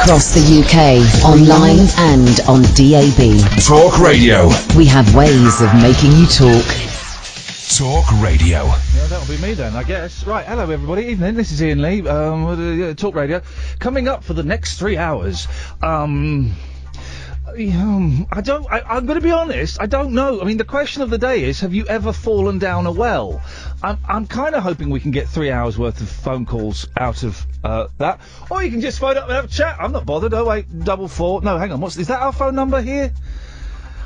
Across the UK, online and on DAB. Talk Radio. We have ways of making you talk. Talk Radio. Yeah, that'll be me then, I guess. Right, hello everybody, evening, this is Iain Lee, Talk Radio. Coming up for the next 3 hours, I'm going to be honest, I don't know. I mean, the question of the day is, have you ever fallen down a well? I'm kind of hoping we can get 3 hours worth of phone calls out of that. Or you can just phone up and have a chat. I'm not bothered. 0844. No, hang on. Is that our phone number here?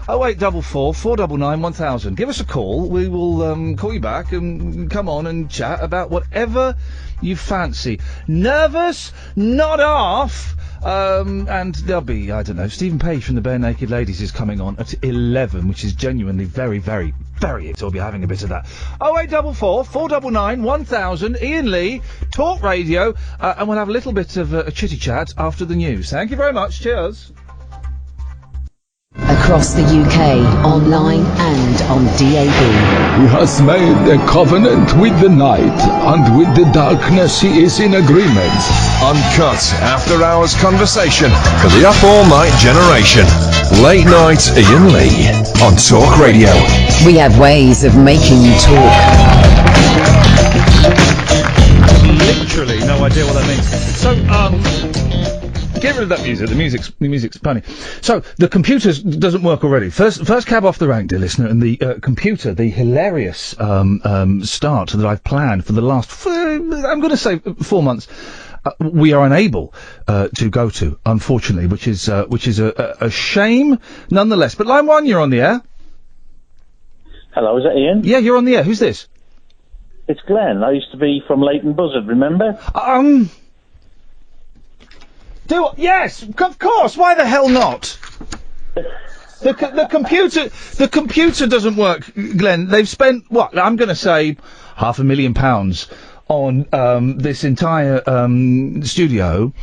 0844 499 1000. Give us a call. We will call you back and come on and chat about whatever you fancy. Nervous? Not off. And there'll be, I don't know, Stephen Page from the Barenaked Ladies is coming on at 11, which is genuinely very, very, very, so we'll be having a bit of that. 0844 499 1000, Iain Lee, Talk Radio, and we'll have a little bit of a chitty chat after the news. Thank you very much. Cheers. Across the UK, online and on DAB. He has made a covenant with the night, and with the darkness he is in agreement. Uncut after-hours conversation for the up-all-night generation. Late night Iain Lee on Talk Radio. We have ways of making you talk. Literally no idea what that means. So, get rid of that music. The music's funny. So the computer doesn't work already. First cab off the rank, dear listener, and the computer, the hilarious start that I've planned for the last, I'm going to say 4 months. We are unable to go to, unfortunately, which is a shame, nonetheless. But line one, you're on the air. Hello, is that Iain? Yeah, you're on the air. Who's this? It's Glenn. I used to be from Leighton Buzzard. Remember? Yes, of course. Why the hell not? The computer doesn't work, Glenn. They've spent what? I'm going to say £500,000 on this entire studio,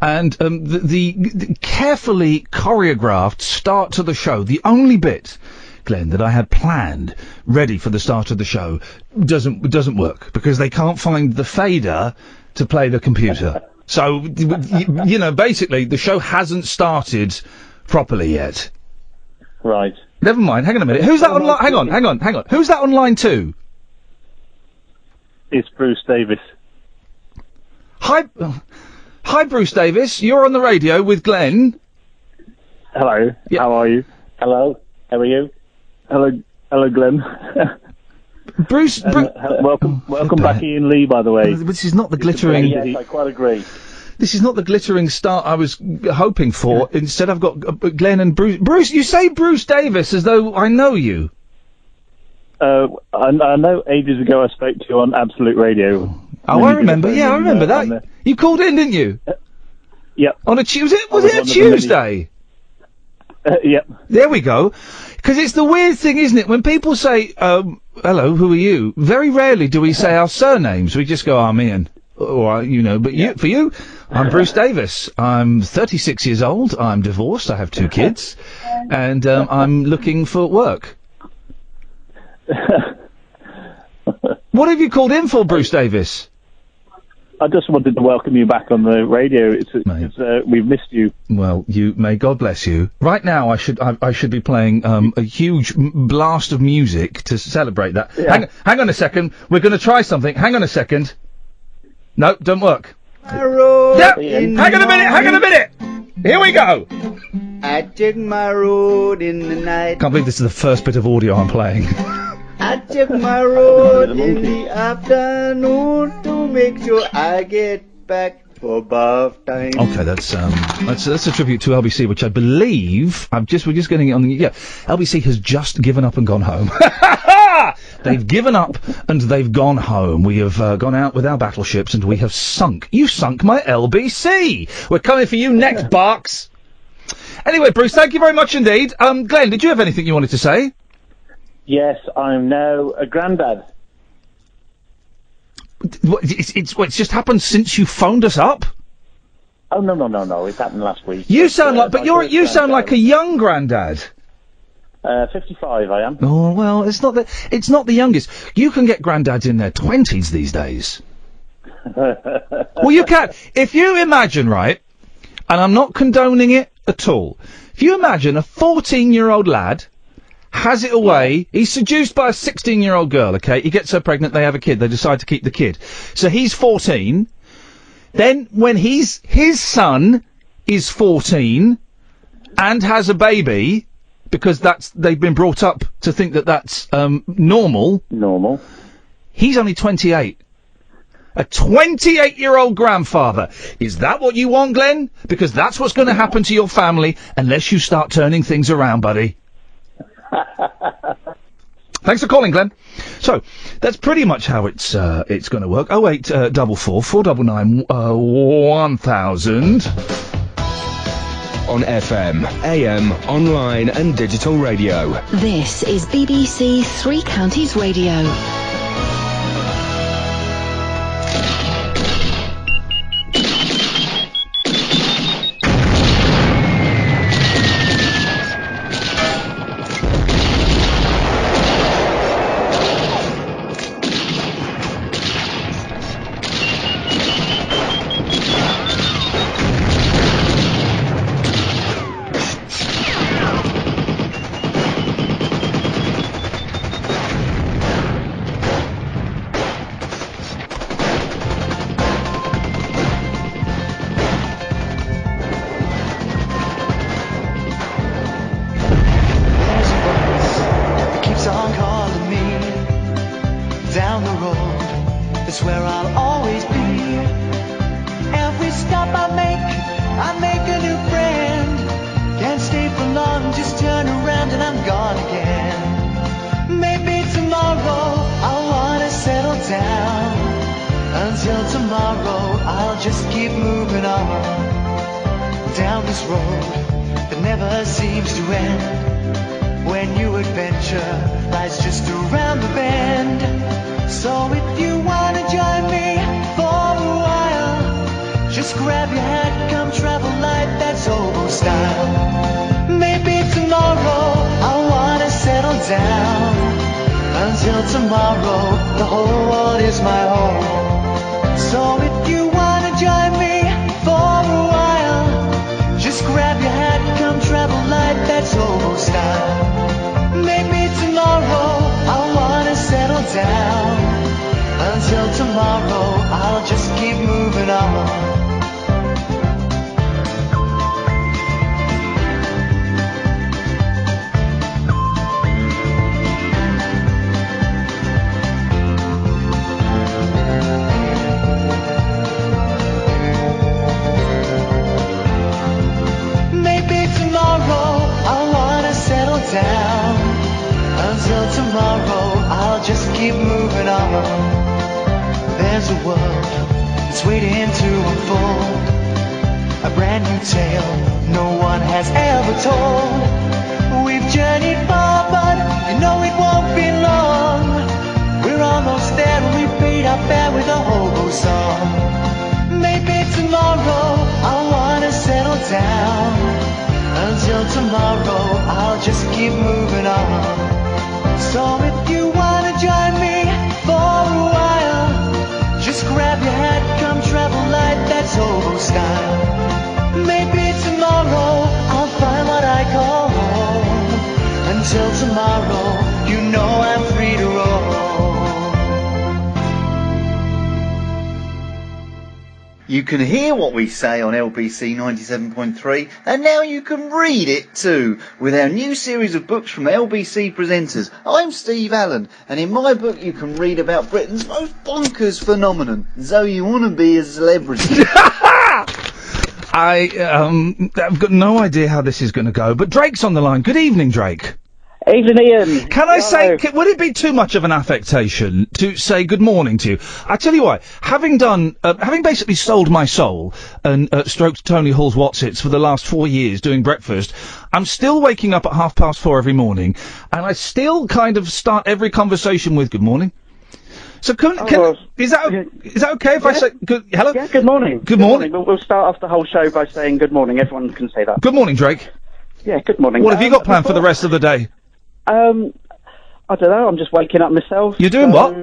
and the carefully choreographed start to the show. The only bit, Glenn, that I had planned ready for the start of the show doesn't work because they can't find the fader to play the computer. So, you know, basically, the show hasn't started properly yet. Right. Never mind. Hang on a minute. Who's that on line? Hang on. Who's that on line 2? It's Bruce Davis. Hi, Bruce Davis. You're on the radio with Glenn. Hello. Yeah. How are you? Hello. How are you? Hello, Glenn. Bruce, welcome back, Iain Lee. By the way, this is not the glittering. Yes, I quite agree. This is not the glittering start I was hoping for. Instead, I've got Glenn and Bruce. Bruce, you say Bruce Davis as though I know you. I know ages ago I spoke to you on Absolute Radio. Oh, I remember. Yeah, I remember that. You called in, didn't you? Yep. On a Tuesday? Was it a Tuesday? Yep. There we go. Because it's the weird thing, isn't it? When people say, hello, who are you? Very rarely do we say our surnames. We just go, I'm Iain. Or, but for you, I'm Bruce Davis. I'm 36 years old. I'm divorced. I have 2 kids. And I'm looking for work. What have you called in for, Bruce Davis? I just wanted to welcome you back on the radio. We've missed you. Well, may God bless you. Right now, I should be playing a huge blast of music to celebrate that. Yeah. Hang on a second. We're going to try something. Hang on a second. No, don't work. Hang on a minute. Here we go. I took my road in the night. Can't believe this is the first bit of audio I'm playing. I took my road in the afternoon to make sure I get back for bath time. Okay, that's a tribute to LBC, which I believe we're just getting it on the. Yeah, LBC has just given up and gone home. They've given up and they've gone home. We have gone out with our battleships and we have sunk. You sunk my LBC. We're coming for you next, Barks. Anyway, Bruce, thank you very much indeed. Glenn, did you have anything you wanted to say? Yes, I'm now a granddad. It's just happened since you phoned us up? Oh, no. It happened last week. You sound like a young granddad. 55 I am. Oh, well, it's not the youngest. You can get granddads in their 20s these days. Well, you can. If you imagine, right, and I'm not condoning it at all. If you imagine a 14-year-old lad has it away, he's seduced by a 16-year-old girl, okay? He gets her pregnant, they have a kid, they decide to keep the kid. So he's 14. Then when his son is 14 and has a baby, because they've been brought up to think that that's normal. Normal. He's only 28. A 28-year-old grandfather. Is that what you want, Glenn? Because that's what's going to happen to your family unless you start turning things around, buddy. Thanks for calling, Glenn. So, that's pretty much how it's going to work. 0844 499 1000. On FM, AM, online and digital radio. This is BBC Three Counties Radio. You can hear what we say on LBC 97.3, and now you can read it too, with our new series of books from LBC presenters. I'm Steve Allen, and in my book you can read about Britain's most bonkers phenomenon, So You Want to Be a Celebrity. I've got no idea how this is going to go, but Drake's on the line. Good evening, Drake. Evening, Ian. Can I say, would it be too much of an affectation to say good morning to you? I tell you what, having basically sold my soul and stroked Tony Hall's Watsits for the last 4 years doing breakfast, I'm still waking up at 4:30 every morning, and I still kind of start every conversation with good morning. So is that okay if I say good? Hello. Yeah. Good morning. Good morning. We'll start off the whole show by saying good morning. Everyone can say that. Good morning, Drake. Yeah. Good morning. What have you got planned for the rest of the day? I don't know. I'm just waking up myself. You're doing what?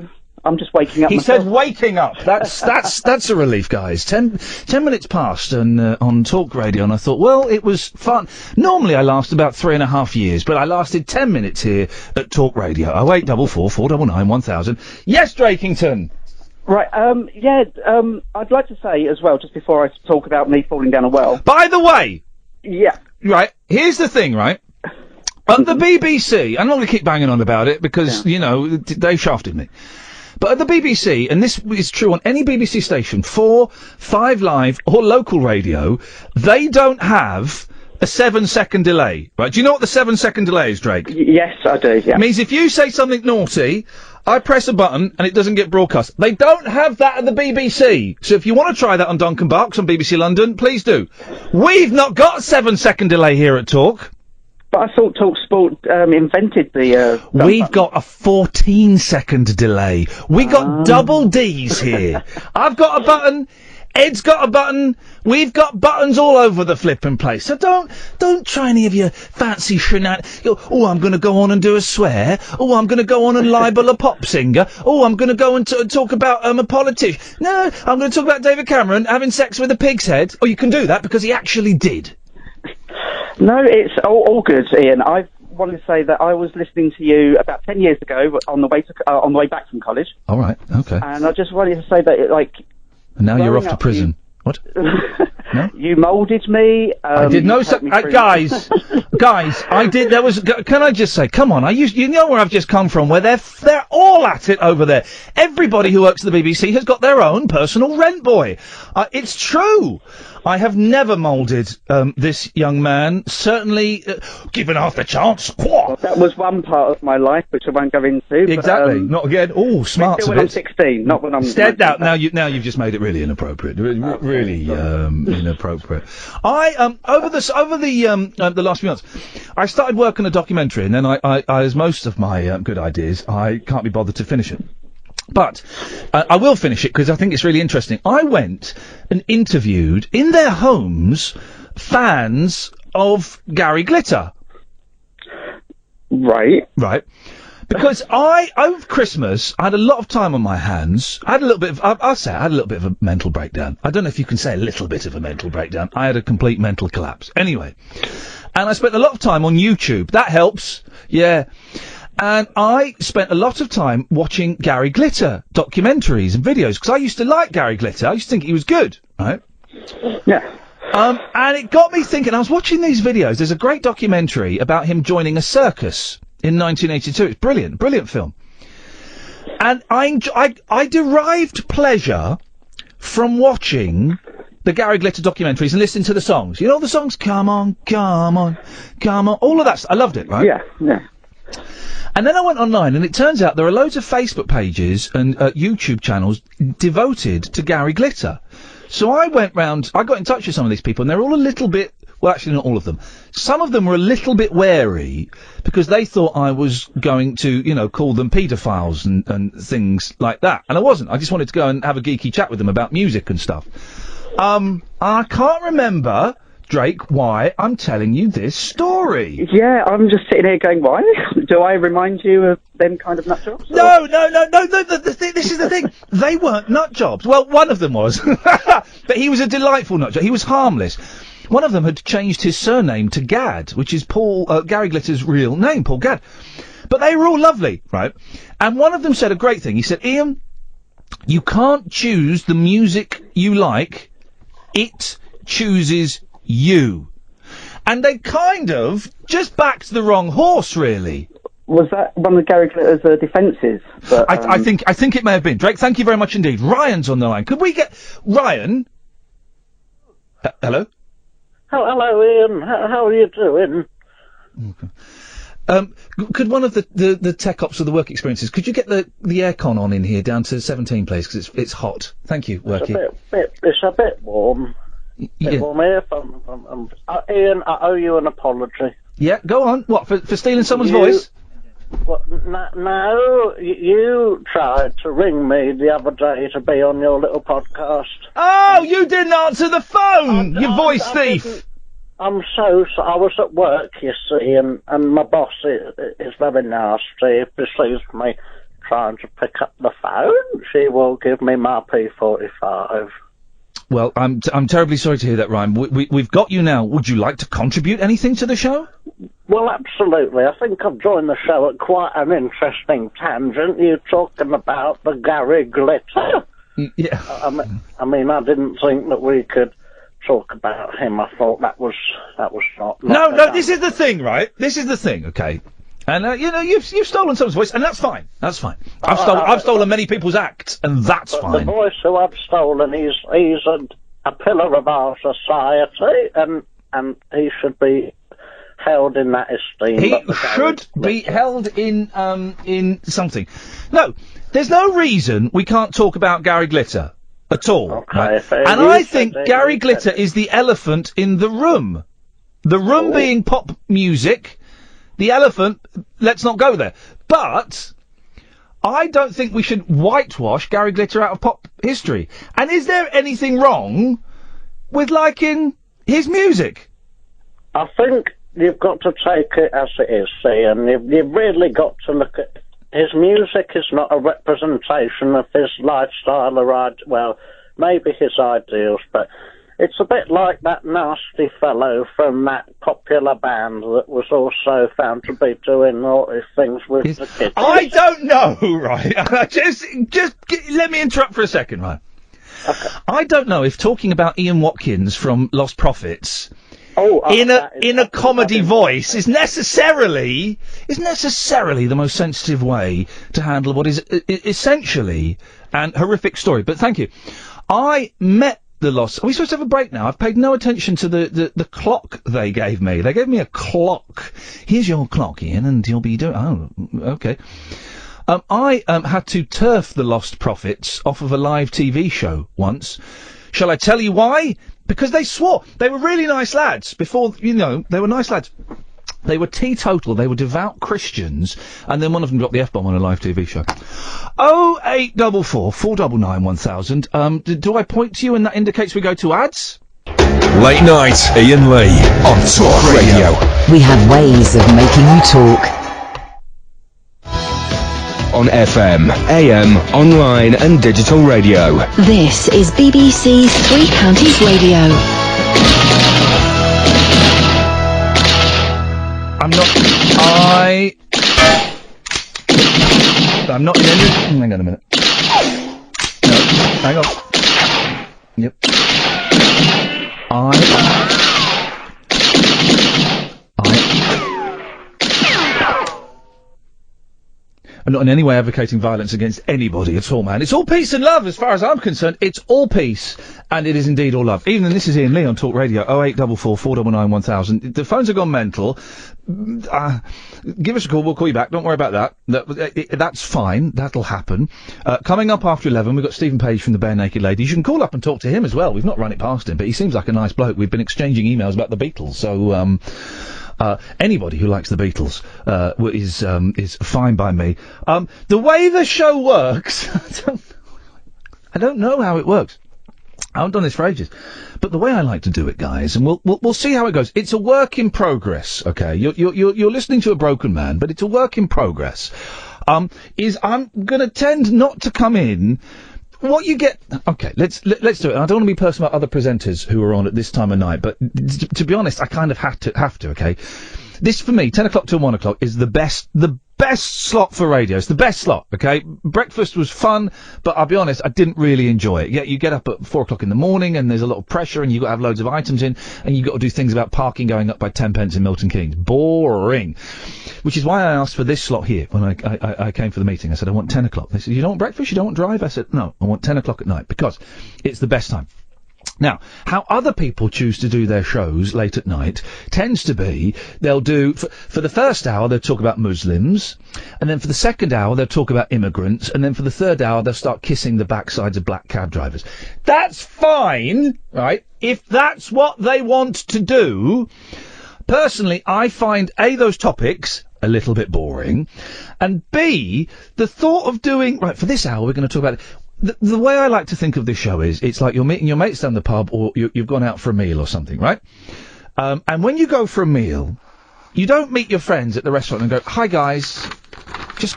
I'm just waking up. He myself. said waking up. That's a relief, guys. 10 minutes past and on Talk Radio, and I thought, well, it was fun. Normally I last about 3.5 years, but I lasted 10 minutes here at Talk Radio. 0844 499 1000. Yes, Drakington. Right, I'd like to say as well, just before I talk about me falling down a well. By the way. Yeah. Right, here's the thing, right? At the BBC, I'm not going to keep banging on about it because, you know, they shafted me. But at the BBC, and this is true on any BBC station, 4, 5 Live or local radio, they don't have a 7-second delay, right? Do you know what the 7-second delay is, Drake? Yes, I do, yeah. It means if you say something naughty, I press a button and it doesn't get broadcast. They don't have that at the BBC. So if you want to try that on Duncan Barks on BBC London, please do. We've not got a 7-second delay here at Talk. But I thought TalkSport invented the... We've got a 14-second delay. We got double Ds here. I've got a button. Ed's got a button. We've got buttons all over the flipping place. So don't try any of your fancy shenanigans. Oh, I'm going to go on and do a swear. Oh, I'm going to go on and libel a pop singer. Oh, I'm going to go and talk about a politician. No, I'm going to talk about David Cameron having sex with a pig's head. Oh, you can do that because he actually did. No, it's all good, Ian. I wanted to say that I was listening to you about 10 years ago on the way back from college. All right, okay. And I just wanted to say that, And now you're off to prison. What? No? You moulded me. I did no, guys, I did. There was. Can I just say, come on? You know where I've just come from, where they're all at it over there. Everybody who works at the BBC has got their own personal rent boy. It's true. I have never moulded this young man. Certainly, given half the chance. Well, that was one part of my life which I won't go into. Exactly. Not again. Oh, smart. When I'm 16, not when I'm. Instead, now you've just made it really inappropriate. Really inappropriate. I over the last few months, I started working a documentary, and then I as most of my good ideas, I can't be bothered to finish it. But I will finish it because I think it's really interesting. I went and interviewed in their homes fans of Gary Glitter. Right. Because over Christmas, I had a lot of time on my hands. I had a little bit of, I'll say, I had a little bit of a mental breakdown. I don't know if you can say a little bit of a mental breakdown. I had a complete mental collapse. Anyway. And I spent a lot of time on YouTube. That helps. Yeah. And I spent a lot of time watching Gary Glitter documentaries and videos, because I used to like Gary Glitter. I used to think he was good, right? Yeah. And it got me thinking. I was watching these videos. There's a great documentary about him joining a circus in 1982. It's brilliant film. And I derived pleasure from watching the Gary Glitter documentaries and listening to the songs. You know the songs? Come on, come on, come on. All of that. I loved it, right? Yeah. And then I went online, and it turns out there are loads of Facebook pages and YouTube channels devoted to Gary Glitter. So I went round, I got in touch with some of these people, and they're all a little bit, well, actually not all of them. Some of them were a little bit wary, because they thought I was going to, call them paedophiles and things like that. And I wasn't. I just wanted to go and have a geeky chat with them about music and stuff. I can't remember, Drake, why I'm telling you this story. Yeah, I'm just sitting here going, why? Do I remind you of them kind of nut jobs? No, this is the thing. They weren't nut jobs. Well, one of them was. But he was a delightful nut job. He was harmless. One of them had changed his surname to Gadd, which is Gary Glitter's real name, Paul Gadd. But they were all lovely, right? And one of them said a great thing. He said, Ian, you can't choose the music you like. It chooses you. And they kind of just backed the wrong horse, really. Was that one of Gary Glitter's defences? I think it may have been. Drake, thank you very much indeed. Ryan's on the line. Could we get Ryan? Hello? Hello, Ian. How are you doing? Okay. Could one of the tech ops of the work experiences, could you get the aircon on in here down to 17, please? Because it's hot. Thank you, Worky. It's a bit warm. Yeah. Warm here. Ian, I owe you an apology. Yeah, go on. What, for stealing someone's voice? Well, no, you tried to ring me the other day to be on your little podcast. Oh, you didn't answer the phone, you voice thief! I'm so I was at work, you see, and my boss is very nasty. He pursues me, trying to pick up the phone, she will give me my P45. Well, I'm terribly sorry to hear that, Ryan. We've got you now. Would you like to contribute anything to the show? Well, absolutely. I think I've joined the show at quite an interesting tangent. You're talking about the Gary Glitter. Yeah. I mean, I didn't think that we could talk about him. I thought that was not. No, this is the thing, right? This is the thing, okay? And, you've stolen someone's voice, and that's fine. That's fine. I've stolen many people's acts, and that's fine. The voice who I've stolen, he's a pillar of our society, and he should be held in that esteem. He should be held in something. No, there's no reason we can't talk about Gary Glitter at all. Okay, right? And I think Gary Glitter is the elephant in the room. The room being pop music. The elephant, let's not go there. But I don't think we should whitewash Gary Glitter out of pop history. And is there anything wrong with liking his music? I think you've got to take it as it is, Ian. You've really got to look at his music is not a representation of his lifestyle or, well, maybe his ideals, but it's a bit like that nasty fellow from that popular band that was also found to be doing naughty things with the kids. I don't know, right? just let me interrupt for a second, right? Okay. I don't know if talking about Ian Watkins from Lost Prophets in a comedy voice is necessarily the most sensitive way to handle what is essentially an horrific story. But thank you. I met the Lost. Are we supposed to have a break now? I've paid no attention to the clock they gave me. They gave me a clock. Here's your clock, Ian, and you'll be doing. Oh, okay. I had to turf the Lost Prophets off of a live TV show once. Shall I tell you why? Because they swore. They were really nice lads. Before, they were nice lads. They were teetotal. They were devout Christians. And then one of them dropped the F-bomb on a live TV show. 0844 499 1000. Do I point to you and that indicates we go to ads? Late night, Iain Lee on Talk Radio. We have ways of making you talk. On FM, AM, online and digital radio. This is BBC's Three Counties Radio. I'm not in any... Hang on a minute. No, hang on. Yep. I'm not in any way advocating violence against anybody at all, man. It's all peace and love as far as I'm concerned. It's all peace, and it is indeed all love. Even this is Iain Lee on Talk Radio, 0844 499 1000. The phones have gone mental. Give us a call, we'll call you back. Don't worry about that. That's fine. That'll happen. Coming up after 11, we've got Stephen Page from the Barenaked Ladies. You can call up and talk to him as well. We've not run it past him, but he seems like a nice bloke. We've been exchanging emails about the Beatles, so... anybody who likes the Beatles is fine by me. The way the show works, I don't know how it works. I haven't done this for ages, but the way I like to do it, guys, and we'll see how it goes. It's a work in progress. Okay, you're listening to a broken man, but it's a work in progress. Is I'm gonna tend not to come in. What you get... Okay, let's do it. I don't want to be personal about other presenters who are on at this time of night, but to be honest, I kind of have to, okay? This, for me, 10 o'clock till 1 o'clock is the best slot for radio. It's the best slot, okay? Breakfast was fun, but I'll be honest, I didn't really enjoy it. Yeah, you get up at 4 o'clock in the morning, and there's a lot of pressure, and you've got to have loads of items in, and you've got to do things about parking going up by 10 pence in Milton Keynes. Boring. Which is why I asked for this slot here when I came for the meeting. I said, I want 10 o'clock. They said, you don't want breakfast? You don't want drive? I said, no, I want 10 o'clock at night, because it's the best time. Now, how other people choose to do their shows late at night tends to be they'll do, for the first hour, they'll talk about Muslims, and then for the second hour, they'll talk about immigrants, and then for the third hour, they'll start kissing the backsides of black cab drivers. That's fine, right? If that's what they want to do. Personally, I find, A, those topics a little bit boring, and B, the thought of doing, right, for this hour, we're going to talk about it. The way I like to think of this show is, it's like you're meeting your mates down the pub, or you've gone out for a meal or something, right? And when you go for a meal, you don't meet your friends at the restaurant and go, hi guys, just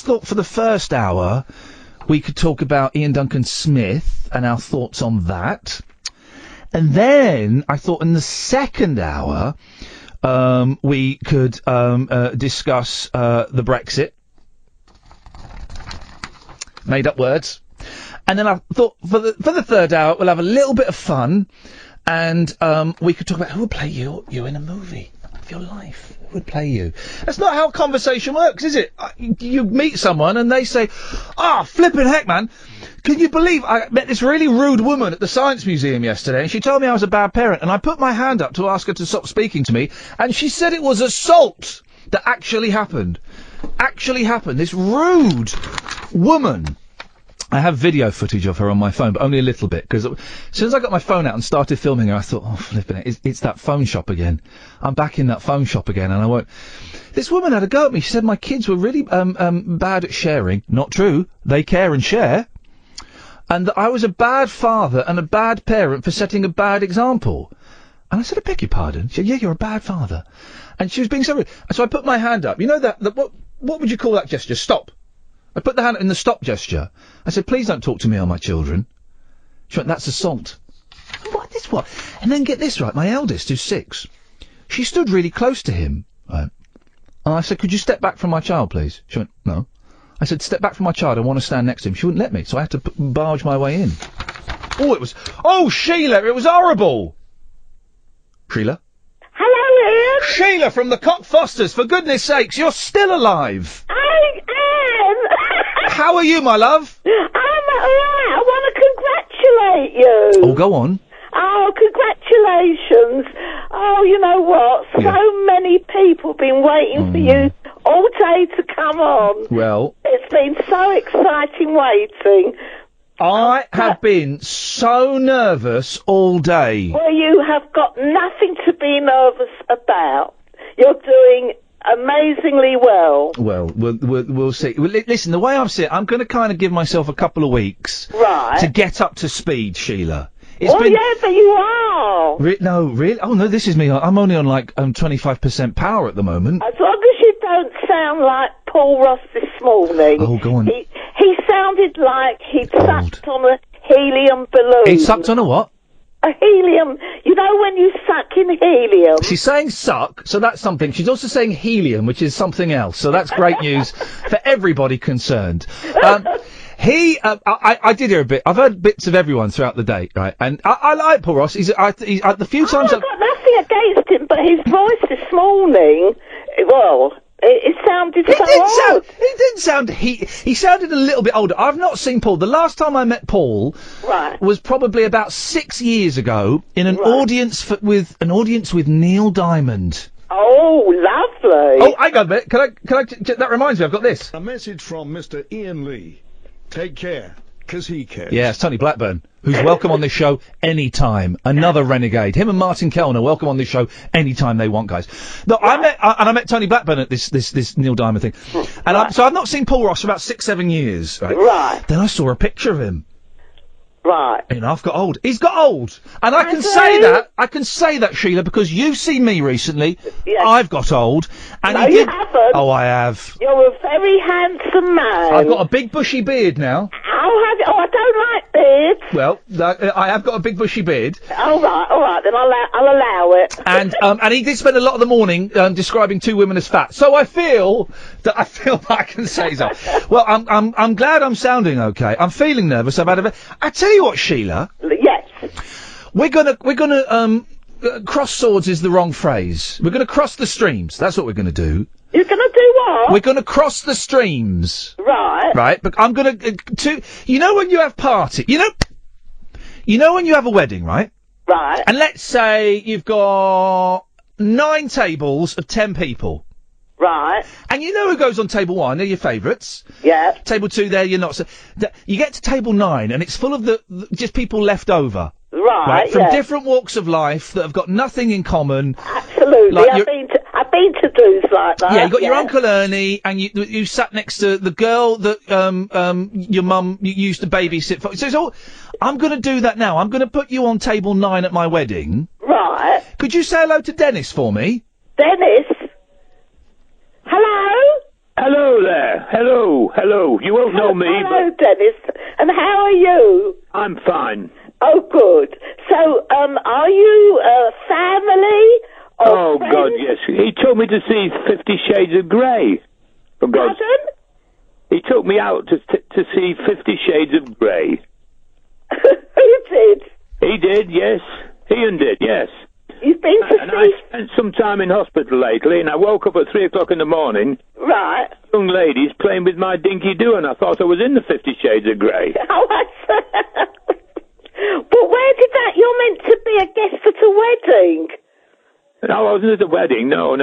thought for the first hour we could talk about Ian Duncan Smith and our thoughts on that. And then I thought in the second hour we could discuss the Brexit. Made up words. And then I thought for the third hour we'll have a little bit of fun, and we could talk about who would play you in a movie of your life. Who would play you? That's not how conversation works, is it? You meet someone and they say, flipping heck, man. Can you believe I met this really rude woman at the Science Museum yesterday, and she told me I was a bad parent, and I put my hand up to ask her to stop speaking to me, and she said it was assault that actually happened. This rude woman. I have video footage of her on my phone, but only a little bit, because as soon as I got my phone out and started filming her, I thought, flipping it, it's that phone shop again. I'm back in that phone shop again, and I won't... This woman had a go at me. She said my kids were really bad at sharing. Not true. They care and share. And that I was a bad father and a bad parent for setting a bad example. And I said, I beg your pardon. She said, yeah, you're a bad father. And she was being so rude. So I put my hand up. You know that what would you call that gesture? Stop. I put the hand in the stop gesture. I said, please don't talk to me or my children. She went, that's assault. What? And then get this right, my eldest, who's 6, she stood really close to him, right? And I said, could you step back from my child, please? She went, no. I said, step back from my child, I want to stand next to him. She wouldn't let me, so I had to barge my way in. Sheila, it was horrible! Sheila? Hello, Ian. Sheila from the Cockfosters, for goodness sakes, you're still alive! I am! How are you, my love? I'm alright, I want to congratulate you! Oh, go on. Oh, congratulations! Oh, you know what? So many people have been waiting for you all day to come on. Well... It's been so exciting waiting. I have been so nervous all day. Well, you have got nothing to be nervous about. You're doing amazingly well. Well, we'll see. Listen, the way I'm sitting, I'm going to kind of give myself a couple of weeks to get up to speed, Sheila. Yeah, but you are. No, really? Oh, no, this is me. I'm only on, 25% power at the moment. As long as you don't sound like Paul Ross this morning. Oh, go on. He sounded like he'd sucked on a helium balloon. He sucked on a what? A helium. You know when you suck in helium? She's saying suck, so that's something. She's also saying helium, which is something else. So that's great news for everybody concerned. I did hear a bit. I've heard bits of everyone throughout the day, right? And I like Paul Ross. The few times I've got nothing against him, but his voice this morning, it sounded so odd. He didn't sound... He sounded a little bit older. I've not seen Paul. The last time I met Paul was probably about 6 years ago in an audience with Neil Diamond. Oh, lovely. Oh, hang on a minute. Can I... That reminds me, I've got this. A message from Mr. Iain Lee. Take care, 'cause he cares. Yeah, it's Tony Blackburn, who's welcome on this show anytime. Another renegade. Him and Martin Kellner welcome on this show anytime they want, guys. No, I met Tony Blackburn at this Neil Diamond thing. And so I've not seen Paul Ross for about 6-7 years. Right. Then I saw a picture of him. Right. And I've got old. He's got old. And I can say that, Sheila, because you've seen me recently. Yes. I've got old. And no, you haven't. Oh, I have. You're a very handsome man. I've got a big bushy beard now. Oh, I don't like beards. Well, I have got a big bushy beard. All right, then I'll allow it. And he did spend a lot of the morning describing 2 women as fat. So I feel that I can say so. Well, I'm glad I'm sounding okay. I'm feeling nervous about it. I tell you what, Sheila. Yes. We're gonna cross swords is the wrong phrase. We're gonna cross the streams. That's what we're gonna do. You're gonna do what? We're gonna cross the streams. Right. Right, but I'm gonna you know when you have party, you know when you have a wedding, right? Right. And let's say you've got 9 tables of 10 people. Right. And you know who goes on table 1? They're your favourites. Yeah. Table 2, they're your not so. You get to table 9, and it's full of just people left over. Right. From different walks of life that have got nothing in common. Absolutely. I've been to do's like that. Yeah, you got your Uncle Ernie, and you sat next to the girl that your mum used to babysit for. So it's all. I'm going to do that now. I'm going to put you on table 9 at my wedding. Right. Could you say hello to Dennis for me? Dennis? Hello? Hello there. Hello. You won't know me, Hello, Dennis. And how are you? I'm fine. Oh, good. So, are you family or Oh, friends? God, yes. He took me to see 50 Shades of Grey. For God's Pardon? He took me out to see 50 Shades of Grey. Who did? He did, yes. Ian did, yes. You've been to And see... I spent some time in hospital lately, and I woke up at 3 o'clock in the morning. Right. Young ladies playing with my dinky-doo, and I thought I was in the 50 Shades of Grey. Oh, I see. But where did that... You're meant to be a guest at a wedding. No, I wasn't at the wedding. No.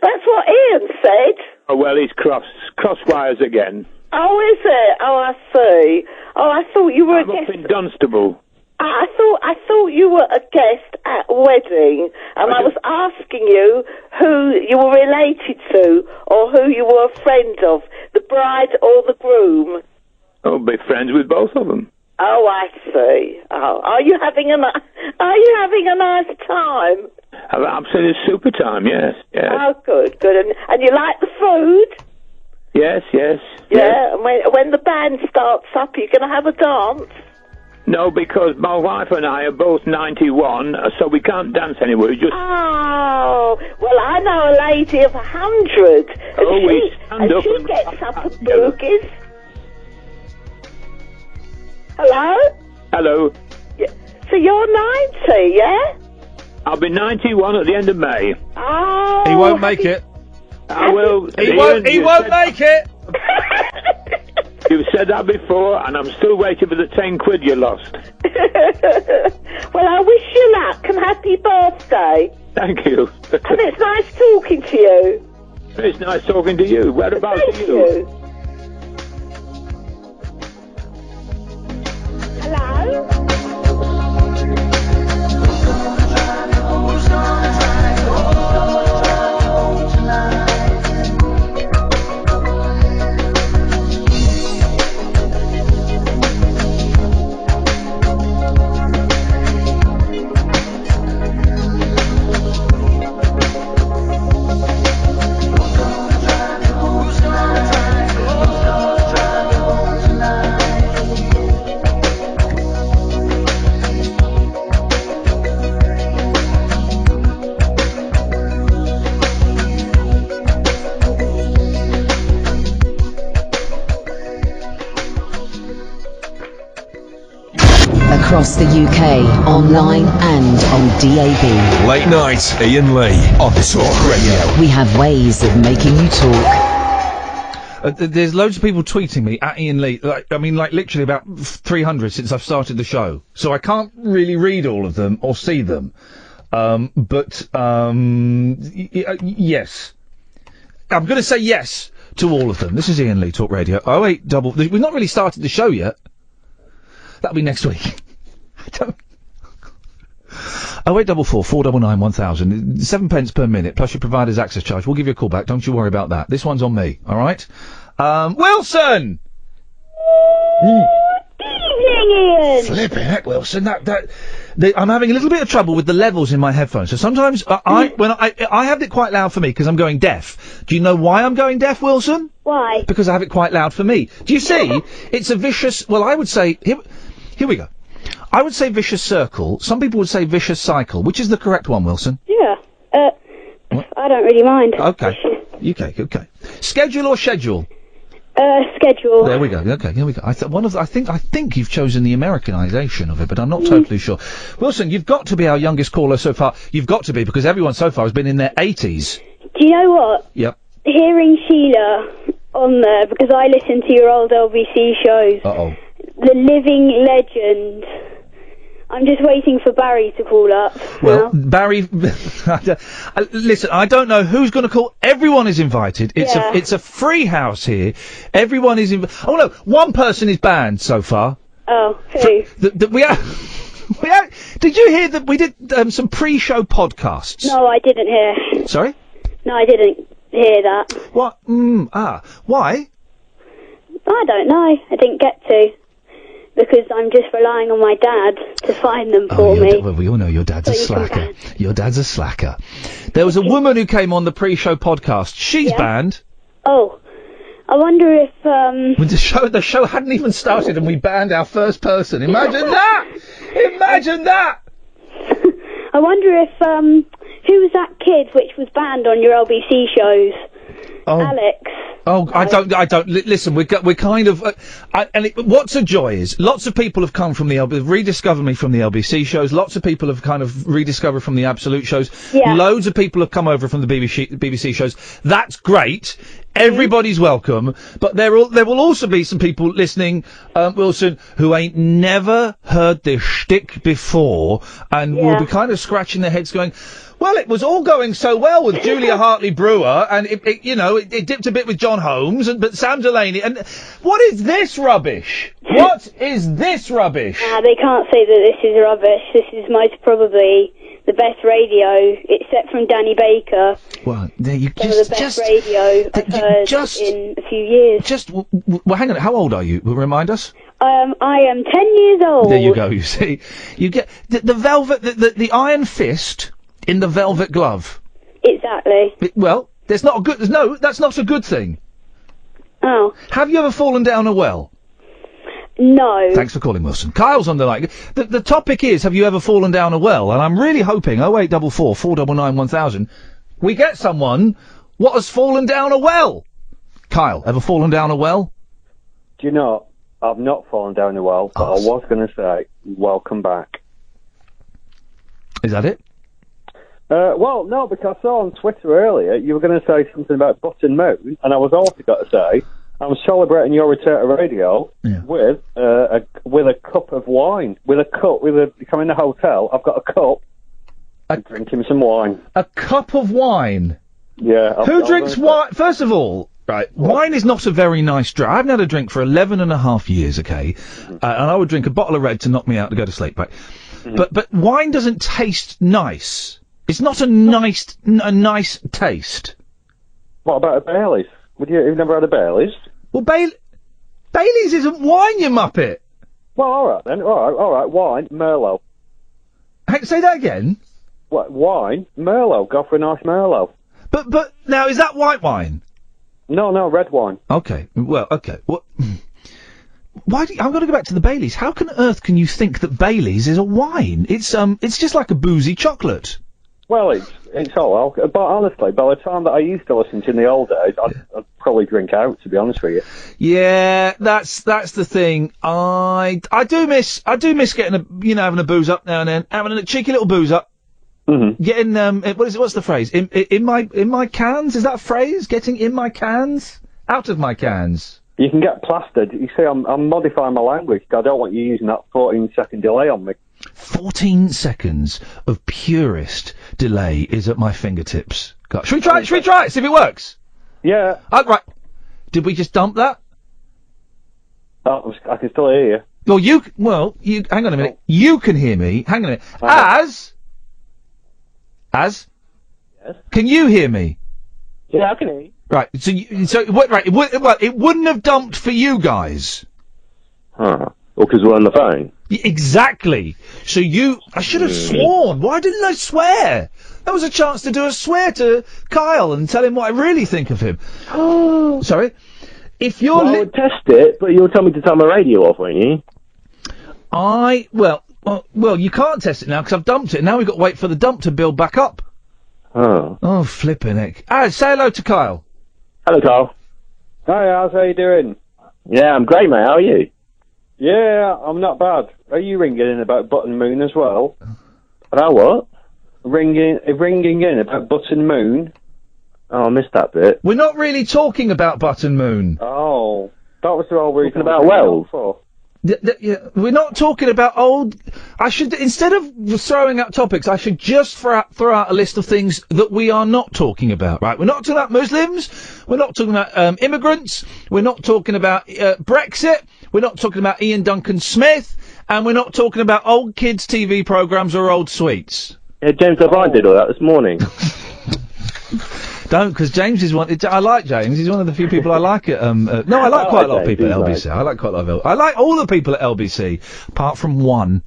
That's what Ian said. Oh, well, he's crosswires again. Oh, is it? Oh, I see. Oh, I thought you were I'm a up guest... in Dunstable. I thought you were a guest at a wedding, and I was asking you who you were related to, or who you were a friend of, the bride or the groom. I'll be friends with both of them. Oh, I see. Oh, are you having a nice time? I've absolute super time, yes. Oh, good. And you like the food? Yes. Yeah. And when the band starts up, you're going to have a dance? No, because my wife and I are both 91, so we can't dance anywhere. Oh, well, I know a lady of 100. Oh, we stand up and she gets up at boogies. Hello? Yeah. So you're 90, yeah? I'll be 91 at the end of May. Oh. He won't make it. I will. He won't make it. You've said that before, and I'm still waiting for the 10 quid you lost. Well, I wish you luck and happy birthday. Thank you. And it's nice talking to you. It's nice talking to you. Whereabouts are you? Hello? Across the UK, online and on DAB. Late night, Ian Lee on Talk Radio. We have ways of making you talk. There's loads of people tweeting me at Ian Lee. Literally about 300 since I've started the show. So I can't really read all of them or see them. Yes. I'm going to say yes to all of them. This is Ian Lee, Talk Radio. We've not really started the show yet. That'll be next week. 0844 499 1000. 7 pence per minute plus your provider's access charge. We'll give you a call back. Don't you worry about that. This one's on me. All right. Wilson. Ian. Flipping heck, Wilson. I'm having a little bit of trouble with the levels in my headphones. So sometimes I have it quite loud for me because I'm going deaf. Do you know why I'm going deaf, Wilson? Why? Because I have it quite loud for me. Do you see? It's a vicious. Well, I would say here we go. I would say vicious circle. Some people would say vicious cycle. Which is the correct one, Wilson? Yeah. I don't really mind. Okay. Okay. Schedule or schedule? Schedule. There we go. Okay, here we go. I think you've chosen the Americanization of it, but I'm not totally sure. Wilson, you've got to be our youngest caller so far. You've got to be, because everyone so far has been in their 80s. Do you know what? Yep. Hearing Sheila on there, because I listen to your old LBC shows. Uh-oh. The living legend. I'm just waiting for Barry to call up. Well, Barry, listen, I don't know who's going to call. Everyone is invited. It's a free house here. Everyone is Oh no, one person is banned so far. Oh, who? Did you hear that we did some pre-show podcasts? No, I didn't hear. Sorry? No, I didn't hear that. What? Why? I don't know. I didn't get to. Because I'm just relying on my dad to find them for me. Well, we all know your dad's a slacker. Your dad's a slacker. There was a woman who came on the pre-show podcast. She's banned. Oh, I wonder if, When the show hadn't even started and we banned our first person. Imagine that! Imagine that! I wonder if, who was that kid which was banned on your LBC shows? Oh. Alex. Oh, I don't, listen, we're kind of, what's a joy is, lots of people have come from rediscovered me from the LBC shows, lots of people have kind of rediscovered from the Absolute shows, loads of people have come over from the BBC shows, that's great, everybody's welcome, but there will also be some people listening, Wilson, who ain't never heard this shtick before, and will be kind of scratching their heads going, well, it was all going so well with Julia Hartley-Brewer, and it dipped a bit with John Holmes, but Sam Delaney, and what is this rubbish? What is this rubbish? They can't say that this is rubbish. This is most probably the best radio, except from Danny Baker. Well, there you Some of the best radio I've heard in a few years. Well, hang on, how old are you? Remind us. I am 10 years old. There you go, you see. You get the velvet, the iron fist in the velvet glove. Exactly. That's not a good thing. Oh. Have you ever fallen down a well? No. Thanks for calling, Wilson. Kyle's on the line. The topic is, have you ever fallen down a well? And I'm really hoping, 0844 499 1000, we get someone what has fallen down a well. Kyle, ever fallen down a well? Do you know, I've not fallen down a well, but I was going to say, welcome back. Is that it? Well, no, because I saw on Twitter earlier you were going to say something about Button Moon, and I was also got to say I'm celebrating your return to radio with a cup of wine. I'm in a hotel. I've got a cup. I'm drinking some wine. A cup of wine. Yeah. Who drinks wine? First of all, right, wine is not a very nice drink. I haven't had a drink for 11 and a half years. Okay, and I would drink a bottle of red to knock me out to go to sleep. Right, but wine doesn't taste nice. It's not a nice taste. What about a Baileys? You've never had a Baileys? Well, Baileys isn't wine, you muppet. Well, all right then. All right. Wine, Merlot. Say that again. What? Wine, Merlot. Go for a nice Merlot. But now is that white wine? No, red wine. Okay. Well, okay. What? I'm going to go back to the Baileys. How on earth can you think that Baileys is a wine? It's just like a boozy chocolate. Well, it's all alcohol. But honestly, by the time that I used to listen to in the old days, I'd probably drink out, to be honest with you. Yeah, that's the thing. I do miss getting having a booze up now and then, having a cheeky little booze up. Mm-hmm. Getting what's the phrase? In my cans? Is that a phrase? Getting in my cans? Out of my cans? You can get plastered. You see, I'm modifying my language. I don't want you using that 14-second delay on me. 14 seconds of purest delay is at my fingertips. God. Should we try it? See if it works? Yeah. Right. Did we just dump that? I can still hear you. You hang on a minute. You can hear me. Hang on a minute. As? Yes. Can you hear me? Yeah, I can hear you. Right. It wouldn't have dumped for you guys. Huh. Well, because we're on the phone. Exactly. So I should have sworn. Why didn't I swear? That was a chance to do a swear to Kyle and tell him what I really think of him. Sorry? If you're... I would test it, but you'll tell me to turn my radio off, won't you? Well, you can't test it now because I've dumped it. Now we've got to wait for the dump to build back up. Oh, flippin' heck. Say hello to Kyle. Hello, Kyle. Hi, how you doing? Yeah, I'm great, mate. How are you? Yeah, I'm not bad. Are you ringing in about Button Moon as well? About what? Ringing in about Button Moon. Oh, I missed that bit. We're not really talking about Button Moon. Oh, that was the whole reason. Talking about wells. We're not talking about old... instead of throwing out topics, I should just throw out a list of things that we are not talking about, right? We're not talking about Muslims, we're not talking about immigrants, we're not talking about Brexit, we're not talking about Ian Duncan Smith, and we're not talking about old kids' TV programmes or old sweets. Yeah, James O'Brien did all that this morning. Don't, because James is one. I like James. He's one of the few people I like at. No, I like quite a lot of people at LBC. I like quite a lot of. I like all the people at LBC, apart from one.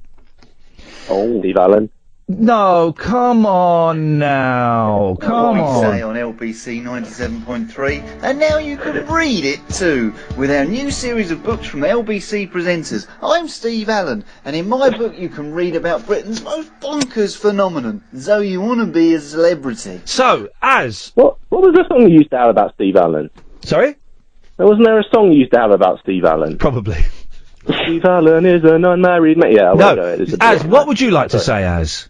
Oh, Steve Allen. No, come on now. Come What we say on. on LBC 97.3, and now you can read it too, with our new series of books from LBC presenters. I'm Steve Allen, and in my book you can read about Britain's most bonkers phenomenon, So You Want to Be a Celebrity. So, as... What was the song you used to have about Steve Allen? Sorry? Wasn't there a song you used to have about Steve Allen? Probably. Steve Allen is an unmarried man. Yeah, What would you like to say, Az?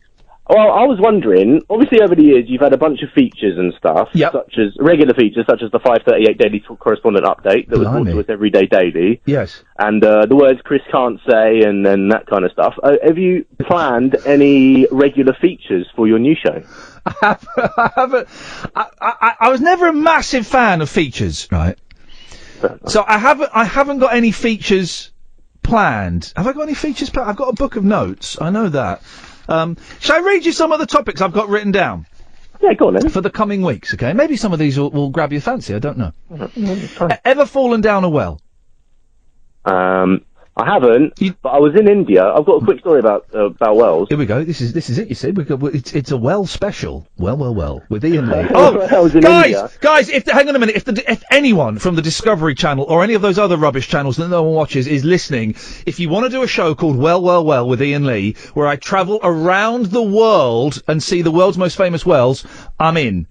Well, I was wondering, obviously over the years you've had a bunch of features and stuff, such as regular features, such as the 5:38 Daily Correspondent Update that was brought to us every day daily. Yes. And the words Chris can't say and that kind of stuff. Have you planned any regular features for your new show? I haven't. I was never a massive fan of features, right? So I haven't got any features planned. Have I got any features planned? I've got a book of notes. I know that. Shall I read you some of the topics I've got written down? Yeah, go on then. For the coming weeks, okay? Maybe some of these will grab your fancy, I don't know. Ever fallen down a well? I haven't, but I was in India. I've got a quick story about wells. Here we go. This is it. You see, it's a well special. Well, with Iain Lee. I was in India. Guys, hang on a minute. If anyone from the Discovery Channel or any of those other rubbish channels that no one watches is listening, if you want to do a show called Well with Iain Lee, where I travel around the world and see the world's most famous wells, I'm in.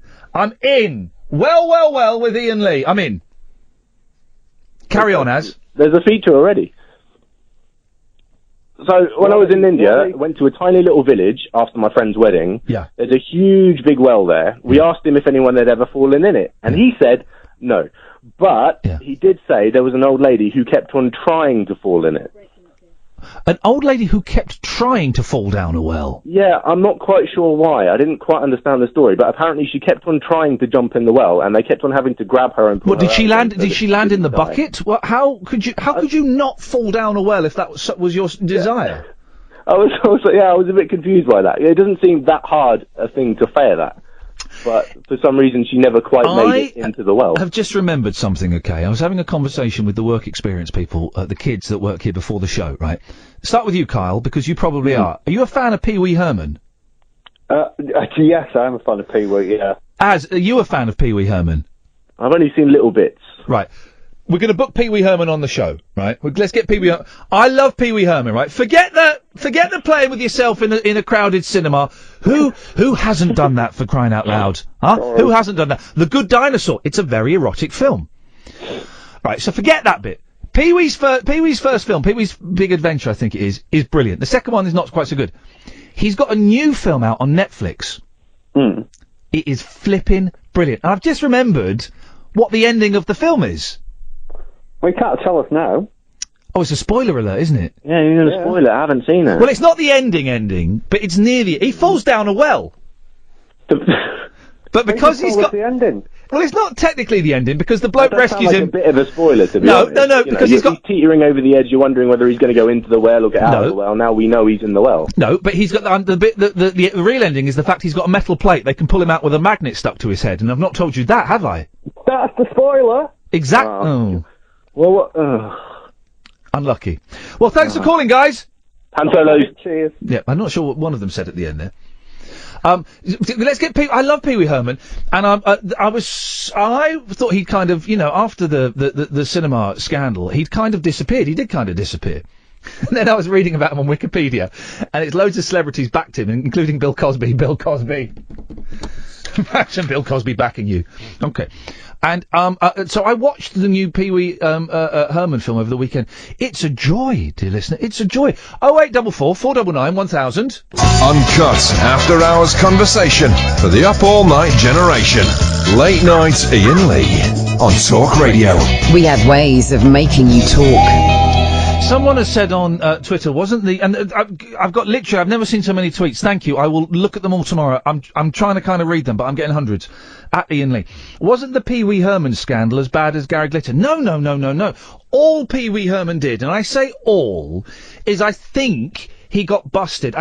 Well with Iain Lee. I'm in. Carry on, Az. There's a feature already. So, when I was in India, I went to a tiny little village after my friend's wedding. Yeah. There's a huge big well there. We asked him if anyone had ever fallen in it, and he said no. But he did say there was an old lady who kept on trying to fall in it. An old lady who kept trying to fall down a well? Yeah, I'm not quite sure why. I didn't quite understand the story, but apparently she kept on trying to jump in the well, and they kept on having to grab her and pull her Did she out land in the bucket? Well, how could you not fall down a well if that was your desire? I was a bit confused by that. It doesn't seem that hard a thing to fail at. But for some reason, she never quite made it into the well. I have just remembered something, okay? I was having a conversation with the work experience people, the kids that work here before the show, right? Start with you, Kyle, because you probably are. Are you a fan of Pee Wee Herman? Yes, I am a fan of Pee Wee, yeah. Az, are you a fan of Pee Wee Herman? I've only seen little bits. Right. We're going to book Pee Wee Herman on the show, right? Let's get Pee Wee Herman. I love Pee Wee Herman, right? Forget the playing with yourself in a crowded cinema. Who hasn't done that, for crying out loud? Huh? Who hasn't done that? The Good Dinosaur. It's a very erotic film. Right, so forget that bit. Pee Wee's first film, Pee Wee's Big Adventure, I think it is brilliant. The second one is not quite so good. He's got a new film out on Netflix. It is flipping brilliant. And I've just remembered what the ending of the film is. Well, you can't tell us now. Oh, it's a spoiler alert, isn't it? Yeah, you're going to spoil it. I haven't seen it. Well, it's not the ending, but it's near the... He falls down a well. But because he's got... the ending. Well, it's not technically the ending, because the bloke rescues him... a bit of a spoiler, to be honest. No, because he's he's teetering over the edge. You're wondering whether he's going to go into the well or get out of the well. Now we know he's in the well. No, but he's got the real ending is the fact he's got a metal plate. They can pull him out with a magnet stuck to his head, and I've not told you that, have I? That's the spoiler. Exactly. Oh. Well, unlucky. Well, thanks for calling, guys. Han Solo. Cheers. Yeah, I'm not sure what one of them said at the end there. Let's get I love Pee Wee Herman, and I thought he'd kind of, after the cinema scandal, he'd kind of disappeared. He did kind of disappear. And then I was reading about him on Wikipedia, and it's loads of celebrities backed him, including Bill Cosby. Bill Cosby. Imagine Bill Cosby backing you. Okay. And so I watched the new Pee Wee Herman film over the weekend. It's a joy, dear listener. It's a joy. 0844 499 1000. Uncut after-hours conversation for the up all-night generation. Late night Iain Lee on Talk Radio. We have ways of making you talk. Someone has said on Twitter, I've never seen so many tweets. Thank you. I will look at them all tomorrow. I'm trying to kind of read them, but I'm getting hundreds. At Iain Lee. Wasn't the Pee Wee Herman scandal as bad as Gary Glitter? No. All Pee Wee Herman did, and I say all, is I think he got busted.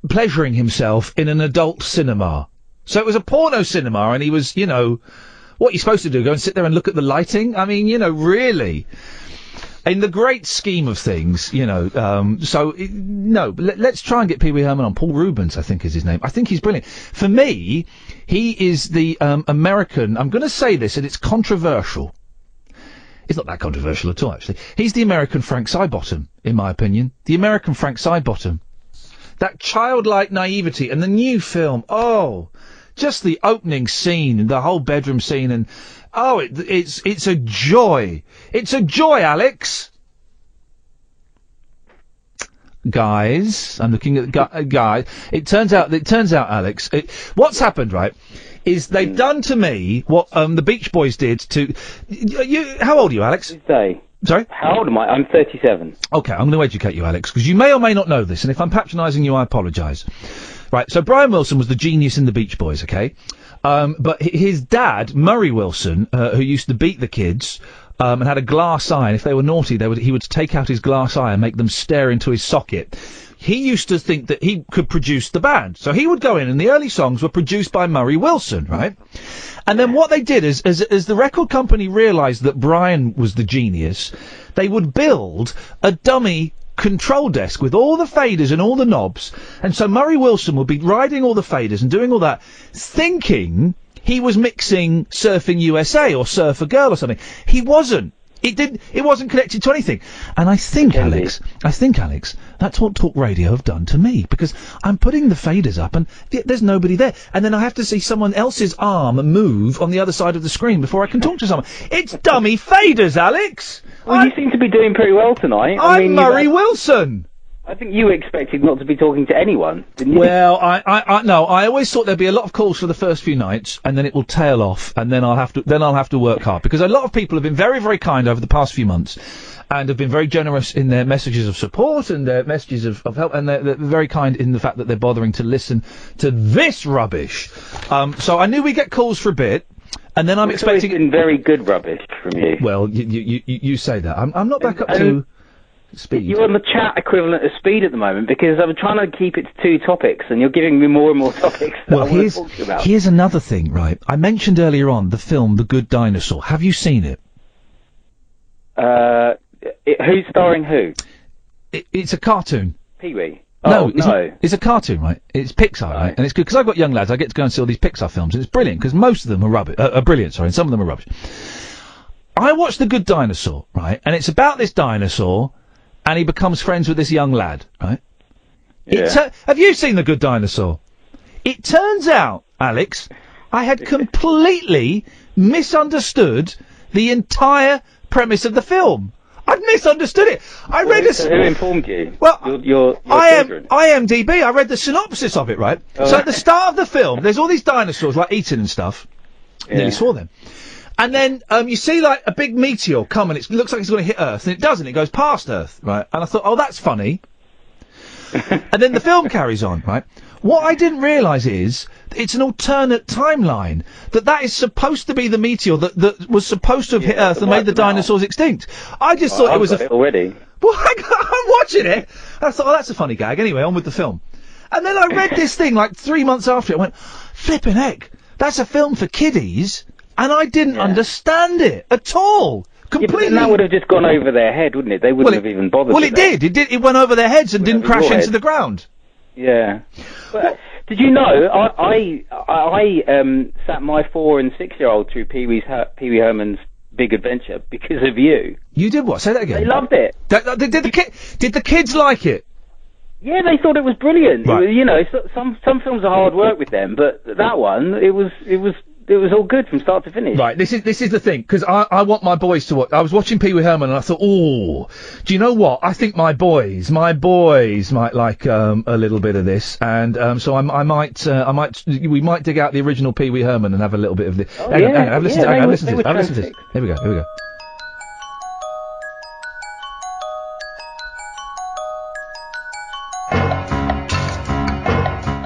Pleasuring himself in an adult cinema. So it was a porno cinema, and he was, what you're supposed to do, go and sit there and look at the lighting? I mean, really. in the great scheme of things, you know, let's try and get Pee Wee Herman on. Paul Rubens, I think, is his name. I think he's brilliant. For me, he is the American, I'm going to say this, and it's controversial. It's not that controversial at all, actually. He's the American Frank Sidebottom, in my opinion. The American Frank Sidebottom. That childlike naivety, and the new film, just the opening scene, the whole bedroom scene, and it's a joy. It's a joy, Alex. Guys, I'm looking at guys. It turns out, Alex. What's happened, right? Is they've done to me what the Beach Boys did to you. How old are you, Alex? Say. Sorry? How old am I? I'm 37. Okay, I'm going to educate you, Alex, because you may or may not know this, and if I'm patronising you, I apologise. Right, so Brian Wilson was the genius in the Beach Boys, okay? But his dad, Murray Wilson, who used to beat the kids, and had a glass eye, and if they were naughty, he would take out his glass eye and make them stare into his socket. He used to think that he could produce the band. So he would go in, and the early songs were produced by Murray Wilson, right? And then what they did is, as the record company realised that Brian was the genius, they would build a dummy control desk with all the faders and all the knobs. And so Murray Wilson would be riding all the faders and doing all that, thinking he was mixing Surfing USA or Surfer Girl or something. He wasn't. It wasn't connected to anything. And I think, Alex, that's what Talk Radio have done to me, because I'm putting the faders up and there's nobody there. And then I have to see someone else's arm move on the other side of the screen before I can talk to someone. It's dummy faders, Alex! Well, you seem to be doing pretty well tonight. I'm Murray Wilson! I think you expected not to be talking to anyone, didn't you? Well, no, I always thought there'd be a lot of calls for the first few nights, and then it will tail off, and then I'll have to work hard, because a lot of people have been very, very kind over the past few months, and have been very generous in their messages of support and their messages of help, and they're very kind in the fact that they're bothering to listen to this rubbish. So I knew we'd get calls for a bit, and then I'm expecting... It's been very good rubbish from you. Well, you say that. I'm not back up to... Speed. You're on the chat equivalent of speed at the moment, because I'm trying to keep it to 2 topics, and you're giving me more and more topics that I want to talk to you about. Here's another thing, right? I mentioned earlier on the film The Good Dinosaur. Have you seen it? Who's starring who? It's a cartoon. Pee-wee? No. It's a cartoon, right? It's Pixar, right? And it's good, because I've got young lads, I get to go and see all these Pixar films, and it's brilliant, because most of them are brilliant, and some of them are rubbish. I watched The Good Dinosaur, right? And it's about this dinosaur, and he becomes friends with this young lad, right? Yeah. Have you seen The Good Dinosaur? It turns out, Alex, I had completely misunderstood the entire premise of the film. I'd misunderstood it. Who informed you? Well, your children? IMDb. I read the synopsis of it, right? So at the start of the film, there's all these dinosaurs, like eating and stuff. Yeah. Nearly saw them. And then you see like a big meteor come, and it looks like it's going to hit Earth, and it doesn't. It goes past Earth, right? And I thought, oh, that's funny. And then the film carries on, right? What I didn't realise is it's an alternate timeline. That is supposed to be the meteor that was supposed to have hit Earth and made the dinosaurs extinct. I just thought it was already. Well, I'm watching it. And I thought, oh, that's a funny gag. Anyway, on with the film. And then I read this thing like 3 months after it. I went, flippin' heck, that's a film for kiddies. And I didn't understand it at all. Completely. And that would have just gone over their head, wouldn't it? They wouldn't have even bothered. Well, it did. It went over their heads and didn't crash into the ground. Yeah. But, did you know, I sat my 4 and 6-year-old through Pee Wee Herman's Big Adventure because of you. You did what? Say that again. They loved it. Did the kids like it? Yeah, they thought it was brilliant. Right. It was, you know, some films are hard work with them, but that one, it was all good from start to finish. Right, this is the thing, because I want my boys to watch. I was watching Pee Wee Herman and I thought, oh, do you know what? I think my boys might like a little bit of this, and so we might dig out the original Pee Wee Herman and have a little bit of this. Hang on, have a listen to this. Here we go.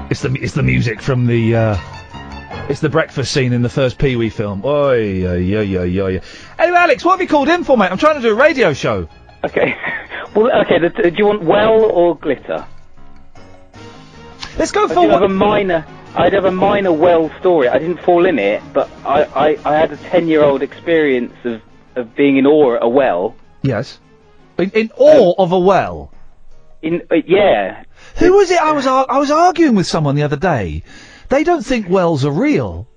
It's the music from the. It's the breakfast scene in the first Pee Wee film. Oi. Anyway, Alex, what have you called in for, mate? I'm trying to do a radio show. Okay. Well, okay. Do you want well or glitter? Let's go for I'd have a minor well story. I didn't fall in it, but I had a 10-year-old experience of being in awe at a well. Yes. In awe of a well? Yeah. Who was it? I was arguing with someone the other day. They don't think wells are real.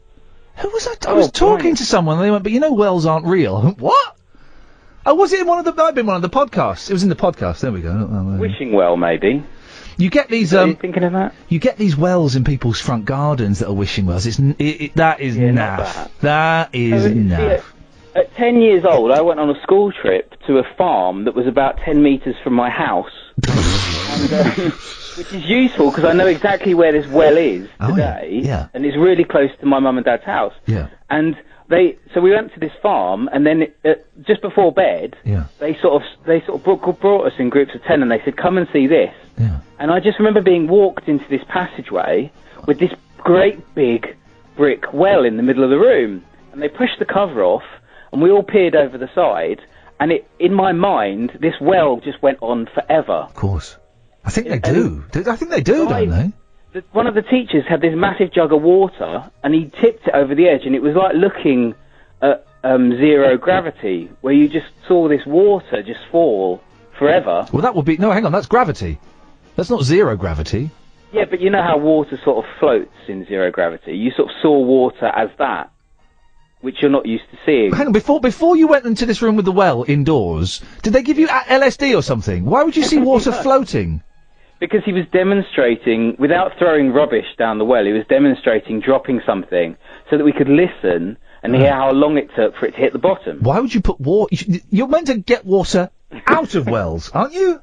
Who was that? I was talking to someone and they went, but you know wells aren't real. What? Oh, was it in one of the... I've been one of the podcasts. It was in the podcast. There we go. Wishing well, maybe. You get these... Are you thinking of that? You get these wells in people's front gardens that are wishing wells. That is naff. That is naff. At 10 years old, I went on a school trip to a farm that was about 10 metres from my house. And, which is useful because I know exactly where this well is today. Yeah. And it's really close to my mum and dad's house. Yeah. And so we went to this farm, and then just before bed, they sort of brought us in groups of 10, and they said, "Come and see this." Yeah. And I just remember being walked into this passageway with this great big brick well in the middle of the room, and they pushed the cover off, and we all peered over the side, and in my mind, this well just went on forever. Of course. I think they do. I think they do, don't they? One of the teachers had this massive jug of water, and he tipped it over the edge, and it was like looking at zero gravity, where you just saw this water just fall forever. Well, that would be... No, hang on, that's gravity. That's not zero gravity. Yeah, but you know how water sort of floats in zero gravity? You sort of saw water as that, which you're not used to seeing. Hang on, before you went into this room with the well indoors, did they give you LSD or something? Why would you see water floating? Because he was demonstrating, without throwing rubbish down the well, he was demonstrating dropping something so that we could listen and hear how long it took for it to hit the bottom. Why would you put water... You're meant to get water out of wells, aren't you?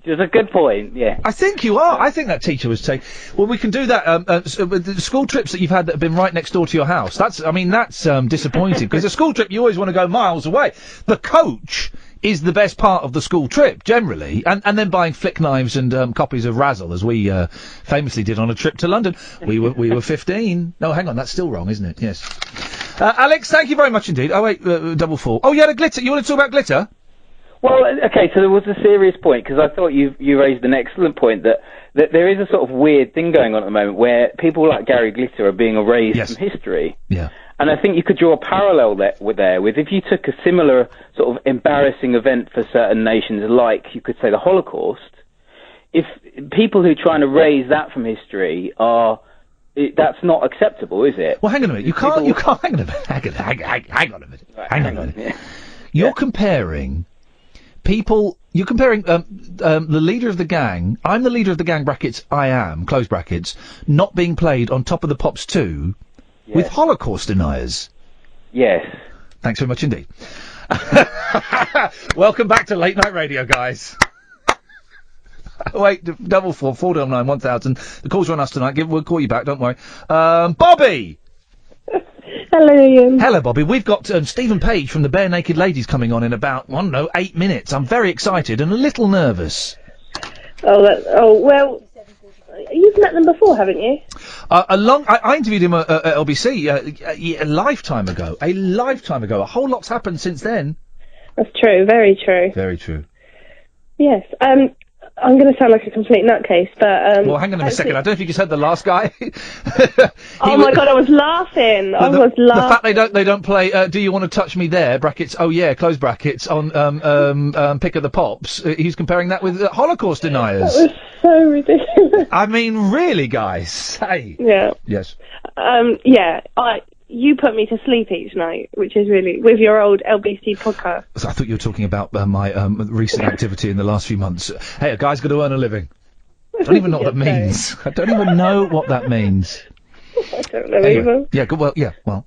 Just a good point, yeah. I think you are. I think that teacher was saying... Well, we can do that. With the school trips that you've had that have been right next door to your house, that's disappointing. Because a school trip, you always want to go miles away. The coach is the best part of the school trip, generally. And then buying flick knives and copies of Razzle, as we famously did on a trip to London. We were 15. No, hang on, that's still wrong, isn't it? Yes. Alex, thank you very much indeed. Oh, wait, 444. Oh, you had a glitter. You want to talk about glitter? Well, okay, so there was a serious point, because I thought you raised an excellent point, that there is a sort of weird thing going on at the moment where people like Gary Glitter are being erased from history. Yeah. And I think you could draw a parallel there with if you took a similar sort of embarrassing event for certain nations, like you could say the Holocaust, if people who try and erase that from history that's not acceptable, is it? Well, hang on a minute. You can't, hang on a minute. Hang on a minute. Right, hang on a minute. Yeah. You're comparing the leader of the gang, I'm the leader of the gang, brackets, I am, close brackets, not being played on Top of the Pops 2 with Holocaust deniers. Yes. Thanks very much indeed. Welcome back to Late Night Radio, guys. Wait, 444-499-1000. The calls are on us tonight. We'll call you back, don't worry. Bobby! Hello, Ian. Hello, Bobby. We've got Stephen Page from the Barenaked Ladies coming on in about, 8 minutes. I'm very excited and a little nervous. Well, you've met them before, haven't you? I interviewed him at LBC a lifetime ago. A whole lot's happened since then. That's true. Very true. Very true. Yes. I'm going to sound like a complete nutcase, but... well, hang on a second. I don't know if you just heard the last guy. Oh, my God, I was laughing. The fact they don't play Do You Want to Touch Me There, brackets, oh yeah, close brackets, on Pick of the Pops. He's comparing that with Holocaust deniers. That was so ridiculous. I mean, really, guys? Hey. Yeah. Yes. You put me to sleep each night, which is really... with your old LBC podcast. So I thought you were talking about my recent activity in the last few months. Hey, a guy's got to earn a living. I don't even know what that means. I don't even know what that means. I don't know either. Yeah, good. Well,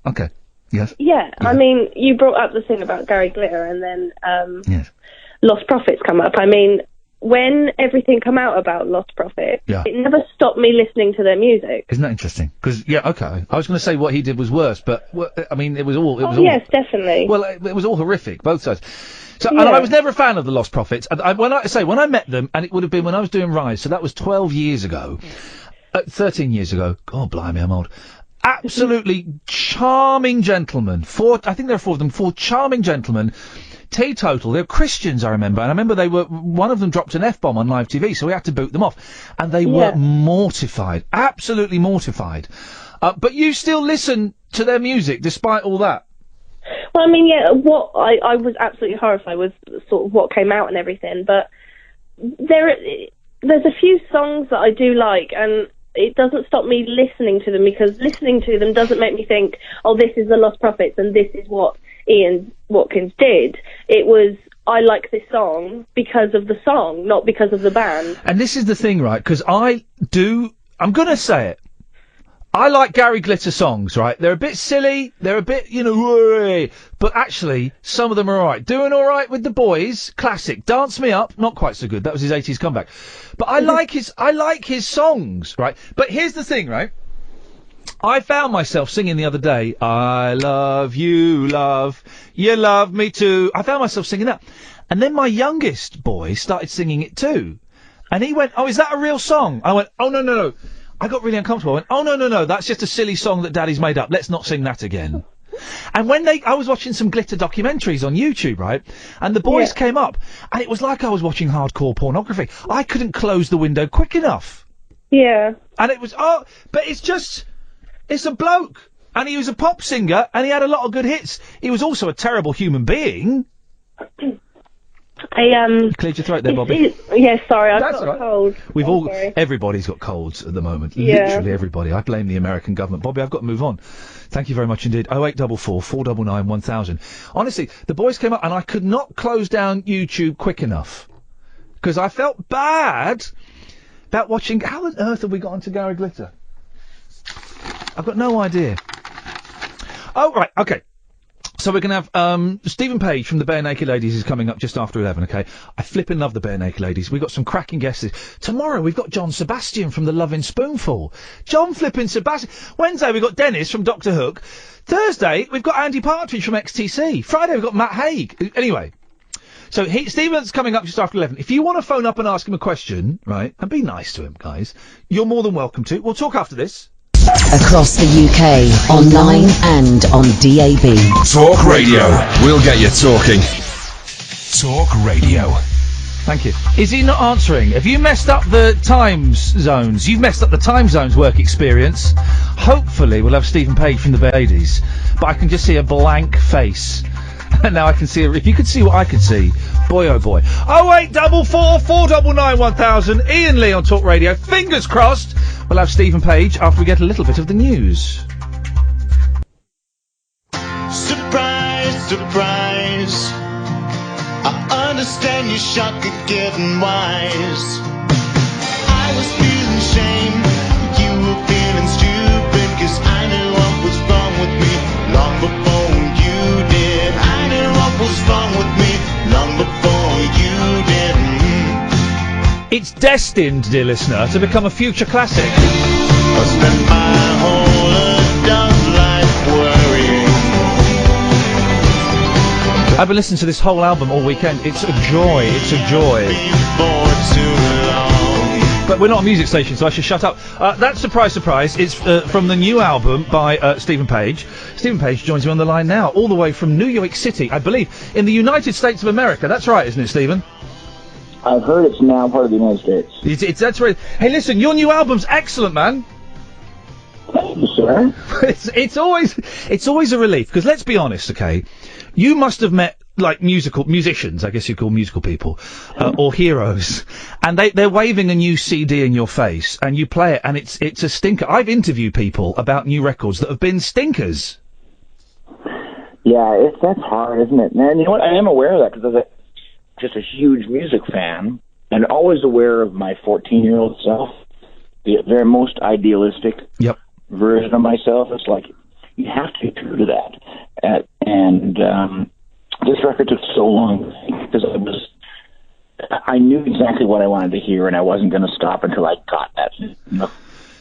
okay. Yes. Yeah, I mean, you brought up the thing about Gary Glitter, and then Lost Profits come up. I mean, when everything come out about Lost Profits, it never stopped me listening to their music. Isn't that interesting? Because, okay. I was going to say what he did was worse, but, I mean, it was all... yes, definitely. Well, it was all horrific, both sides. So, and I was never a fan of the Lost Profits. When I met them, and it would have been when I was doing Rise, so that was 12 years ago, 13 years ago. God, blimey, I'm old. Absolutely charming gentlemen. I think there are 4 of them, 4 charming gentlemen. Teetotal. They were Christians, I remember. And I remember one of them dropped an F-bomb on live TV, so we had to boot them off. And they were mortified. Absolutely mortified. But you still listen to their music, despite all that? Well, I mean, yeah, what I was absolutely horrified with sort of what came out and everything, but there's a few songs that I do like, and it doesn't stop me listening to them, because listening to them doesn't make me think, oh, this is the Lost Prophets and this is what Ian Watkins did. It was, I like this song because of the song, not because of the band. And this is the thing, right? Because I'm going to say it. I like Gary Glitter songs, right? They're a bit silly, they're a bit, but actually, some of them are alright. Doing Alright with the Boys, classic. Dance Me Up, not quite so good. That was his 80s comeback. But I like his songs, right? But here's the thing, right? I found myself singing the other day, I love you, love, you love me too. I found myself singing that. And then my youngest boy started singing it too. And he went, oh, is that a real song? I went, oh, no. I got really uncomfortable. I went, oh, no, that's just a silly song that Daddy's made up. Let's not sing that again. And I was watching some glitter documentaries on YouTube, right? And the boys came up, and it was like I was watching hardcore pornography. I couldn't close the window quick enough. Yeah. And it was, but it's a bloke. And he was a pop singer, and he had a lot of good hits. He was also a terrible human being. You cleared your throat there, Bobby. Sorry, I've got a cold. Everybody's got colds at the moment. Yeah. Literally everybody. I blame the American government. Bobby, I've got to move on. Thank you very much indeed. 0844 499 1000. Honestly, the boys came up and I could not close down YouTube quick enough. Because I felt bad about watching... How on earth have we got onto Gary Glitter? I've got no idea. Oh, right, okay. So we're going to have Stephen Page from the Barenaked Ladies is coming up just after 11, okay? I flipping love the Barenaked Ladies. We've got some cracking guests. Tomorrow we've got John Sebastian from the Lovin' Spoonful. John flipping Sebastian. Wednesday we've got Dennis from Doctor Hook. Thursday we've got Andy Partridge from XTC. Friday we've got Matt Haig. Anyway. So Stephen's coming up just after 11. If you want to phone up and ask him a question, right, and be nice to him, guys, you're more than welcome to. We'll talk after this. Across the UK, online and on DAB. Talk Radio. We'll get you talking. Talk Radio. Thank you. Is he not answering? Have you messed up the times zones? You've messed up the time zones work experience. Hopefully we'll have Stephen Page from the Ladies. But I can just see a blank face. And now I can see if you could see what I could see, boy oh boy. 0844 499 1000. Iain Lee on Talk Radio. Fingers crossed. We'll have Stephen Page after we get a little bit of the news. Surprise, surprise. I understand you're shocked at getting wise. I was feeling shame, you were feeling stupid, 'cause I knew what was wrong with me long before you did. I knew what was wrong with me long before you did. It's destined, dear listener, to become a future classic. I spent my whole adult life worrying. I've been listening to this whole album all weekend. It's a joy. It's a joy. But we're not a music station, so I should shut up. That's surprise, surprise. It's from the new album by Stephen Page. Stephen Page joins me on the line now, all the way from New York City, I believe, in the United States of America. That's right, isn't it, Stephen? I've heard it's now part of the United States. That's right. Hey, listen, your new album's excellent, man. Thank you, sir. It's always a relief, because let's be honest, okay? You must have met, like, musicians, I guess you'd call musical people, or heroes, and they're waving a new CD in your face, and you play it, and it's a stinker. I've interviewed people about new records that have been stinkers. Yeah, that's hard, isn't it? And you know what? I am aware of that, because I was just a huge music fan, and always aware of my 14-year-old self, the very most idealistic version of myself. It's like, you have to be true to that. This record took so long because I knew exactly what I wanted to hear, and I wasn't going to stop until I got that. You know?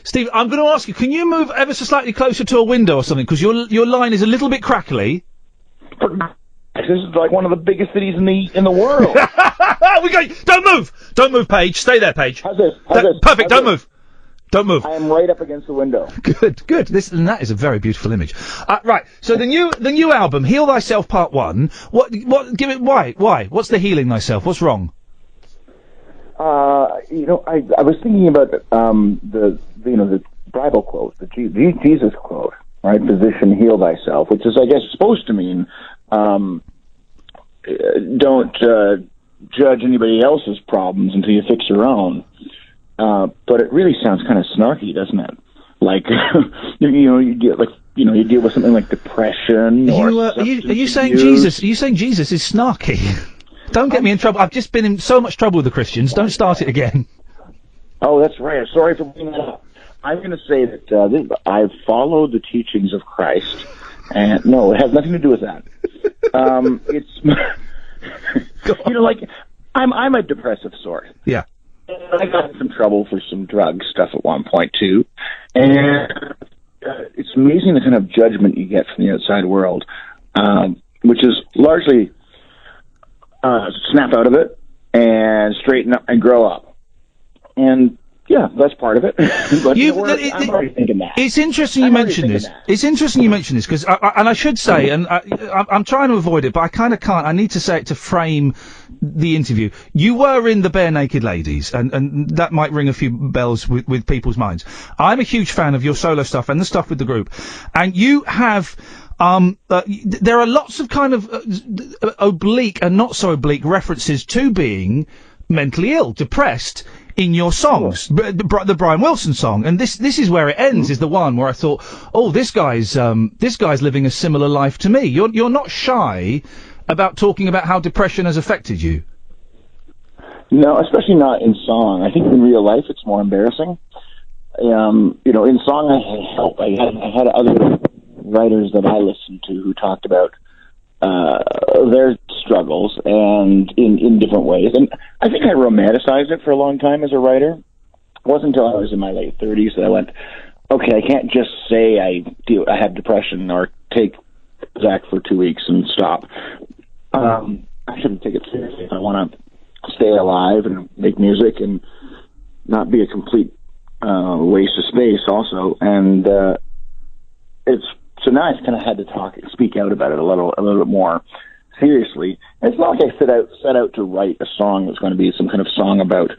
Steve, I'm going to ask you, can you move ever so slightly closer to a window or something? Because your line is a little bit crackly. This is like one of the biggest cities in the world. Don't move, Paige. Stay there, Paige. How's this? Perfect. Don't move. Don't move. I am right up against the window. Good. That is a very beautiful image. Right. So the new album, Heal Thyself Part 1. Why? What's the healing thyself? What's wrong? I was thinking about the Bible quote, the Jesus quote, right? Physician, heal thyself, which is, I guess, supposed to mean don't judge anybody else's problems until you fix your own. But it really sounds kind of snarky, doesn't it? Like, you deal with something like depression. Are you saying Jesus? Are you saying Jesus is snarky? Don't get me in trouble. I've just been in so much trouble with the Christians. Don't start it again. Oh, that's right. Sorry for bringing that up. I'm going to say that I've followed the teachings of Christ, and no, it has nothing to do with that. It's I'm a depressive sort. Yeah. I got in some trouble for some drug stuff at one point too, and it's amazing the kind of judgment you get from the outside world, which is largely snap out of it and straighten up and grow up. And yeah, that's part of it. But I'm already thinking that. It's interesting you mention this. It's interesting you mention this because, and I should say, and I'm trying to avoid it, but I kind of can't. I need to say it to frame the interview. You were in the Barenaked Ladies, and that might ring a few bells with people's minds. I'm a huge fan of your solo stuff and the stuff with the group, and you have. There are lots of kind of oblique and not so oblique references to being mentally ill, depressed in your songs. The Brian Wilson song, and this is where it ends. Is the one where I thought, oh, this guy's living a similar life to me. You're not shy about talking about how depression has affected you. No, especially not in song. I think in real life it's more embarrassing. In song I had help. I had other writers that I listened to who talked about their struggles and in different ways. And I think I romanticized it for a long time as a writer. It wasn't until I was in my late 30s that I went, okay, I can't just say I have depression or take Zach for 2 weeks and stop. I shouldn't take it seriously if I want to stay alive and make music and not be a complete waste of space also. And so now I've kind of had to speak out about it a little bit more seriously. And it's not like I set out to write a song that's going to be some kind of song about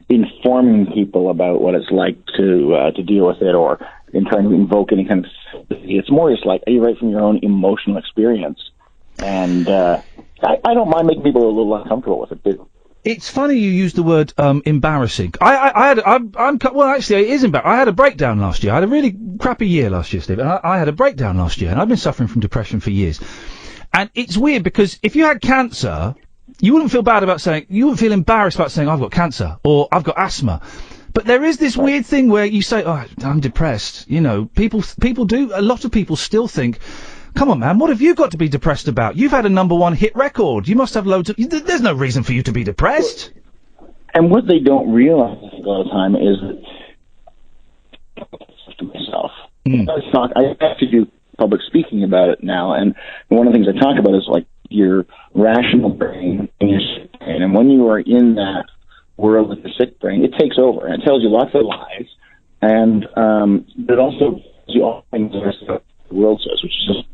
informing people about what it's like to deal with it, or in trying to invoke any kind of sympathy. It's more just like you write from your own emotional experience, and I don't mind making people a little uncomfortable with it too. It's funny you used the word embarrassing. Well, actually, it is embarrassing. I had a breakdown last year. I had a really crappy year last year, Steve. And I had a breakdown last year, and I've been suffering from depression for years. And it's weird because if you had cancer, you wouldn't feel embarrassed about saying I've got cancer or I've got asthma. But there is this weird thing where you say, oh, I'm depressed. People do. A lot of people still think, come on, man, what have you got to be depressed about? You've had a #1 hit record. You must have loads of... There's no reason for you to be depressed. And what they don't realize, I think, all the time is that myself. I have to do public speaking about it now, and one of the things I talk about is like your rational brain and your sick brain. And when you are in that world with your sick brain, it takes over, and it tells you lots of lies, and it also tells you all things that the world says, which is just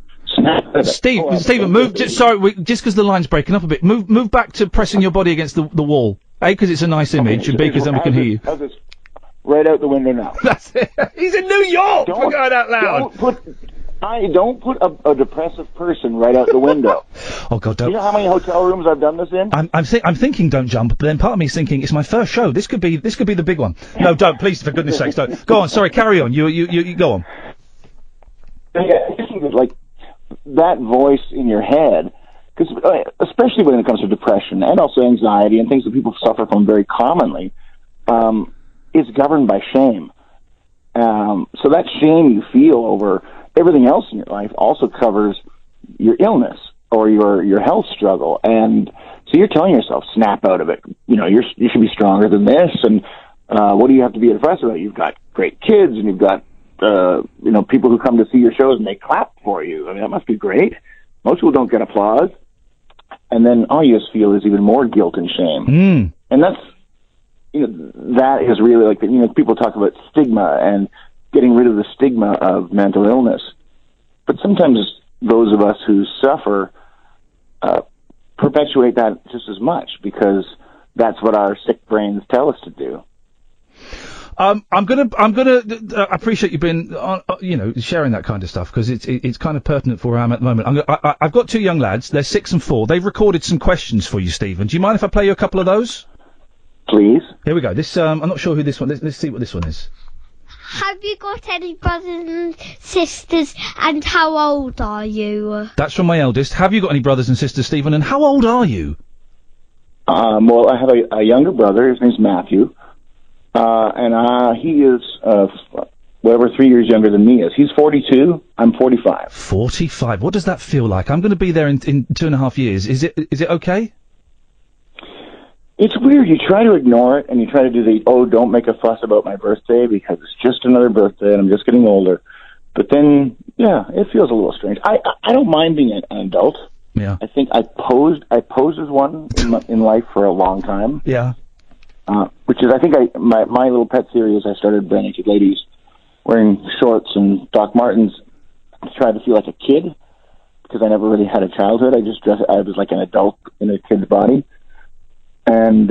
Stephen, move. Just because the line's breaking up a bit, move back to pressing your body against the wall. A, because it's a nice image, and B, because then we can hear you. Right out the window now. That's it. He's in New York. For going out loud. Don't put a depressive person right out the window. Oh God, don't. You know how many hotel rooms I've done this in? I'm thinking don't jump, but then part of me is thinking it's my first show. This could be the big one. No, don't, please, for goodness sakes, don't. Go on. Sorry, carry on. You go on. Yeah, like that voice in your head, because especially when it comes to depression and also anxiety and things that people suffer from very commonly, is governed by shame. So that shame you feel over everything else in your life also covers your illness or your health struggle, and so you're telling yourself, snap out of it. You should be stronger than this, and what do you have to be depressed about? You've got great kids, and you've got people who come to see your shows and they clap for you. I mean, that must be great. Most people don't get applause, and then all you just feel is even more guilt and shame. And that's that is really like people talk about stigma and getting rid of the stigma of mental illness. But sometimes those of us who suffer perpetuate that just as much, because that's what our sick brains tell us to do. I'm gonna appreciate you being, sharing that kind of stuff, because it's kind of pertinent for where I am at the moment. I've got 2 young lads. They're 6 and 4. They've recorded some questions for you, Stephen. Do you mind if I play you a couple of those? Please. Here we go. This, I'm not sure who this one. Let's see what this one is. Have you got any brothers and sisters, and how old are you? That's from my eldest. Have you got any brothers and sisters, Stephen? And how old are you? Well, I have a younger brother. His name's Matthew. And he is, 3 years younger than me is. He's 42. I'm 45. 45. What does that feel like? I'm going to be there in 2.5 years. Is it okay? It's weird. You try to ignore it, and you try to do don't make a fuss about my birthday because it's just another birthday and I'm just getting older. But then, yeah, it feels a little strange. I don't mind being an adult. Yeah. I think I posed as one in life for a long time. Yeah. Which is, I think my little pet theory is I started Barenaked ladies wearing shorts and Doc Martens to try to feel like a kid, because I never really had a childhood. I was like an adult in a kid's body. And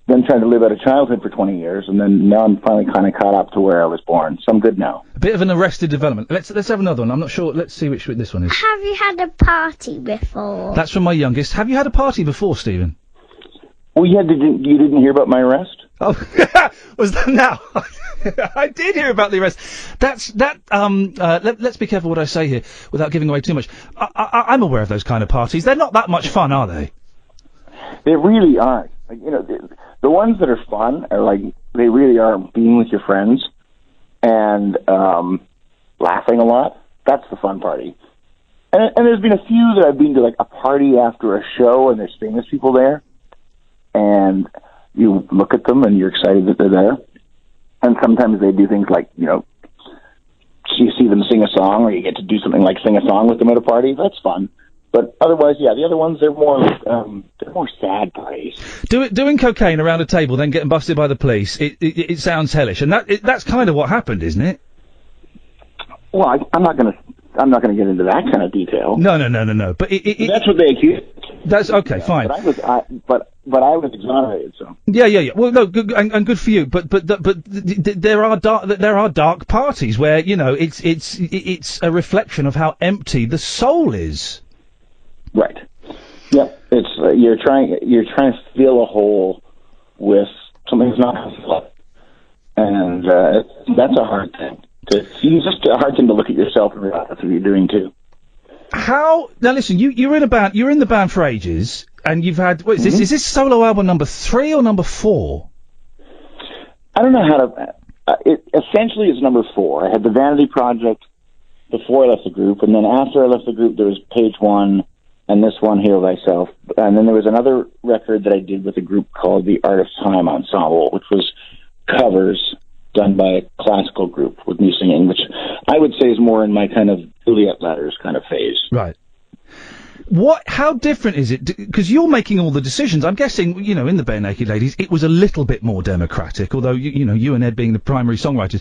then tried to live out a childhood for 20 years, and then now I'm finally kind of caught up to where I was born, so I'm good now. A bit of an arrested development. Let's have another one. I'm not sure. Let's see which this one is. Have you had a party before? That's from my youngest. Have you had a party before, Stephen? Well, you didn't hear about my arrest? Oh, was that now? I did hear about the arrest. Let's be careful what I say here without giving away too much. I'm aware of those kind of parties. They're not that much fun, are they? They really aren't. Like, the ones that are fun are like, they really are being with your friends and laughing a lot. That's the fun party. And there's been a few that I've been to, like a party after a show, and there's famous people there, and you look at them and you're excited that they're there. And sometimes they do things like, you see them sing a song, or you get to do something like sing a song with them at a party. That's fun. But otherwise, yeah, the other ones, they're more sad parties. Doing cocaine around a table, then getting busted by the police, it sounds hellish, and that's kind of what happened, isn't it? Well, I'm not gonna get into that kind of detail. No. But that's what they accused. That's okay, fine. But I was exonerated, so. Yeah. Well, no, good, and good for you. But there are dark parties where it's a reflection of how empty the soul is. Right. Yep. It's you're trying to fill a hole with something that's not full, and that's a hard thing. It's just a hard thing to look at yourself and realize that's what you're doing too. How now? Listen, you're in a band. You're in the band for ages, and you've had. What is this? Is this solo album number 3 or number 4? I don't know how to. It essentially is number 4. I had the Vanity Project before I left the group, and then after I left the group, there was Page 1. And this one, Heal Thyself. And then there was another record that I did with a group called the Art of Time Ensemble, which was covers done by a classical group with me singing, which I would say is more in my kind of Juliet Letters kind of phase. Right. How different is it? Because you're making all the decisions. I'm guessing, in the Barenaked Ladies, it was a little bit more democratic, although, you and Ed being the primary songwriters.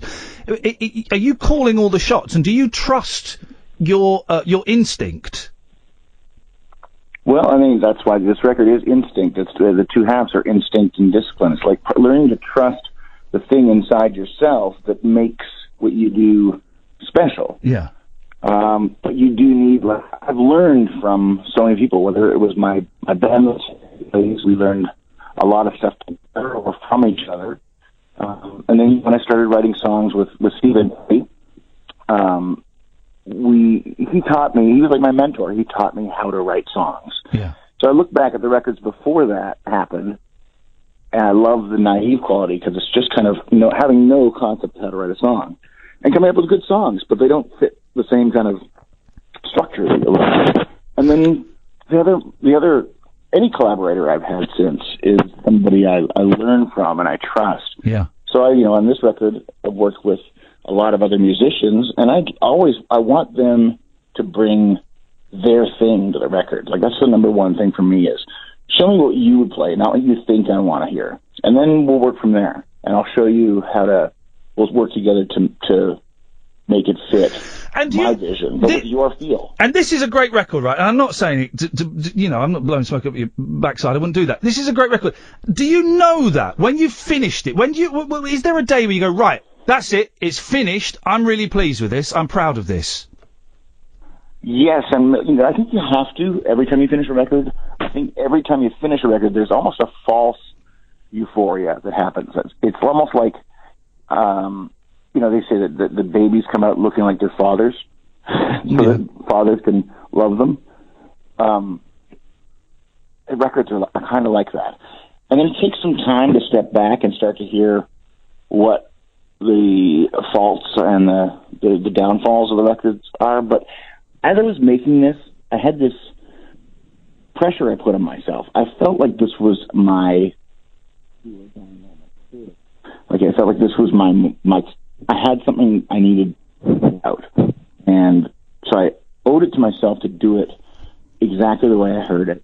Are you calling all the shots, and do you trust your instinct? Well, I mean, that's why this record is instinct. It's the two halves are instinct and discipline. It's like learning to trust the thing inside yourself that makes what you do special. Yeah. But you do need, like, I've learned from so many people, whether it was my band, we learned a lot of stuff together or from each other. And then when I started writing songs with Stephen, he taught me, he was like my mentor, he taught me how to write songs. Yeah. So I look back at the records before that happened, and I love the naive quality, because it's just kind of, having no concept of how to write a song, and coming up with good songs, but they don't fit the same kind of structure that you like. And then the other, any collaborator I've had since is somebody I learn from and I trust. Yeah. So on this record, I've worked with a lot of other musicians, and I want them to bring their thing to the record. Like, that's the number one thing for me is, show me what you would play, not what you think I want to hear. And then we'll work from there. And I'll show you we'll work together to make it fit And my vision, but with your feel. And this is a great record, right? And I'm not saying it I'm not blowing smoke up your backside. I wouldn't do that. This is a great record. Do you know that when you've finished it, is there a day where you go, right, that's it, it's finished, I'm really pleased with this, I'm proud of this? Yes, and I think you have to every time you finish a record. I think every time you finish a record, there's almost a false euphoria that happens. It's almost like, they say that the babies come out looking like their fathers, so that fathers can love them. Records are kind of like that. And then it takes some time to step back and start to hear what the faults and the downfalls of the records are. But as I was making this, I had this pressure I put on myself. I felt like this was my I had something I needed out. And so I owed it to myself to do it exactly the way I heard it.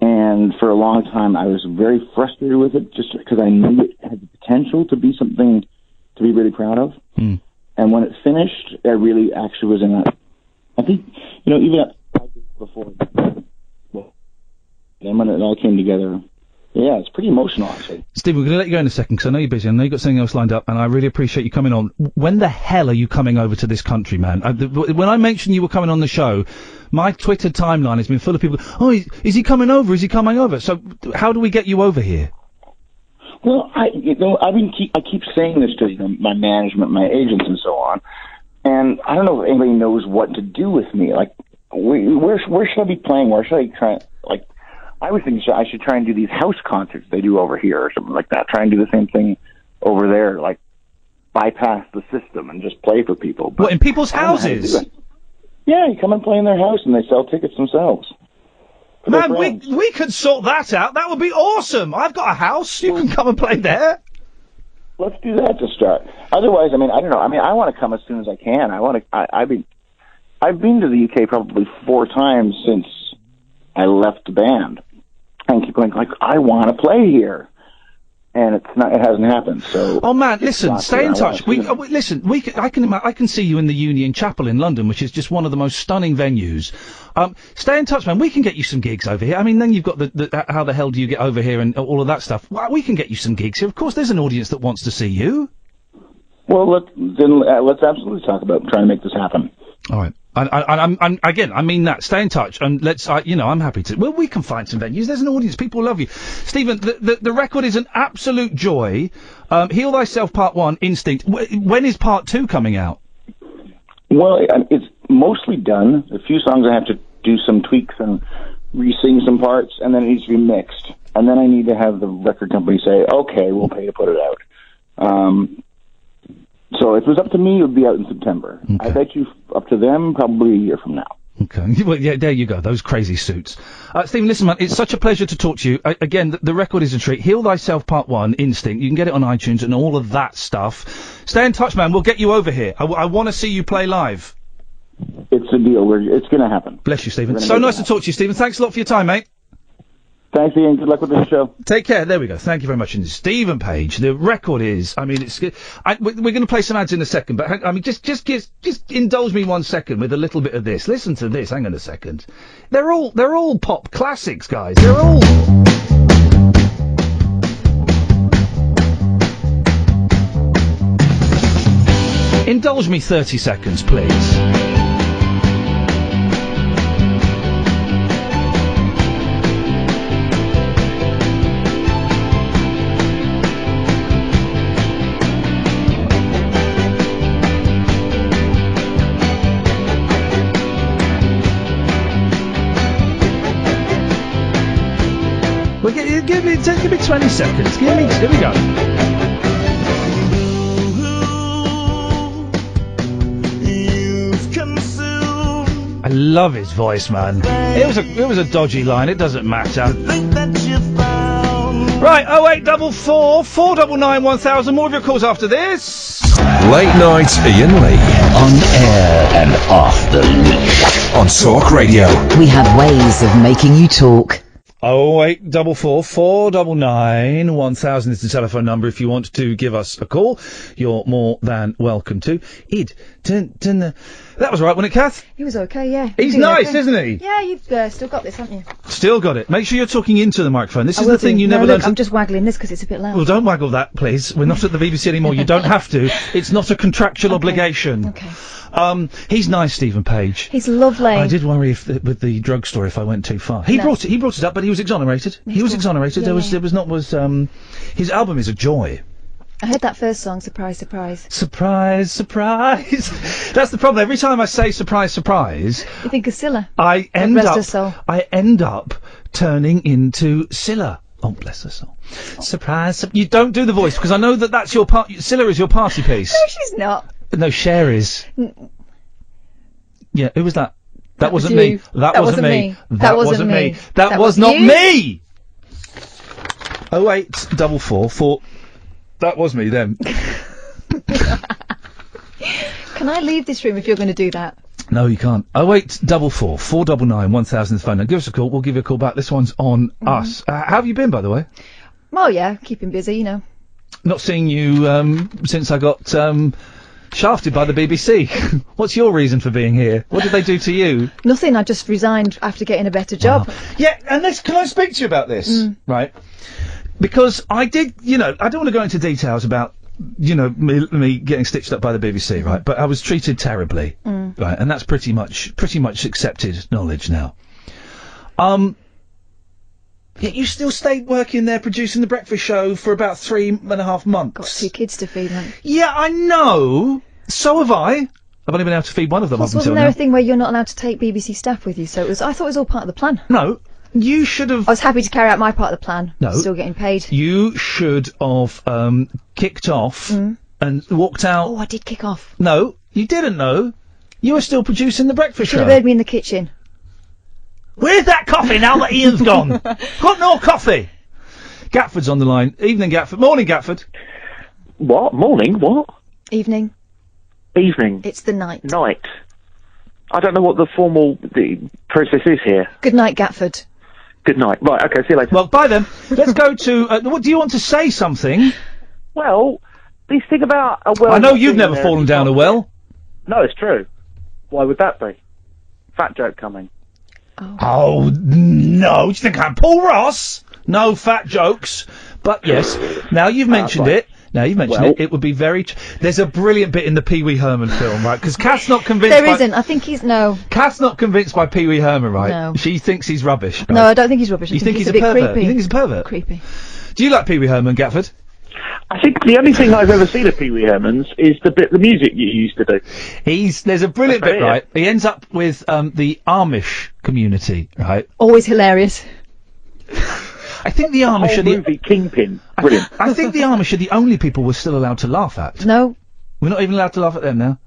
And for a long time, I was very frustrated with it just because I knew it had the potential to be something to be really proud of. Mm. And when it finished, I really actually was in I think, even before, then when it all came together, yeah, it's pretty emotional, actually. Steve, we're going to let you go in a second because I know you're busy. I know you've got something else lined up, and I really appreciate you coming on. When the hell are you coming over to this country, man? When I mentioned you were coming on the show, my Twitter timeline has been full of people, is he coming over? Is he coming over? So how do we get you over here? Well, I keep saying this to my management, my agents, and so on, and I don't know if anybody knows what to do with me. Like, where should I be playing? Where should I try? Like, I was thinking I should try and do these house concerts they do over here or something like that. Try and do the same thing over there, like bypass the system and just play for people. But what, in people's houses? Yeah, you come and play in their house and they sell tickets themselves. Man, we could sort that out. That would be awesome. I've got a house. You can come and play there. Let's do that to start. Otherwise, I don't know. I want to come as soon as I can. I've been to the UK probably 4 times since I left the band. And keep going, like, I want to play here. And it hasn't happened, so... Oh, man, listen, stay in touch. I can see you in the Union Chapel in London, which is just one of the most stunning venues. Stay in touch, man. We can get you some gigs over here. I mean, then you've got the how the hell do you get over here and all of that stuff. Well, we can get you some gigs here. Of course, there's an audience that wants to see you. Well, let's absolutely talk about trying to make this happen. All right. I mean that. Stay in touch, and I'm happy to. Well, we can find some venues. There's an audience. People love you. Stephen, the record is an absolute joy. Heal Thyself Part 1, Instinct. When is Part 2 coming out? Well, it's mostly done. A few songs I have to do some tweaks and re-sing some parts, and then it needs to be mixed. And then I need to have the record company say, okay, we'll pay to put it out. So if it was up to me, it would be out in September. Okay. I bet you up to them, probably a year from now. Okay. Well, yeah, there you go. Those crazy suits. Stephen, listen, man, it's such a pleasure to talk to you. Again, the record is a treat. Heal Thyself Part 1, Instinct. You can get it on iTunes and all of that stuff. Stay in touch, man. We'll get you over here. I want to see you play live. It's a deal. It's going to happen. Bless you, Stephen. So nice to talk to you, Stephen. Thanks a lot for your time, mate. Thanks, Ian. Good luck with the show. Take care. There we go. Thank you very much. And Stephen Page, the record is, we're going to play some ads in a second, but just indulge me 1 second with a little bit of this. Listen to this. Hang on a second. They're all pop classics, guys. They're all... Indulge me 30 seconds, please. Well, give me 20 seconds. Here we go. I love his voice, man. It was a dodgy line. It doesn't matter. Right, 0844 499 1000. More of your calls after this. Late night Ian Lee. On air and off the leash. On Talk Radio. We have ways of making you talk. 0844 499 1000 is the telephone number if you want to give us a call. You're more than welcome to. That was right, wasn't it, Kath? He was okay, yeah. He's doing nice, okay. isn't he? Yeah, you've still got this, haven't you? Still got it. Make sure you're talking into the microphone. This I is will the thing do. you No, never look, learn. I'm just waggling this because it's a bit loud. Well, don't waggle that, please. We're not at the BBC anymore. You don't have to. It's not a contractual obligation. Okay. He's nice, Stephen Page. He's lovely. I did worry with the drugstore if I went too far. He brought it up, but he was exonerated. He was exonerated. Yeah, His album is a joy. I heard that first song, Surprise, Surprise. Surprise, surprise. That's the problem. Every time I say surprise, surprise, You think of Scylla? I God end rest up her soul. turning into Scylla. Oh, bless her soul. Surprise. You don't do the voice because I know that's your part. Scylla is your party piece. No, she's not. No, Cher is. Yeah, who was that? That was wasn't you. me. That wasn't me. That wasn't me. That was not me. 0844 4. That was me then. Can I leave this room if you're going to do that? No, you can't. 0844 499 1000 is the phone. Now give us a call. We'll give you a call back. This one's on us. How have you been, by the way? Oh, yeah, keeping busy, you know. Not seeing you since I got shafted by the BBC. What's your reason for being here? What did they do to you? Nothing, I just resigned after getting a better job. Yeah, and can I speak to you about this? Right. Because I did, I don't want to go into details about, me getting stitched up by the BBC, right? But I was treated terribly, right? And that's pretty much accepted knowledge now. Yet you still stayed working there producing the breakfast show for about 3.5 months. Got 2 kids to feed, man. Yeah, I know. So have I. I've only been able to feed one of them up until Wasn't now. there a thing where you're not allowed to take BBC staff with you? So I thought it was all part of the plan. No. You should have... I was happy to carry out my part of the plan. No. Still getting paid. You should have kicked off and walked out... Oh, I did kick off. No, you didn't know. You were still producing the breakfast Should show. have heard me in the kitchen. Where's that coffee now that Ian's gone? Got no coffee. Gatford's on the line. Evening, Gatford. Morning, Gatford. What? Morning? What? Evening. Evening. It's the night. Night. I don't know what the process is here. Good night, Gatford. Good night. Right, okay, see you later. Well, bye then. Let's go to... what do you want to say something? Well, this thing about a well... I know you've never fallen down a well. No, it's true. Why would that be? Fat joke coming. Oh, no. Do you think I'm Paul Ross? No fat jokes. But yes, now you've mentioned right. it. Now you've mentioned it would be very... There's a brilliant bit in the Pee Wee Herman film, right? Because Kath's not convinced There isn't. I think he's... No. Kath's not convinced by Pee Wee Herman, right? No. She thinks he's rubbish. Right? No, I don't think he's rubbish. You think he's a a bit pervert? creepy. You think he's a pervert? Creepy. Do you like Pee Wee Herman, Gatford? I think the only thing I've ever seen of Pee Wee Herman's is the music you used to do. There's a brilliant bit, right? He ends up with the Amish community, right? Always hilarious. I think the Amish are the movie Kingpin. Brilliant. I think the Amish are the only people we're still allowed to laugh at. No. We're not even allowed to laugh at them now.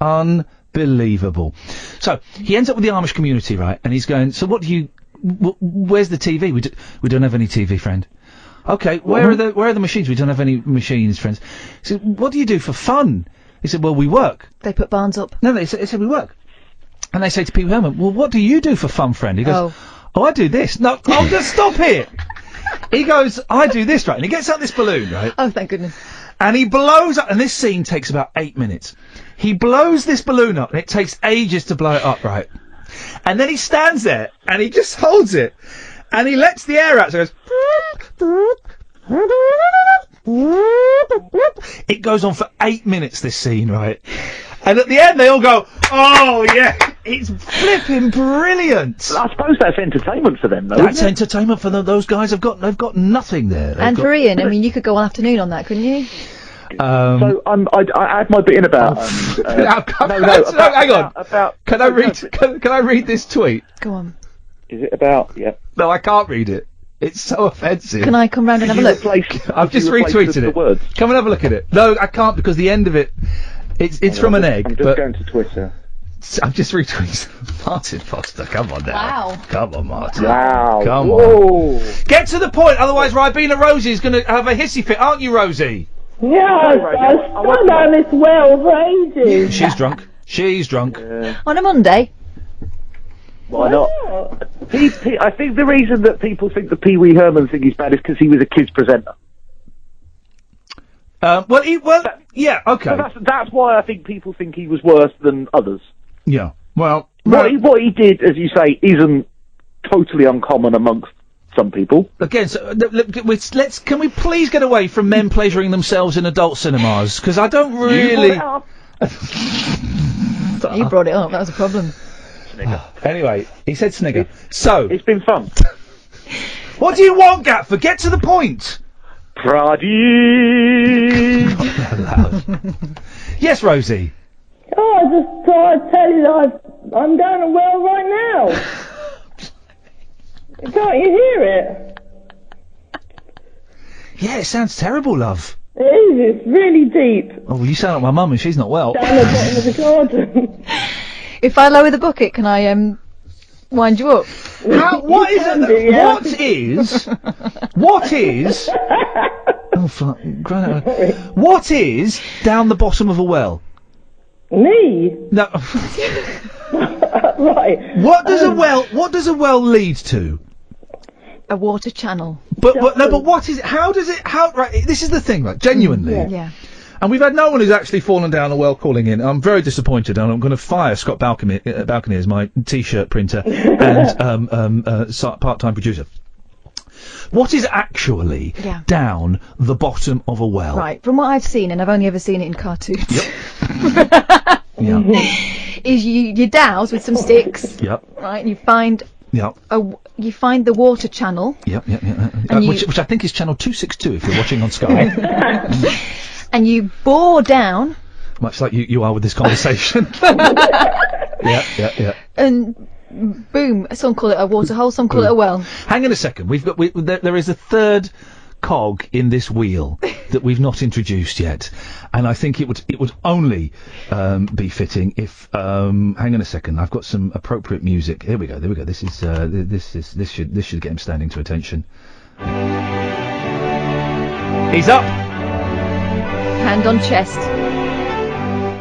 Unbelievable. So he ends up with the Amish community, right? And he's going, so what do you... where's the TV? We don't have any TV, friend. Okay, where are the machines? We don't have any machines, friends. He said, what do you do for fun? He said, well, we work. They put barns up. No, they said we work. And they say to Pee Wee Herman, well, what do you do for fun, friend? He goes, oh, I do this. No, I'll just stop it. He goes, I do this, right? And he gets out this balloon, right? Oh, thank goodness. And he blows up, and this scene takes about 8 minutes. He blows this balloon up, and it takes ages to blow it up, right? And then he stands there, and he just holds it, and he lets the air out, so it goes... It goes on for 8 minutes, this scene, right? And at the end, they all go, oh, yeah, it's flipping brilliant. I suppose that's entertainment for them, though. That's entertainment for them. Those guys they've got nothing there. And for Ian, I mean, you could go all afternoon on that, couldn't you? So I had my bit in about. Hang on. Can I read this tweet? Go on. Is it about? Yeah. No, I can't read it. It's so offensive. Can I come round and have a look? I've just retweeted it. Words? Come and have a look at it. No, I can't because the end of it. It's from an egg. I'm just going to Twitter. I've just retweeted Martin Foster. Come on now. Wow. Come on, Martin. Wow. Come Whoa. on. Get to the point, otherwise Ribena Rosie's going to have a hissy fit, aren't you, Rosie? Yes, I stood on this well for ages. She's drunk. She's drunk. On a Monday? Why not? I think the reason that people think the Pee Wee Herman thing is bad is because he was a kids presenter. Yeah, okay. So that's why I think people think he was worse than others. Yeah. Well, what he did, as you say, isn't totally uncommon amongst some people. Again, so can we please get away from men pleasuring themselves in adult cinemas? Because I don't really. You brought it up. That was a problem. Anyway, he said snigger. So it's been fun. What do you want, Gatford? Get to the point. Yes, Rosie. Oh, I just thought I'd tell you that I'm going to well right now. Can't you hear it? Yeah, it sounds terrible, love. It is. It's really deep. Oh, well, you sound like my mum and she's not well. Down the bottom of the garden. If I lower the bucket, can I wind you up? What is? Oh, fuck! What is down the bottom of a well? Me? No. Right. What does a well lead to? A water channel. But what is it? How does it? Right. This is the thing, right? Genuinely. Yeah. And we've had no one who's actually fallen down a well calling in. I'm very disappointed, and I'm going to fire Scott Balcony as my T-shirt printer and part-time producer. What is actually down the bottom of a well? Right, from what I've seen, and I've only ever seen it in cartoons. Yep. Is you douse with some sticks. Yep. Right, and you find. Yep. You find the water channel. Yep. Which I think is channel 262 if you're watching on Sky. And you bore down. Much like you are with this conversation. Yeah. And boom, some call it a water hole, some call it a well. Hang on a second. There is a third cog in this wheel that we've not introduced yet, and I think it would only be fitting if hang on a second. I've got some appropriate music. Here we go. This should get him standing to attention. He's up. Hand on chest.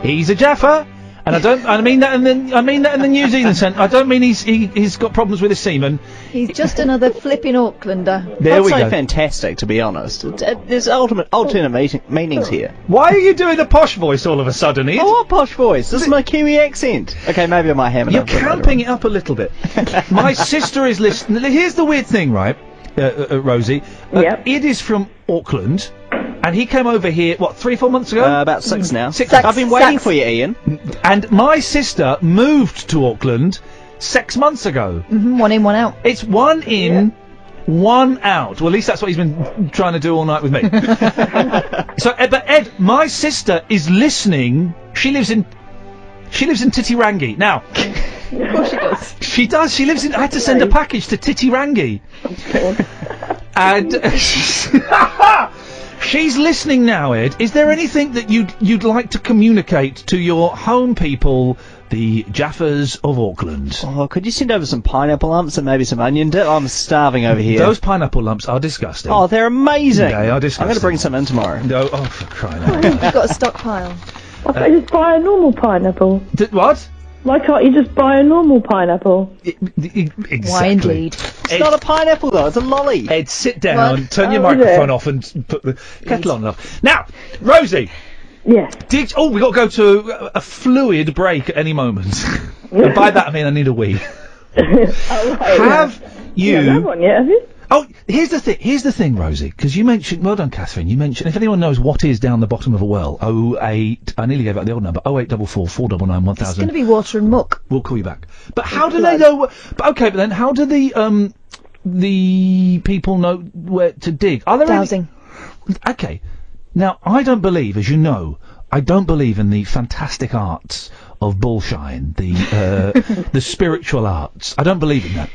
He's a Jaffa, and I mean that in the New Zealand sense. I don't mean he's got problems with his semen. He's just another flipping Aucklander. There we go. I'd say fantastic, to be honest. There's alternate meanings here. Why are you doing a posh voice all of a sudden, Ian? Oh, what posh voice? This is my Kiwi accent. Okay, maybe I might ham it You're up. camping it up a little bit. My sister is listening. Here's the weird thing, right, Rosie? Id is from Auckland. And he came over here, 3-4 months ago? About 6 now. 6. I've been waiting for you, Ian. And my sister moved to Auckland 6 months ago. Mm-hmm, 1 in, 1 out. It's 1 in, 1 out. Well, at least that's what he's been trying to do all night with me. So, but Ed, my sister is listening. She lives in Titirangi. Now. Of course she does. She does. She lives in. I had to send a package to Titirangi. And. She's listening now, Ed. Is there anything that you'd like to communicate to your home people, the Jaffas of Auckland? Oh, could you send over some pineapple lumps and maybe some onion dip? I'm starving over here. Those pineapple lumps are disgusting. Oh, they're amazing. They are disgusting. I'm going to bring some in tomorrow. No, for crying out loud. You've got a stockpile. Why can't you just buy a normal pineapple? What? Why can't you just buy a normal pineapple? Exactly. Why indeed? It's not a pineapple though, it's a lolly. Ed, sit down, turn your microphone off and put the kettle on and off. Now, Rosie! Yes. We got to go to a fluid break at any moment. And by that I mean I need a wee. Have you... You haven't had one yet, have you? Oh, here's the thing, Rosie, because you mentioned, well done, Catherine, you mentioned, if anyone knows what is down the bottom of a well, 08, I nearly gave out the old number, 0844 499 1000. It's going to be water and muck. We'll call you back. But how do they know, but then how do the people know where to dig? Are there Dowsing. Okay. Now, I don't believe, as you know, I don't believe in the fantastic arts of bullshine, the spiritual arts. I don't believe in that.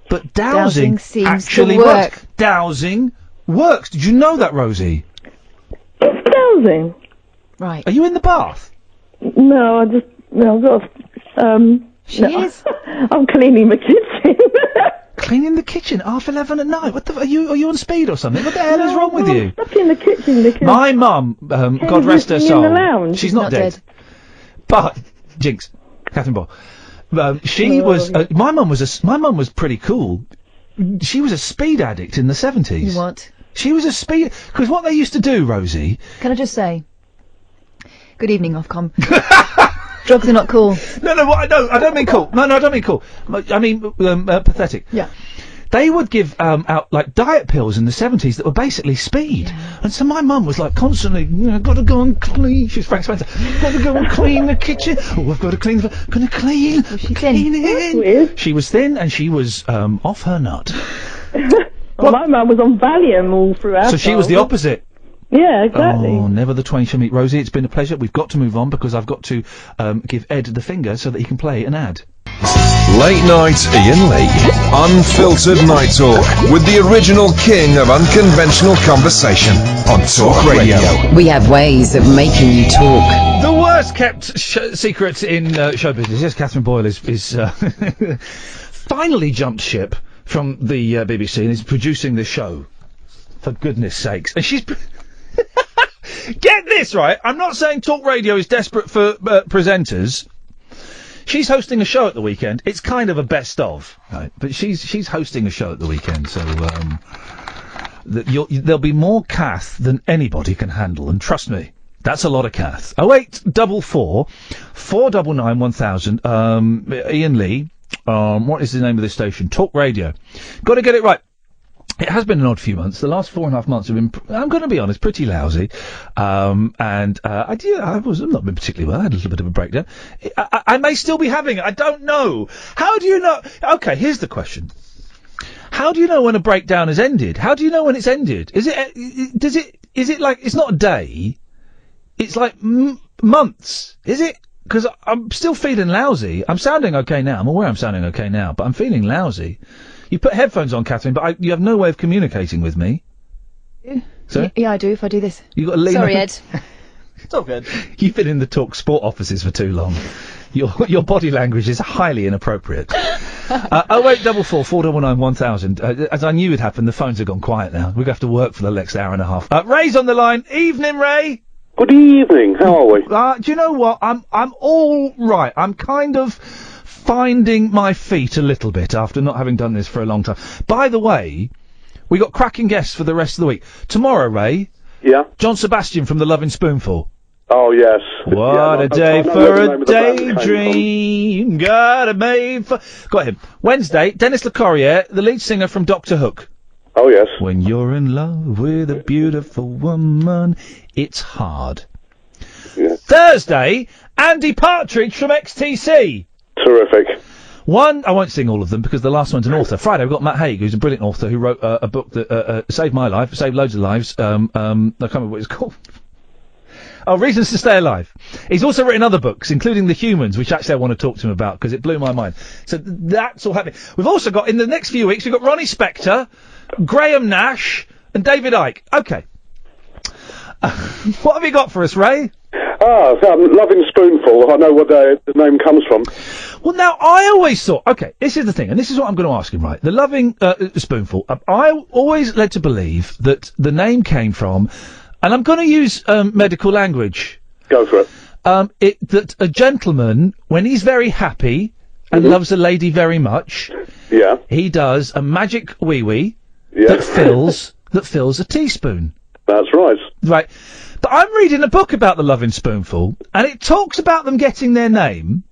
But dowsing seems actually to work. works. Dowsing works. Did you know that, Rosie? It's dowsing. Right. Are you in the bath? No, I've got She is. I'm cleaning the kitchen. Cleaning the kitchen 11:30 at night. What the? Are you on speed or something? What the hell is wrong with you? I'm stuck in the kitchen because My mum, God rest her in soul, the lounge. she's not dead. But Jinx, Catherine Ball. She was. My mum was pretty cool. She was a speed addict in the 70s. What? She was a speed. Because what they used to do, Rosie. Can I just say, good evening, Ofcom. Drugs are not cool. No, I don't mean cool. No, I don't mean cool. I mean pathetic. Yeah. They would give out like diet pills in the 70s that were basically speed. Yeah. And so my mum was like constantly, gotta go and clean. She was Frank Spencer. Gotta go and clean the kitchen. Oh, I've got to clean. Gonna clean. Was she thin? Clean. She was thin and she was off her nut. Well, my mum was on Valium all throughout. So she was the opposite. Yeah, exactly. Oh, never the twain shall meet. Rosie, it's been a pleasure. We've got to move on because I've got to give Ed the finger so that he can play an ad. Late Night Iain Lee. Unfiltered night talk with the original king of unconventional conversation on Talk Radio. We have ways of making you talk. The worst kept secret in show business. Yes, Catherine Boyle is finally jumped ship from the BBC and is producing the show. For goodness sakes. And she's... Get this, right? I'm not saying Talk Radio is desperate for presenters. She's hosting a show at the weekend. It's kind of a best of, right? But she's hosting a show at the weekend, so there'll be more Kath than anybody can handle, and trust me, that's a lot of Kath. 0844 499 1000. Iain Lee. What is the name of this station? Talk Radio. Got to get it right. It has been an odd few months. The last 4.5 months have been, I'm going to be honest, pretty lousy. I've not been particularly well. I had a little bit of a breakdown. I may still be having it. I don't know. How do you know? Okay, here's the question. How do you know when a breakdown has ended? How do you know when it's ended? Is it like, it's not a day. It's like months. Is it? Because I'm still feeling lousy. I'm sounding okay now. I'm aware I'm sounding okay now, but I'm feeling lousy. You put headphones on, Catherine, but you have no way of communicating with me. Yeah. So? Yeah, I do, if I do this. You got to lean Sorry, over. Ed. It's all good. You've been in the Talk Sport offices for too long. Your body language is highly inappropriate. 0844 499 1000. As I knew would happen, the phones have gone quiet now. We're going to have to work for the next hour and a half. Ray's on the line. Evening, Ray. Good evening. How are we? Do you know what? I'm all right. I'm kind of finding my feet a little bit after not having done this for a long time. By the way, we got cracking guests for the rest of the week. Tomorrow, Ray. Yeah? John Sebastian from the Loving Spoonful. Oh, yes. What a day for a daydream. Got it made for... Got him. Wednesday, Dennis LeCorrier, the lead singer from Doctor Hook. Oh, yes. When you're in love with a beautiful woman, it's hard. Yeah. Thursday, Andy Partridge from XTC. Terrific. I won't sing all of them because the last one's an author. Friday, we've got Matt Haig, who's a brilliant author who wrote a book that saved my life, saved loads of lives. I can't remember what it's called. Oh, Reasons to Stay Alive. He's also written other books, including The Humans, which actually I want to talk to him about because it blew my mind. So that's all happening. We've also got, in the next few weeks, we've got Ronnie Spector, Graham Nash, and David Icke. Okay. What have you got for us, Ray? Loving Spoonful. I know where the name comes from. Well, now, I always thought... Okay, this is the thing, and this is what I'm going to ask him, right? The Loving Spoonful. I always led to believe that the name came from... And I'm going to use medical language. Go for it. That a gentleman, when he's very happy and loves a lady very much... Yeah. He does a magic wee-wee Yeah. that fills a teaspoon. That's right. Right. But I'm reading a book about the Loving Spoonful, and it talks about them getting their name,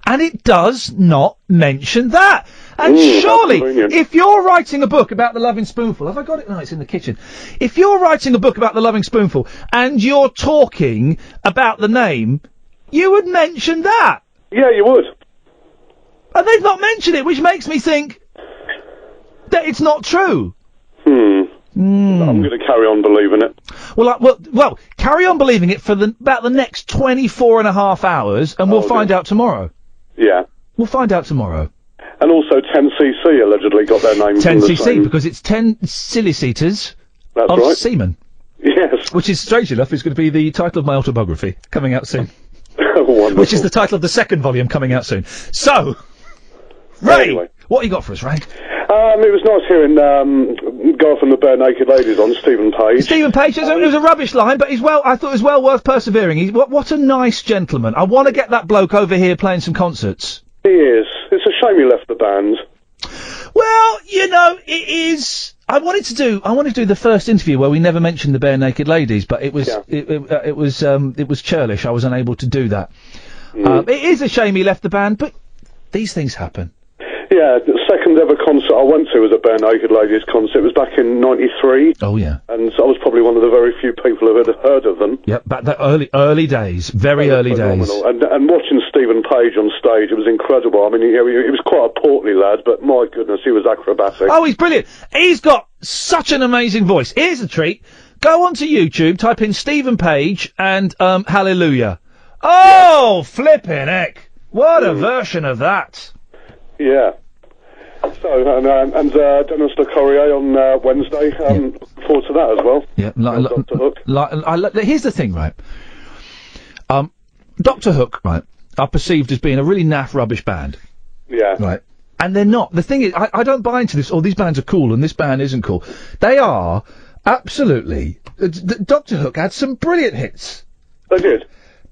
and it does not mention that. And surely, if you're writing a book about the Loving Spoonful, have I got it? No, it's in the kitchen. If you're writing a book about the Loving Spoonful, and you're talking about the name, you would mention that. Yeah, you would. And they've not mentioned it, which makes me think that it's not true. I'm going to carry on believing it. Well, carry on believing it for about the next 24 and a half hours, and we'll find out tomorrow. Yeah. We'll find out tomorrow. And also 10cc allegedly got their name from the 10cc, same. because it's 10 silly-seaters That's of right. semen. Yes. Which is, strangely enough, is going to be the title of my autobiography, coming out soon. Wonderful. Which is the title of the second volume, coming out soon. So, Ray, Anyway. what you got for us, Ray? It was nice hearing Guy from the Barenaked Ladies on, Stephen Page. Stephen Page, it was a rubbish line, but I thought it was well worth persevering. What a nice gentleman. I want to get that bloke over here playing some concerts. He is. It's a shame he left the band. Well, you know, it is. I wanted to do the first interview where we never mentioned the Barenaked Ladies, but it was it was churlish. I was unable to do that. It is a shame he left the band, but these things happen. Yeah, the second ever concert I went to was a Barenaked Ladies concert. It was back in '93. Oh yeah. And I was probably one of the very few people who had heard of them. Yep, back the early days, very early days. And watching Stephen Page on stage, it was incredible. I mean, he was quite a portly lad, but my goodness, he was acrobatic. Oh, he's brilliant. He's got such an amazing voice. Here's a treat. Go onto YouTube, type in Stephen Page and Hallelujah. Oh, flippin' heck. What a version of that. Yeah. So, and Dennis Le Corrier on Wednesday. Looking forward to that as well. Yeah, Dr. Hook. Here's the thing, right? Dr. Hook, right, are perceived as being a really naff, rubbish band. Yeah. Right. And they're not. The thing is, I don't buy into this, these bands are cool and this band isn't cool. They are absolutely... Dr. Hook had some brilliant hits. They did.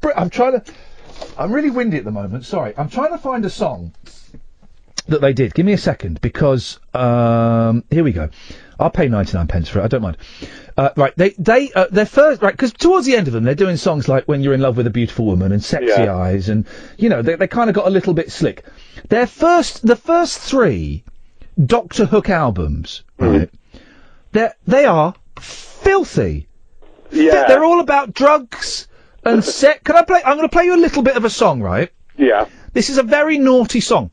I'm really windy at the moment, sorry. I'm trying to find a song that they did. Give me a second, because here we go. I'll pay 99 pence for it. I don't mind. Right, their first, right, because towards the end of them, they're doing songs like "When You're in Love with a Beautiful Woman" and "Sexy Eyes," and you know they kind of got a little bit slick. The first three Doctor Hook albums, right? They are filthy. Yeah. They're all about drugs and sex. I'm going to play you a little bit of a song, right? Yeah. This is a very naughty song.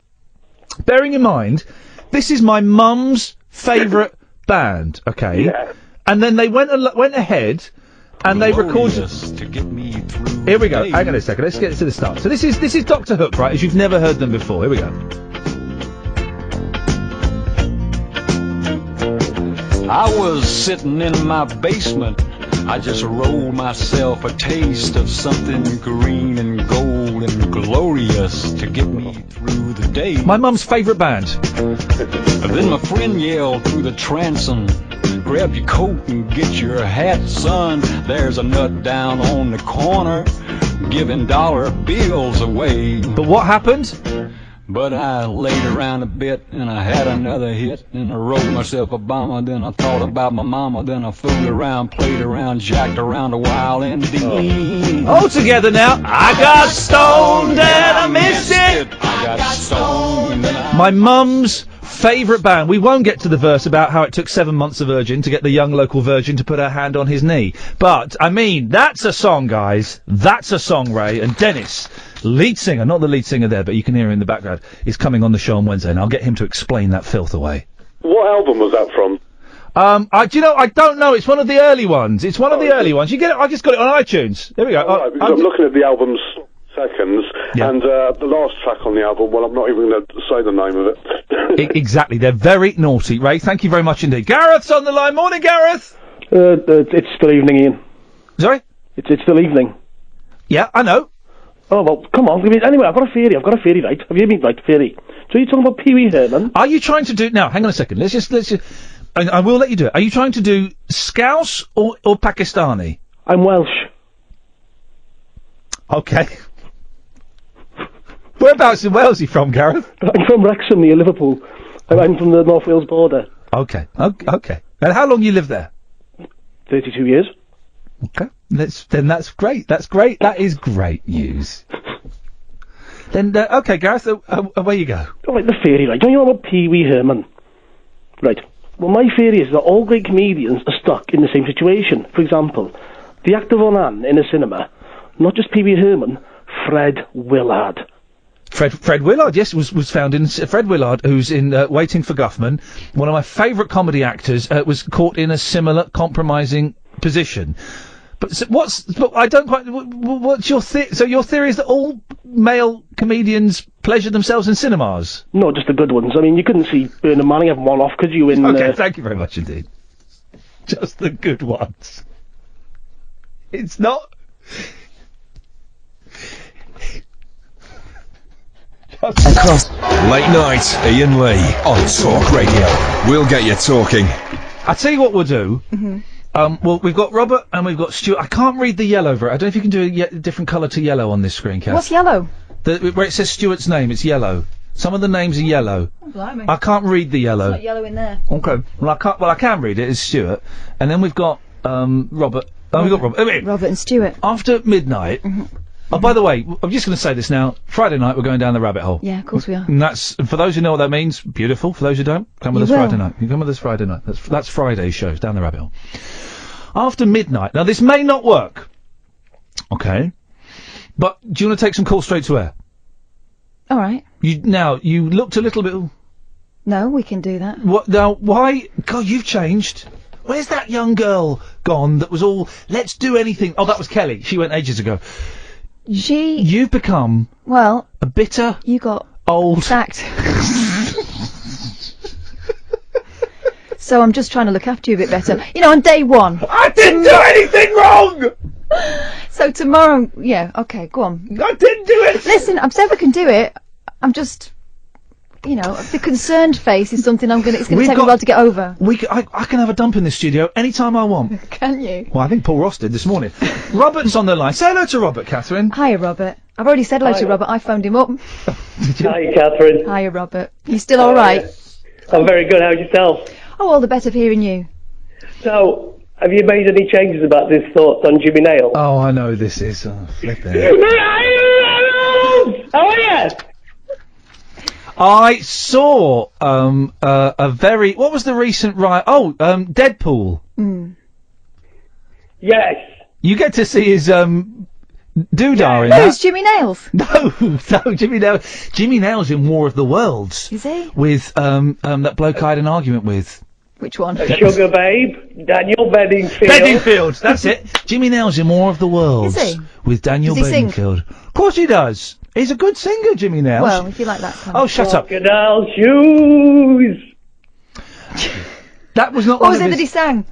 Bearing in mind, this is my mum's favourite band, okay? Yeah. And then they went ahead and they recorded... Here we go. Hang on a second. Let's get to the start. So this is Dr. Hook, right, as you've never heard them before. Here we go. I was sitting in my basement. I just rolled myself a taste of something green and gold and glorious to get me through the day. My mum's favourite band. Then my friend yelled through the transom, "Grab your coat and get your hat, son. There's a nut down on the corner giving dollar bills away." But what happened? But I laid around a bit, and I had another hit, and I wrote myself a bomber, then I thought about my mama, then I fooled around, played around, jacked around a while, indeed. All together now. I got stoned and I missed it. I got stoned and I... My mum's favourite band. We won't get to the verse about how it took 7 months of Virgin to get the young local virgin to put her hand on his knee. But, I mean, that's a song, guys. That's a song, Ray. And Dennis, lead singer, not the lead singer there, but you can hear him in the background, is coming on the show on Wednesday, and I'll get him to explain that filth away. What album was that from? I don't know. It's one of the early ones. It's one of the early ones. You get it? I just got it on iTunes. There we go. Right, because I'm looking at the album's seconds, and the last track on the album, well, I'm not even going to say the name of it. Exactly. They're very naughty. Ray, thank you very much indeed. Gareth's on the line. Morning, Gareth. It's still evening, Ian. Sorry? It's still evening. Yeah, I know. Oh, well, come on. Anyway, I've got a theory, right? Have you been right, theory? So you're talking about Pee Wee Herman? Are you trying to do... Now, hang on a second. Let's just... I will let you do it. Are you trying to do Scouse or Pakistani? I'm Welsh. Okay. Whereabouts in Wales are you from, Gareth? I'm from Wrexham, near Liverpool. I'm from the North Wales border. Okay. Okay. And how long you live there? 32 years. Okay. Then that's great. That's great. That is great news. Then, okay, Gareth, away you go. All right, the theory, right? Don't you know about Pee Wee Herman? Right. Well, my theory is that all great comedians are stuck in the same situation. For example, the actor Von Ann in a cinema, not just Pee Wee Herman, Fred Willard. Fred Willard, yes, was found in... Fred Willard, who's in Waiting for Guffman, one of my favourite comedy actors, was caught in a similar compromising position. But I don't quite... What's your theory? So your theory is that all male comedians pleasure themselves in cinemas? No, just the good ones. I mean, you couldn't see Bernard Manning having one off, could you? Okay, thank you very much indeed. Just the good ones. It's not... Across Late Night, Iain Lee on Talk Radio. We'll get you talking. I'll tell you what we'll do. Well, we've got Robert and we've got Stuart. I can't read the yellow over it. I don't know if you can do a different colour to yellow on this screen, Kath. What's yellow? Where it says Stuart's name, it's yellow. Some of the names are yellow. Oh, blimey. I can't read the yellow. It's not yellow in there. Okay. Well, I can read it. It's Stuart. And then we've got, Robert. Oh, we've got Robert. Robert and Stuart. After midnight. Oh, by the way, I'm just going to say this now. Friday night, we're going down the rabbit hole. Yeah, of course we are. And that's, for those who know what that means, beautiful. For those who don't, come with us Friday night. You come with us Friday night. That's Friday's shows, down the rabbit hole. After midnight. Now, this may not work. Okay. But do you want to take some calls straight to air? All right. You looked a little bit... No, we can do that. What, now, why... God, you've changed. Where's that young girl gone that was all, let's do anything... Oh, that was Kelly. She went ages ago. You've become... Well... A bitter... You got... Old... Sacked. So I'm just trying to look after you a bit better. You know, on day one... I didn't do anything wrong! So tomorrow... Yeah, okay, go on. I didn't do it! Listen, I've said we can do it. I'm just... You know, the concerned face is something it's going to take me a while to get over. I can have a dump in this studio anytime I want. Can you? Well, I think Paul Ross did this morning. Robert's on the line. Say hello to Robert, Catherine. Hiya, Robert. I've already said hello to Robert. I phoned him up. Hi, Catherine. Hiya, Robert. You still all right? I'm very good. How's yourself? Oh, all the better for hearing you. So, have you made any changes about this thoughts on Jimmy Nail? Oh, I know this is... flipping. How are you? I saw a very... What was the recent riot? Oh, Deadpool. Yes. You get to see his doodah in that. Who's Jimmy Nails? No, Jimmy Nails. Jimmy Nails in War of the Worlds. Is he? With that bloke I had an argument with. Which one? Sugar Babe, Daniel Bedingfield. Bedingfield, that's it. Jimmy Nails in War of the Worlds. Is he? With Daniel Does he sing? Bedingfield. Of course he does. He's a good singer, Jimmy Nails. Well, if you like that kind Oh, of... shut up. Crocodile shoes. That was not What one was of it that he his... sang?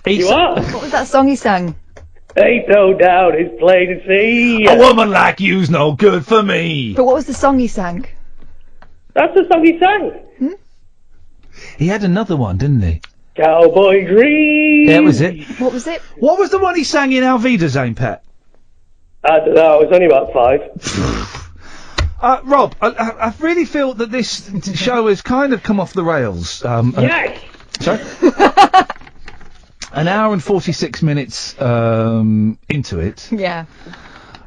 What? What was that song he sang? Ain't no doubt it's plain to see. A woman like you's no good for me. But what was the song he sang? That's the song he sang. He had another one, didn't he? Cowboy Dream. Yeah, that was it. What was it? What was the one he sang in Alvida, Zane Pet? I don't know, it was only about 5. Rob, I really feel that this show has kind of come off the rails. Yes! Sorry? An hour and 46 minutes into it. Yeah.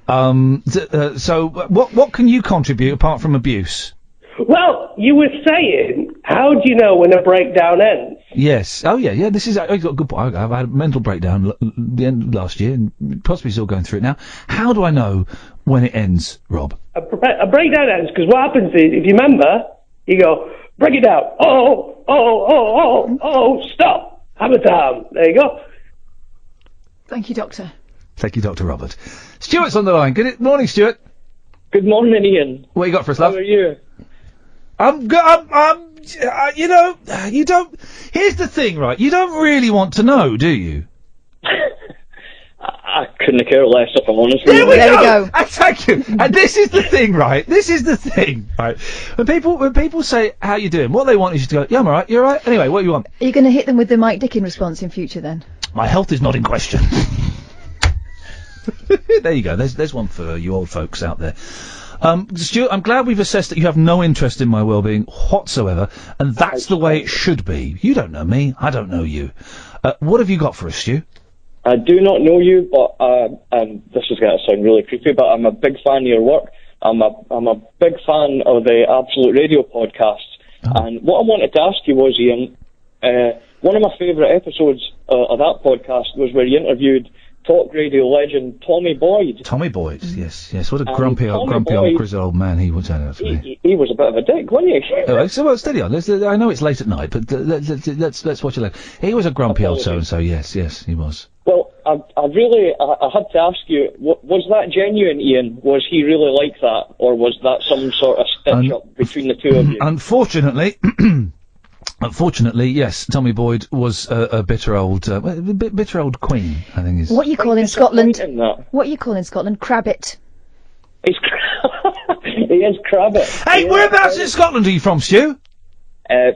So, what can you contribute apart from abuse? Well, you were saying, how do you know when a breakdown ends? Yes. Oh, yeah. This is... I've got a good point. I've had a mental breakdown the end of last year, and possibly still going through it now. How do I know when it ends, Rob? A breakdown ends, because what happens is, if you remember, you go, break it down. Oh, stop. Hammer time. There you go. Thank you, Doctor. Thank you, Dr. Robert. Stuart's on the line. Good morning, Stuart. Good morning, Ian. What you got for us, love? How are you? You know, you don't... Here's the thing, right? You don't really want to know, do you? I couldn't care less, if I'm honest. There we go. Thank you. And this is the thing, right? This is the thing, right? When people say, how you doing? What they want is you to go, yeah, I'm alright, you're alright? Anyway, what do you want? Are you going to hit them with the Mike Dickin response in future, then? My health is not in question. There you go. There's one for you old folks out there. Stuart, I'm glad we've assessed that you have no interest in my well-being whatsoever, and that's the way it should be. You don't know me, I don't know you. What have you got for us, Stu? I do not know you, but this is going to sound really creepy, but I'm a big fan of your work. I'm a big fan of the Absolute Radio podcast. And what I wanted to ask you was, Ian, one of my favourite episodes of that podcast was where you interviewed talkRADIO legend Tommy Boyd. Tommy Boyd, yes. What a grumpy old grizzled old man he was. He was a bit of a dick, wasn't he? Anyway, so steady on. I know it's late at night, but let's watch it later. He was a grumpy old so-and-so. Yes, he was. Well, I had to ask you, was that genuine, Ian? Was he really like that, or was that some sort of stitch-up between the two of you? Unfortunately, yes, Tommy Boyd was a bitter old queen, I think is. What you call in Scotland? What you call in Scotland? Crabbit. He is Crabbit. Hey, whereabouts in Scotland are you from, Stu?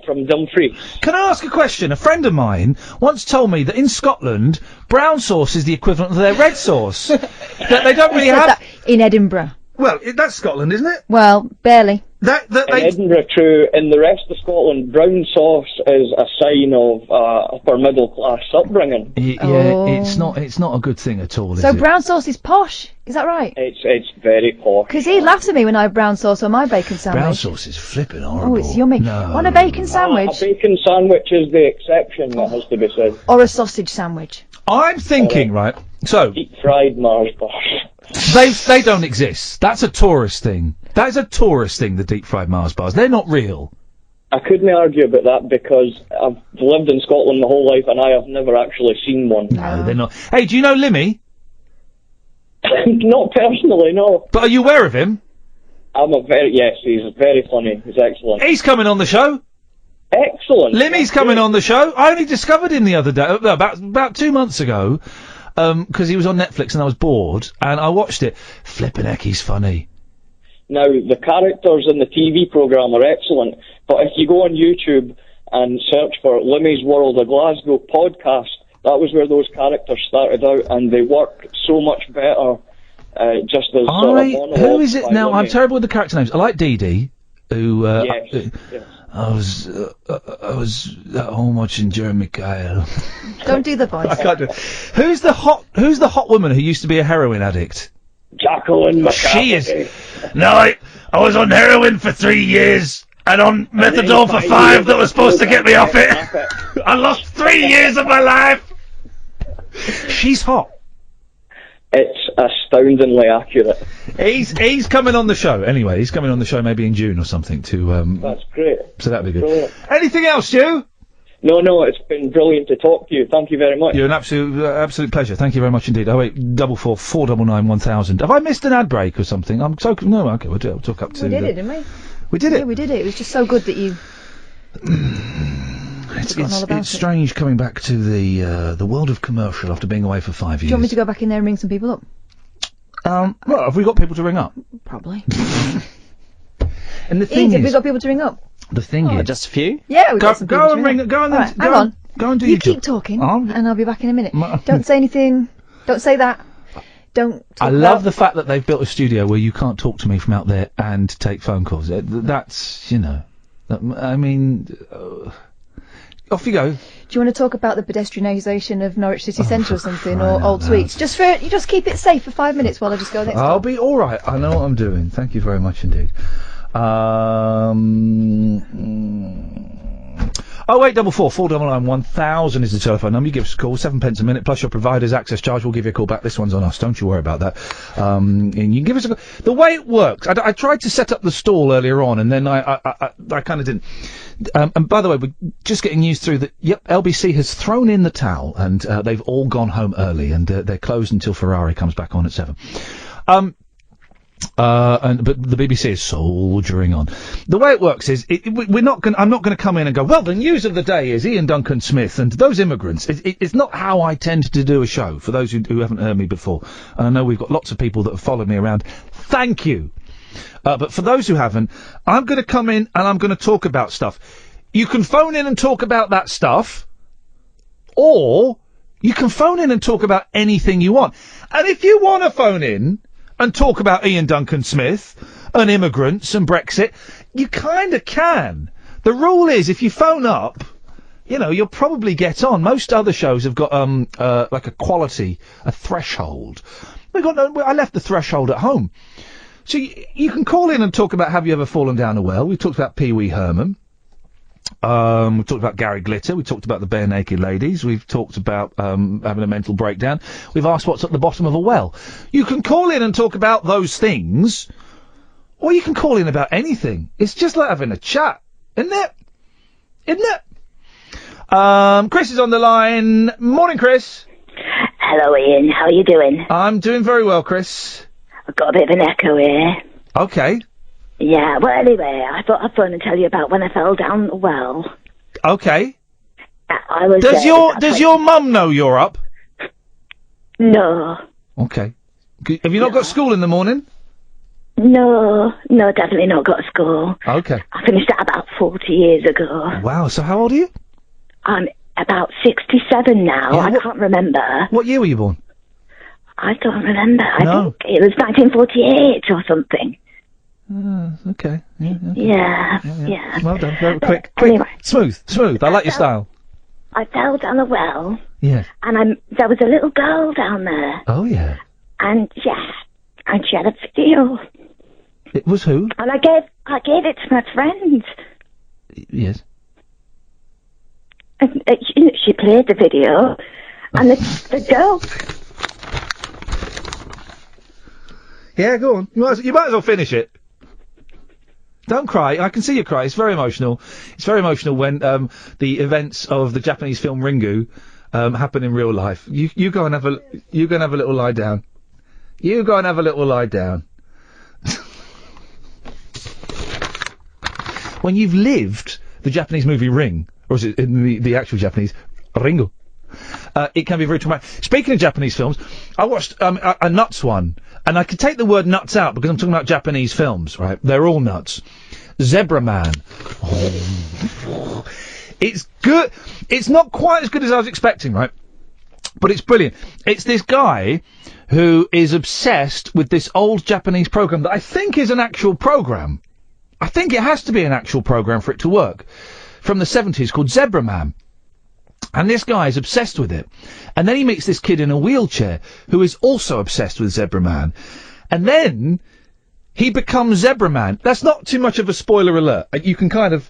From Dumfries. Can I ask a question? A friend of mine once told me that in Scotland, brown sauce is the equivalent of their red sauce. That they don't really have... That in Edinburgh. Well, that's Scotland, isn't it? Well, barely. In Edinburgh, true. In the rest of Scotland, brown sauce is a sign of upper middle class upbringing. It's not a good thing at all, is So it? brown sauce is posh, is that right? It's very posh. Because he laughed at me when I had brown sauce on my bacon sandwich. Brown sauce is flipping horrible. Oh, it's yummy. No. On a bacon sandwich A bacon sandwich is the exception, that has to be said. or a sausage sandwich. I'm thinking, right, so... Deep fried Mars bars. They don't exist. That's a tourist thing. That is a tourist thing, the deep fried Mars bars. They're not real. I couldn't argue about that because I've lived in Scotland my whole life and I have never actually seen one. No, they're not. Hey, do you know Limmy? Not personally, no. But are you aware of him? Yes, he's very funny. He's excellent. He's coming on the show. Excellent. Limmy's coming on the show. I only discovered him the other day, about 2 months ago, because he was on Netflix and I was bored, and I watched it. Flippin' heck, he's funny. Now, the characters in the TV programme are excellent, but if you go on YouTube and search for Limmy's World of Glasgow podcast, that was where those characters started out, and they work so much better, just as sort of monologues. Who is it by now? I'm Limmy. terrible with the character names. I like Dee Dee, who, Yes. I was at home watching Jeremy Kyle. Don't do the voice. I can't do it. Who's the hot woman who used to be a heroin addict? Jacqueline McCarthy. She is. No, I was on heroin for 3 years and on methadone for 5 that was supposed to get me off it. I lost 3 years of my life. She's hot. It's astoundingly accurate. He's coming on the show anyway. He's coming on the show maybe in June or something to. That's great. So that'd be good. Brilliant. Anything else, Stu? No, it's been brilliant to talk to you. Thank you very much. You're an absolute pleasure. Thank you very much indeed. 08444 499 1000. Have I missed an ad break or something? I'm so no. Okay, we'll talk up to. We did it, didn't we? We did it. Yeah, we did it. It was just so good that you. It's strange coming back to the world of commercial after being away for 5 Do years. you want me to go back in there and ring some people up? Well, have we got people to ring up? Probably. And the thing have we is, got people to ring up? the thing is, just a few. Yeah, we've got some people go to and ring ring. up. Go and All right, go hang on. Go and do you your keep job. talking, Oh. and I'll be back in a minute. Don't say anything. Don't say that. Don't. I love the fact that they've built a studio where you can't talk to me from out there and take phone calls. That's, I mean, off you go. Do you want to talk about the pedestrianisation of Norwich City Centre or something, or crying old out sweets? You just keep it safe for 5 minutes while I just go next door. I'll be all right. I know what I'm doing. Thank you very much indeed. 0844 499 1000 is the telephone number. You give us a call, 7 pence a minute plus your provider's access charge. We'll give you a call back. This one's on us. Don't you worry about that. And you can give us a call. The way it works, I tried to set up the stall earlier on, and then I kind of didn't. And by the way, we're just getting news through that. Yep, LBC has thrown in the towel, and they've all gone home early, and they're closed until Ferrari comes back on at 7. But the BBC is soldiering on. The way it works is, I'm not going to come in and go, well, the news of the day is Iain Duncan Smith and those immigrants. It's not how I tend to do a show, for those who haven't heard me before. And I know we've got lots of people that have followed me around. Thank you. But for those who haven't, I'm going to come in and I'm going to talk about stuff. You can phone in and talk about that stuff, or you can phone in and talk about anything you want. And if you want to phone in and talk about Iain Duncan Smith and immigrants and Brexit, you kind of can. The rule is, if you phone up, you'll probably get on. Most other shows have got like a quality, a threshold. I left the threshold at home. So you can call in and talk about, have you ever fallen down a well? We've talked about Pee Wee Herman. We've talked about Gary Glitter. We've talked about the Barenaked ladies. We've talked about having a mental breakdown. We've asked what's at the bottom of a well. You can call in and talk about those things, or you can call in about anything. It's just like having a chat, isn't it? Chris is on the line. Morning, Chris. Hello, Ian. How are you doing? I'm doing very well, Chris. I've got a bit of an echo here. Okay. Yeah, well, anyway, I thought I'd phone and tell you about when I fell down the well. Okay. I was. Does your mum know you're up? No. Okay. Have you not got school in the morning? No, definitely not got school. Okay. I finished that about 40 years ago. Wow, so how old are you? I'm about 67 now. Yeah, I can't remember. What year were you born? I don't remember. I No. think it was 1948 or something. Okay. Yeah. Well done. Very But quick. anyway. Smooth. I like your style. I fell down a well, Yes. and there was a little girl down there, Oh, yeah. and she had a video, It was who? and I gave it to my friend, Yes. and she played the video, and the girl. Yeah, go on. You might as well finish it. Don't cry. I can see you cry. It's very emotional. It's very emotional when the events of the Japanese film Ringu happen in real life. You go and have a little lie down. You go and have a little lie down. When you've lived the Japanese movie Ring, or is it in the actual Japanese Ringu? It can be very traumatic. Speaking of Japanese films, I watched a nuts one, and I could take the word nuts out because I'm talking about Japanese films, right? They're all nuts. Zebra Man. It's good. It's not quite as good as I was expecting, right? But it's brilliant. It's this guy who is obsessed with this old Japanese program that I think is an actual program. I think it has to be an actual program for it to work. From the 70s called Zebra Man. And this guy is obsessed with it. And then he meets this kid in a wheelchair who is also obsessed with Zebra Man. And then he becomes Zebra Man. That's not too much of a spoiler alert. You can kind of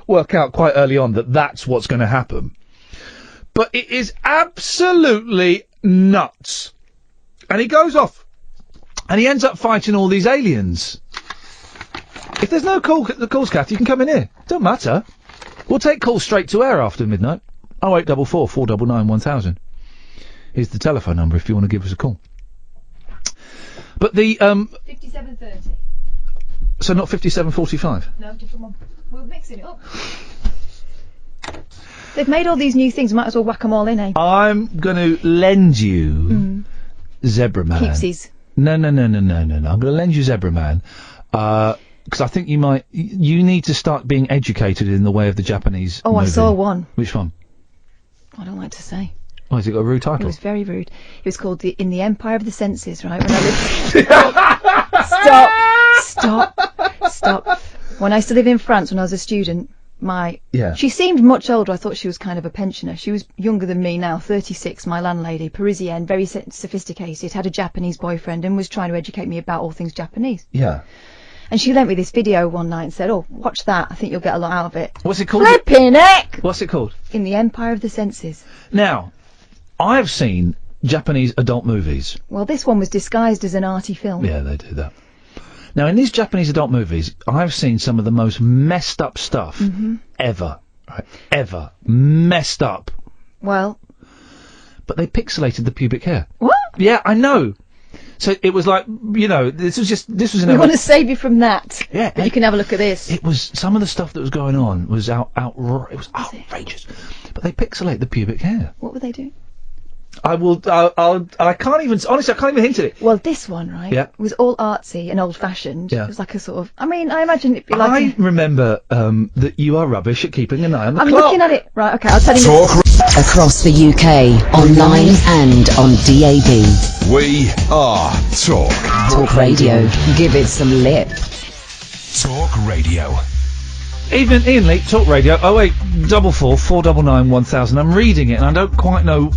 work out quite early on that that's what's going to happen. But it is absolutely nuts. And he goes off. And he ends up fighting all these aliens. If there's no calls, Kath, you can come in here. Don't matter. We'll take calls straight to air after midnight. 0844 499 1000. Here's the telephone number if you want to give us a call. But the 5730. So not 5745. No, different one. We're mixing it up. They've made all these new things. Might as well whack them all in, eh? I'm going to lend you Zebra Man. Keepsies. No. I'm going to lend you Zebra Man. Because I think you need to start being educated in the way of the Japanese Oh, movie. I saw one. Which one? I don't like to say. Oh, has it got a rude It title? was very rude. It was called In the Empire of the Senses, right? When I lived... Stop. When I used to live in France when I was a student, she seemed much older. I thought she was kind of a pensioner. She was younger than me now, 36, my landlady, Parisienne, very sophisticated, had a Japanese boyfriend and was trying to educate me about all things Japanese. Yeah. And she lent me this video one night and said, "Oh, watch that. I think you'll get a lot out of it." What's it called? Flipping heck! What's it called? In the Empire of the Senses. Now, I've seen Japanese adult movies. Well, this one was disguised as an arty film. Yeah, they do that. Now, in these Japanese adult movies, I've seen some of the most messed up stuff ever. Right? Ever. Messed up. Well. But they pixelated the pubic hair. What? Yeah, I know. So it was like, this was an... We want to save you from that. Yeah. But you can have a look at this. It was, some of the stuff that was going on was it was outrageous. But they pixelate the pubic hair. What were they doing? I can't even, honestly, I can't even hint at it. Well, this one, right, was all artsy and old-fashioned. Yeah. It was like a sort of, I imagine it'd be like I remember that you are rubbish at keeping an eye on the I'm clock. looking at it. Right, okay, I'll tell you. Across the UK, online and on DAB. We are Talk. Talk Radio. Give it some lip. Talk Radio. Evening, Iain Lee, Talk Radio, 0844 499 1000. I'm reading it and I don't quite know,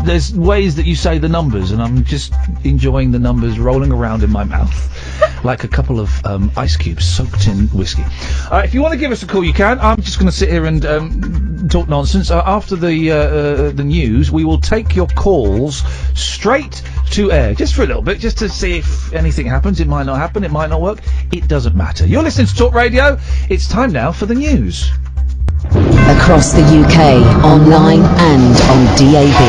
there's ways that you say the numbers and I'm just enjoying the numbers rolling around in my mouth like a couple of ice cubes soaked in whiskey. If you want to give us a call, you can. I'm just going to sit here and talk nonsense. After the news, we will take your calls straight to air, just for a little bit, just to see if anything happens. It might not happen, it might not work. It doesn't matter. You're listening to Talk Radio. It's time now for the news. Across the UK, online and on DAB.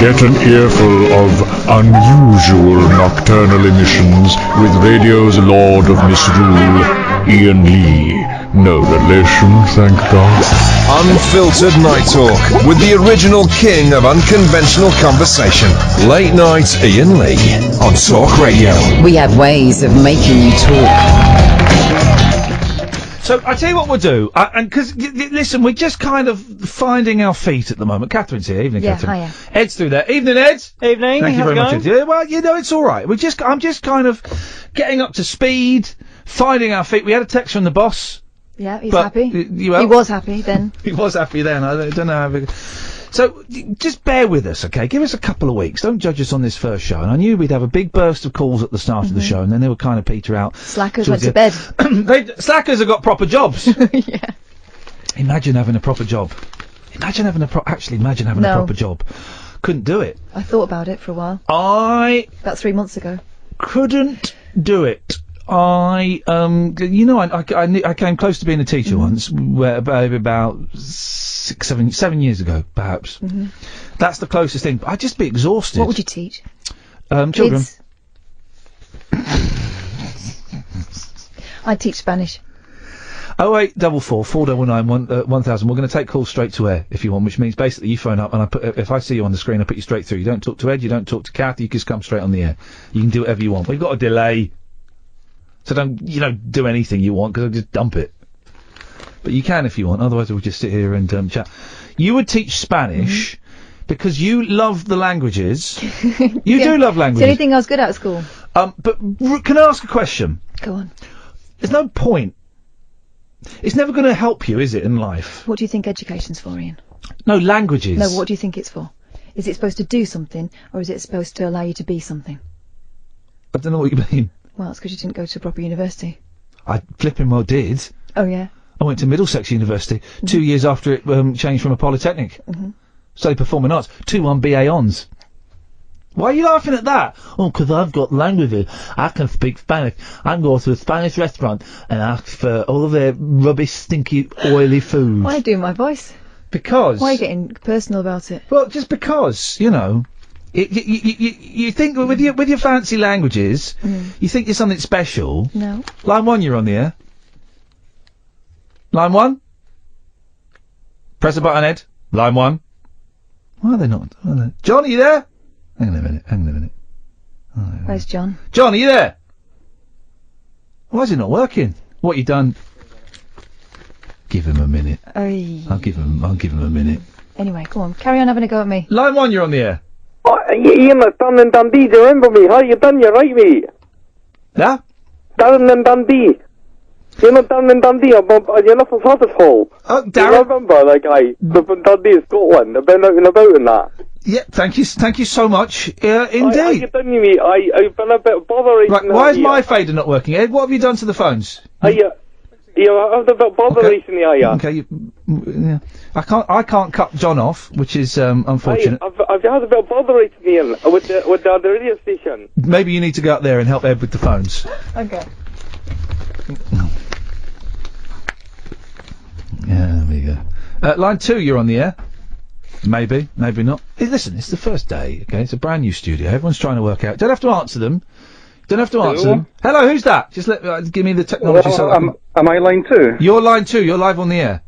Get an earful of unusual nocturnal emissions with radio's Lord of Misrule, Iain Lee. No relation, thank God. Unfiltered Night Talk with the original king of unconventional conversation. Late Night Iain Lee on Talk Radio. We have ways of making you talk. So I tell you what we'll do, and because listen, we're just kind of finding our feet at the moment. Catherine's here. Evening, Yeah, Catherine. hiya. Ed's through there. Evening, Ed. Evening. Thank you how's very it much, going? Ed. Yeah, well, it's all right. I'm just kind of getting up to speed, finding our feet. We had a text from the boss. Yeah, he's But happy. he was happy then. He was happy then. I don't know how big. So, just bear with us, okay? Give us a couple of weeks. Don't judge us on this first show. And I knew we'd have a big burst of calls at the start of the show, and then they would kind of peter out. Slackers went to bed. Slackers have got proper jobs. Yeah. Imagine having a proper job. Imagine having a proper job. Couldn't do it. I thought about it for a while. About 3 months ago. Couldn't do it. I came close to being a teacher once, about 7 years ago, perhaps. That's the closest thing. I'd just be exhausted. What would you teach? Children. Kids? I'd teach Spanish. 0844 499 1000. We're going to take calls straight to air if you want, which means basically you phone up and if I see you on the screen, I put you straight through. You don't talk to Ed, you don't talk to Kath, you just come straight on the air. You can do whatever you want. We've got a delay. So don't do anything you want, because I'll just dump it. But you can if you want, otherwise we'll just sit here and chat. You would teach Spanish because you love the languages. You do love languages. It's the only thing I was good at school. But can I ask a question? Go on. There's no point. It's never going to help you, is it, in life? What do you think education's for, Ian? No, languages. No, what do you think it's for? Is it supposed to do something, or is it supposed to allow you to be something? I don't know what you mean. Well, it's because you didn't go to a proper university. I flipping well did. Oh, yeah? I went to Middlesex University 2 years after it changed from a polytechnic. Studied performing arts. 2-1 BA Hons. Why are you laughing at that? Oh, 'cause I've got languages. I can speak Spanish. I can go to a Spanish restaurant and ask for all of their rubbish, stinky, oily food. Why are you doing my voice? Because... Why are you getting personal about it? Well, just because, you think with your fancy languages, you think you're something special. No. Line 1, you're on the air. Line 1? Press the button, Ed. Line 1. Why are they not? John, are you there? Hang on a minute. Where's John? John, are you there? Why is it not working? What you done? Give him a minute. I'll give him a minute. Anyway, go on. Carry on having a go at me. Line 1, you're on the air. Ian, it's Darren and Dundee. Do you remember me? How you done? You're right, mate. Yeah? Darren and Dundee. You know Darren and Dundee? You left us Hobbit Hall. Oh, Darren. Do you remember that guy from Dundee, Scotland? I've been out and about in that. Yeah, thank you so much. Indeed. How you done, you mate? I've been a bit bothering. Right, why is my fader not working, Ed? What have you done to the phones? I've been a bit bothered recently, Okay, yeah. I can't cut John off, which is unfortunate. I've had a bit of bother recently, Ian, with the other radio station. Maybe you need to go out there and help Ed with the phones. Okay. Yeah, there we go. Line 2, you're on the air. Maybe not. Hey, listen, it's the first day, okay? It's a brand new studio. Everyone's trying to work out. Don't have to answer them. Hello, who's that? Just give me the technology. Am I line 2? You're line 2. You're live on the air.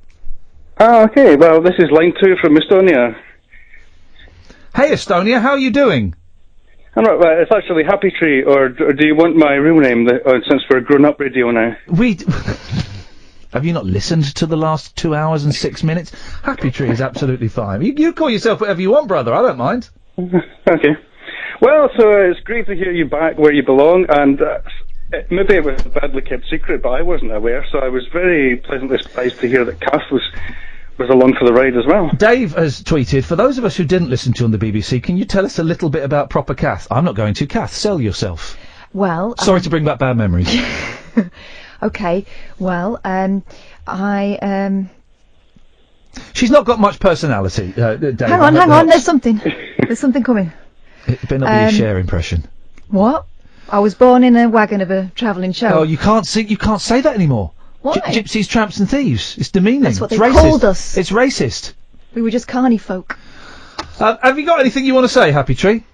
Oh, okay. Well, this is line 2 from Estonia. Hey, Estonia, how are you doing? I'm right. Well, it's actually Happy Tree, or do you want my real name? Since we're grown-up radio now. Have you not listened to the last 2 hours and 6 minutes? Happy Tree is absolutely fine. You call yourself whatever you want, brother. I don't mind. Okay. Well, so it's great to hear you back where you belong, and maybe it was a badly kept secret, but I wasn't aware, so I was very pleasantly surprised to hear that Kath was along for the ride as well. Dave has tweeted, for those of us who didn't listen to you on the BBC, can you tell us a little bit about proper Kath? I'm not going to. Kath, sell yourself. Well... Sorry to bring back bad memories. Okay, well, She's not got much personality, Dave. Hang on, there's something. There's something coming. It better not be a Cher impression. What? I was born in a wagon of a travelling show. Oh, you can't say that anymore. Why? Gypsies, tramps and thieves. It's demeaning. That's what it's they racist. called us. It's racist. We were just carny folk. Have you got anything you want to say, Happy Tree?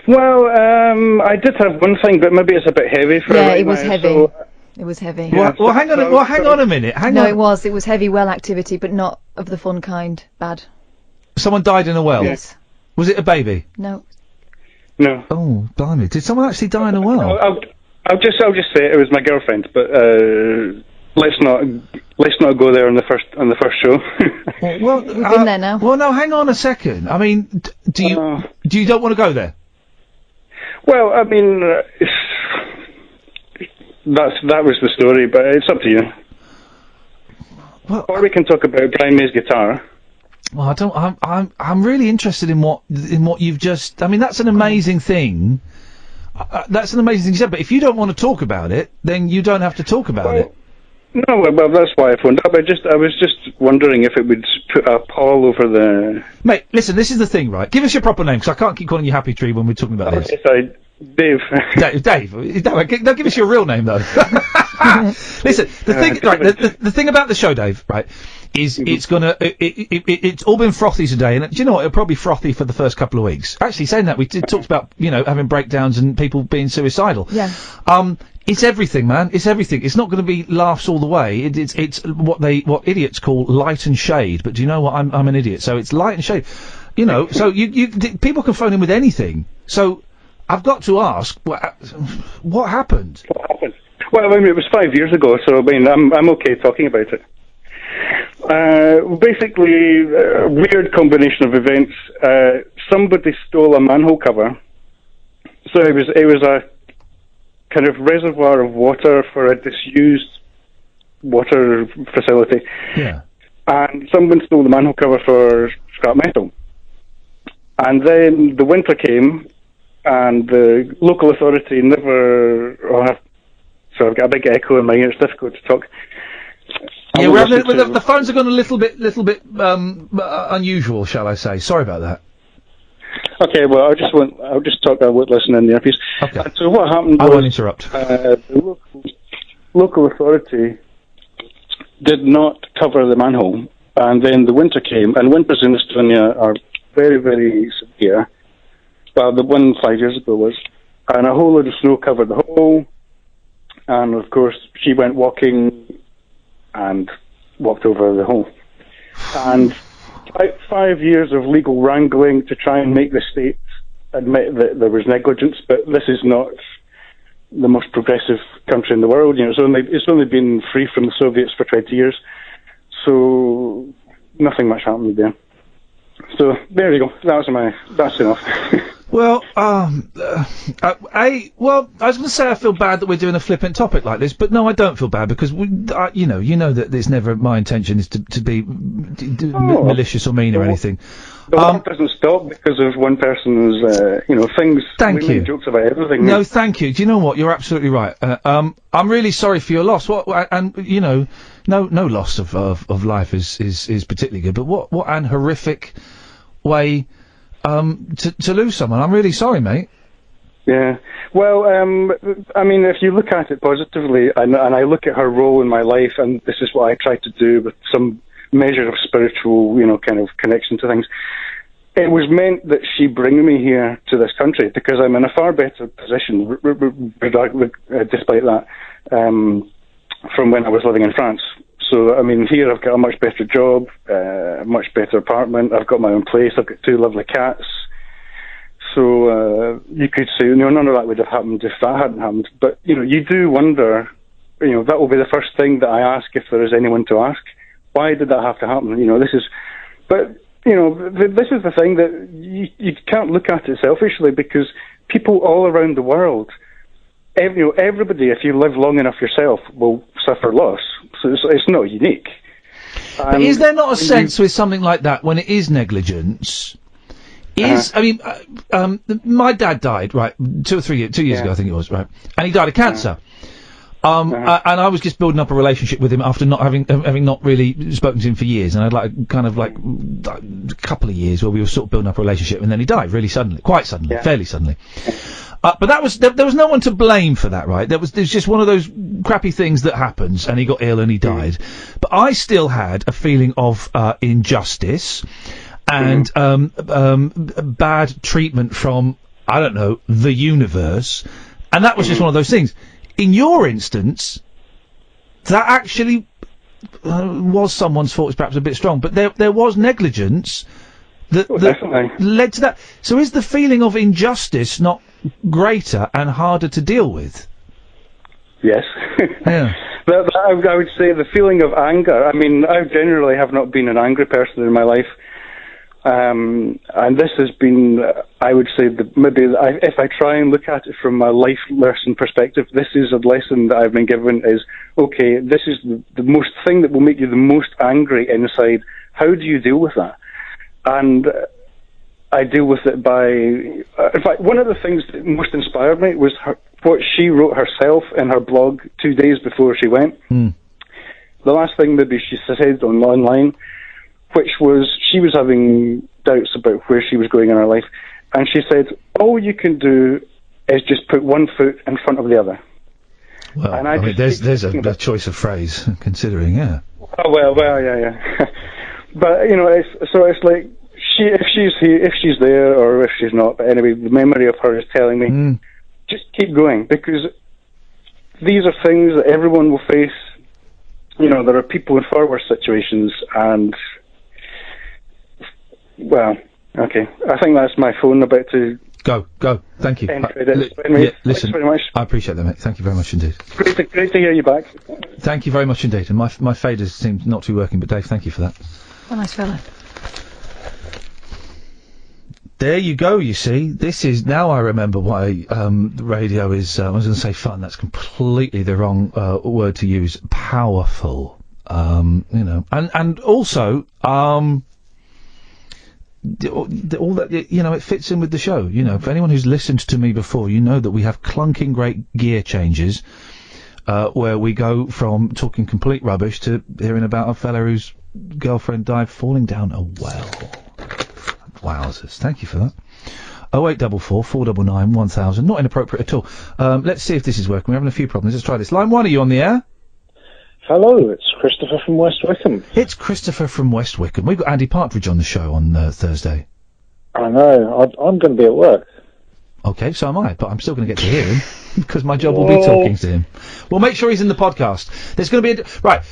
Well, I did have one thing, but maybe it's a bit heavy for it was heavy. So, it was heavy. Yeah, well, hang on a minute. Hang on. It was heavy well activity, but not of the fun kind. Bad. Someone died in a well? Yes. Was it a baby? No. No. Oh, blimey. Did someone actually die in a well? I'll just say it was my girlfriend, but, let's not go there on the first show. Well, We've been there now. Well, no, hang on a second. I mean, do you don't want to go there? Well, I mean, that was the story, but it's up to you. Well, or we can talk about Brian May's guitar. Well, I'm really interested in what you've just. I mean, that's an amazing thing. That's an amazing thing you said. But if you don't want to talk about it, then you don't have to talk about it. No, well, that's why I phoned up. I was just wondering if it would put a pall over the... Mate, listen, this is the thing, right? Give us your proper name, because I can't keep calling you Happy Tree when we're talking about this. Okay, sorry, Dave. Dave. No, give us your real name, though. Listen, the thing about the show, Dave, right, is it's all been frothy today, and do you know what? It'll probably be frothy for the first couple of weeks. Actually, saying that, we talked about, having breakdowns and people being suicidal. Yeah. It's everything, man. It's everything. It's not going to be laughs all the way. It's what idiots call light and shade. But do you know what? I'm an idiot. So it's light and shade. So people can phone in with anything. So I've got to ask, what happened? What happened? Well, I mean, it was 5 years ago. So I mean, I'm okay talking about it. Basically, a weird combination of events. Somebody stole a manhole cover. So it was a kind of reservoir of water for a disused water facility. Yeah. And someone stole the manhole cover for scrap metal. And then the winter came, and the local authority never... I've got a big echo in my ear, it's difficult to talk. Yeah, the phones have gone a little bit unusual, shall I say. Sorry about that. Okay, well, I'll just talk. I won't listen in the earpiece. Okay. So what happened? I won't interrupt. The local authority did not cover the manhole, and then the winter came, and winters in Estonia are very, very severe. Well, the one 5 years ago was, and a whole load of snow covered the hole, and of course she went walking and walked over the hole, and 5 years of legal wrangling to try and make the state admit that there was negligence, but this is not the most progressive country in the world. It's only been free from the Soviets for 20 years, so nothing much happened there. So there you go. That's enough. Well, I was going to say I feel bad that we're doing a flippant topic like this, but no, I don't feel bad because you know that it's never my intention is to be malicious or mean or anything. The world doesn't stop because of one person's, things. Thank you. Make jokes about everything. No, thank you. Do you know what? You're absolutely right. I'm really sorry for your loss. No loss of life is particularly good, but what an horrific way to lose someone. I'm really sorry, mate. Yeah. Well, I mean, if you look at it positively, and I look at her role in my life, and this is what I try to do with some measure of spiritual, kind of connection to things. It was meant that she bring me here to this country because I'm in a far better position, despite that, from when I was living in France. So, I mean, here I've got a much better job, a much better apartment, I've got my own place, I've got 2 lovely cats. So, you could say, none of that would have happened if that hadn't happened. But, you do wonder, that will be the first thing that I ask if there is anyone to ask. Why did that have to happen? This is the thing that you can't look at it selfishly because people all around the world, everybody, if you live long enough yourself, will suffer loss. So it's not unique. But is there not a sense with something like that when it is negligence? My dad died, right, 2 years ago, I think it was, right, and he died of cancer. And I was just building up a relationship with him after not having not really spoken to him for years, and I'd a couple of years where we were sort of building up a relationship, and then he died really suddenly, fairly suddenly. But there was no one to blame for that, right? There's just one of those crappy things that happens, and he got ill and he died. But I still had a feeling of injustice and bad treatment from, I don't know, the universe, and that was just one of those things. In your instance, that actually was someone's fault, is perhaps a bit strong, but there was negligence that led to that. So is the feeling of injustice not greater and harder to deal with? Yes. Yeah. I would say the feeling of anger. I mean, I generally have not been an angry person in my life. And this has been, I would say, if I try and look at it from a life lesson perspective, this is a lesson that I've been given is, okay, this is the most thing that will make you the most angry inside. How do you deal with that? And I deal with it by, in fact, one of the things that most inspired me was what she wrote herself in her blog 2 days before she went. The last thing maybe she said online, which was she was having doubts about where she was going in her life, and she said, all you can do is just put one foot in front of the other. Well, I mean, there's a choice of phrase, considering, yeah. Oh, well, yeah. But, you know, it's like, if she's there or if she's not, but anyway, the memory of her is telling me, just keep going, because these are things that everyone will face. You know, there are people in far worse situations, and, well, okay. I think that's my phone about to... Go. Thank you. Anyway, listen, thanks very much. I appreciate that, mate. Thank you very much indeed. Great to hear you back. Thank you very much indeed. And my faders seem not to be working, but Dave, thank you for that. Oh, nice fella. There you go, you see. This is... Now I remember why the radio is... I was going to say fun. That's completely the wrong word to use. Powerful. You know. And also... all that, you know, it fits in with the show. You know, for anyone who's listened to me before, you know that we have clunking great gear changes, where we go from talking complete rubbish to hearing about a fella whose girlfriend died falling down a well. Wowzers. Thank you for that. 0844 499 1000. Not inappropriate at all. Let's see if this is working. We're having a few problems. Let's try this. Line 1, are you on the air? Hello, it's Christopher from West Wickham. It's Christopher from West Wickham. We've got Andy Partridge on the show on Thursday. I know. I'm going to be at work. Okay, so am I, but I'm still going to get to hear him, because my job will be talking to him. We'll make sure he's in the podcast. There's going to be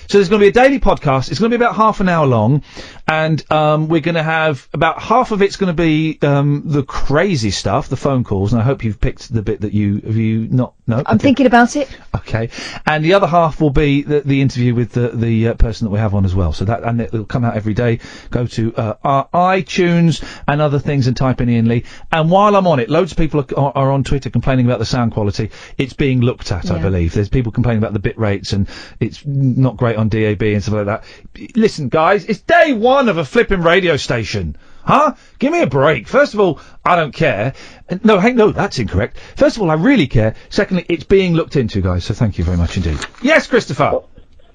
there's going to be a daily podcast. It's going to be about half an hour long, and we're going to have about half of it's going to be the crazy stuff, the phone calls, and I hope you've picked the bit that you not... No? I'm thinking about it. Okay. And the other half will be the interview with the person that we have on as well. So that, and it'll come out every day. Go to our iTunes and other things and type in Iain Lee. And while I'm on it, loads of people are on Twitter complaining about the sound quality. It's being looked at, I believe. There's people complaining about the bit rates and it's not great on DAB and stuff like that. Listen, guys, it's day one of a flipping radio station. Huh? Give me a break. First of all, I don't care. No, that's incorrect. First of all, I really care. Secondly, it's being looked into, guys, so thank you very much indeed. Yes, Christopher?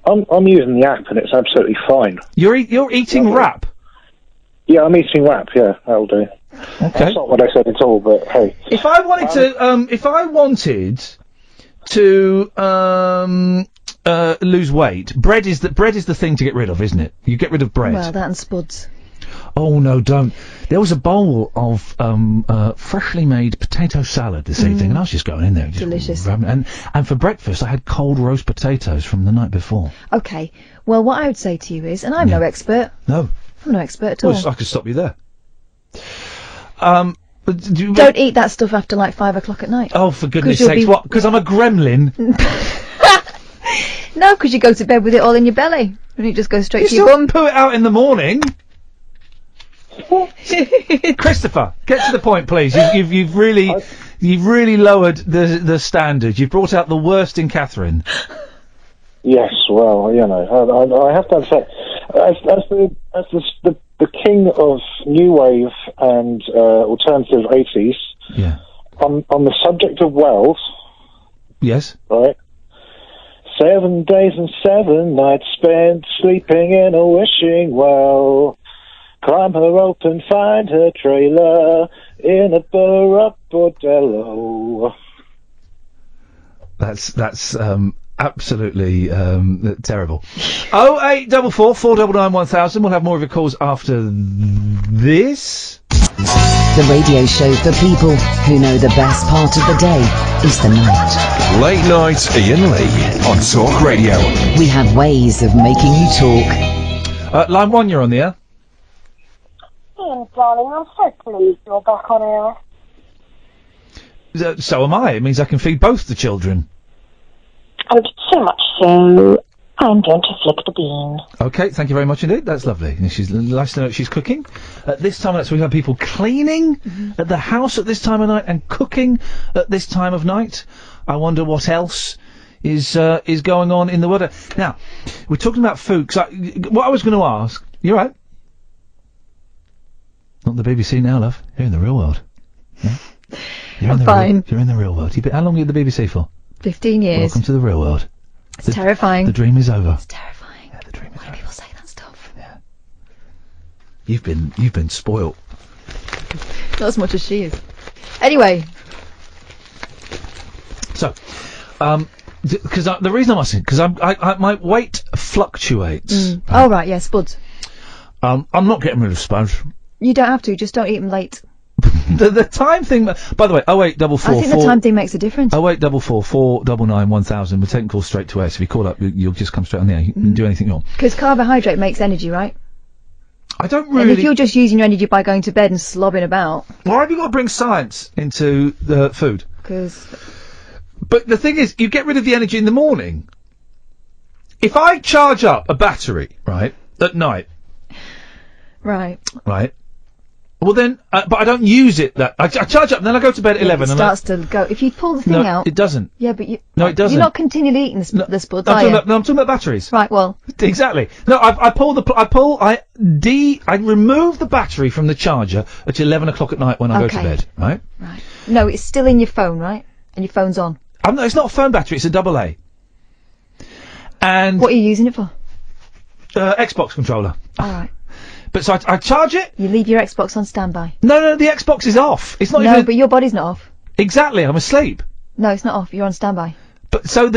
I'm using the app and it's absolutely fine. You're eating rap? Yeah, I'm eating rap, yeah, that'll do. Okay. That's not what I said at all, but hey. If I wanted to lose weight, bread is the thing to get rid of, isn't it? You get rid of bread. Well, that and spuds. Oh no, don't. There was a bowl of freshly made potato salad this evening, and I was just going in there. Delicious. And for breakfast, I had cold roast potatoes from the night before. Okay. Well, what I would say to you is, and I'm no expert. No. I'm no expert at all. Well, I could stop you there. Don't eat that stuff after like 5 o'clock at night. Oh, for goodness sakes, what? Because I'm a gremlin? No, because you go to bed with it all in your belly, and it just goes straight to your bum. Put it out in the morning. Christopher, get to the point, please. You've really lowered the standard. You've brought out the worst in Catherine. Yes, well, you know, I have to say, as the king of new wave and alternative 80s. Yeah. On the subject of wells. Yes. Right. 7 days and 7 nights spent sleeping in a wishing well. Climb her rope and find her trailer in a bordello. That's absolutely terrible. 0844 499 1000. We'll have more of your calls after this. The radio show for people who know the best part of the day is the night. Late night Iain Lee on Talk Radio. We have ways of making you talk. Line 1, you're on the air. Iain, darling, I'm so pleased you're back on air. So am I. It means I can feed both the children. And so much so, I'm going to flick the bean. Okay, thank you very much indeed. That's lovely. And she's nice to know she's cooking. At this time of night, so we've had people cleaning at the house at this time of night and cooking at this time of night. I wonder what else is going on in the world. Now, we're talking about food. What I was going to ask, you all right? Not the BBC now, love. You're in the real world. Yeah? I'm fine. You're in the real world. How long are you at the BBC for? 15 years. Welcome to the real world. It's terrifying. The dream is over. It's terrifying. Yeah, the dream is over. Why do people say that stuff? Yeah. You've been spoilt. Not as much as she is. Anyway. So, because the reason I'm asking, because my weight fluctuates. Oh, right, yeah, spuds. I'm not getting rid of spuds. You don't have to, just don't eat them late. the time thing, by the way, 0844. I think the time thing makes a difference. 0844 499 1000. We're taking calls straight to air, so if you call up, you'll just come straight on the air. You can do anything you want. Because carbohydrate makes energy, right? I don't really... And if you're just using your energy by going to bed and slobbing about... Why have you got to bring science into the food? Because... But the thing is, you get rid of the energy in the morning. If I charge up a battery, right, at night... Right. Right. Well then, but I don't use it I charge up and then I go to bed at 11 it starts to go. If you pull the thing out... it doesn't. Yeah, but you... No, it doesn't. You're not continually eating the spuds, are you? I'm talking about batteries. Right, well... Exactly. No, I remove the battery from the charger at 11 o'clock at night when I go to bed, right? Right. No, it's still in your phone, right? And your phone's on. It's not a phone battery, it's a AA. And... What are you using it for? Xbox controller. Alright. But so I charge it. You leave your Xbox on standby. No, the Xbox is off. It's not even... No, but your body's not off. Exactly, I'm asleep. No, it's not off. You're on standby. But I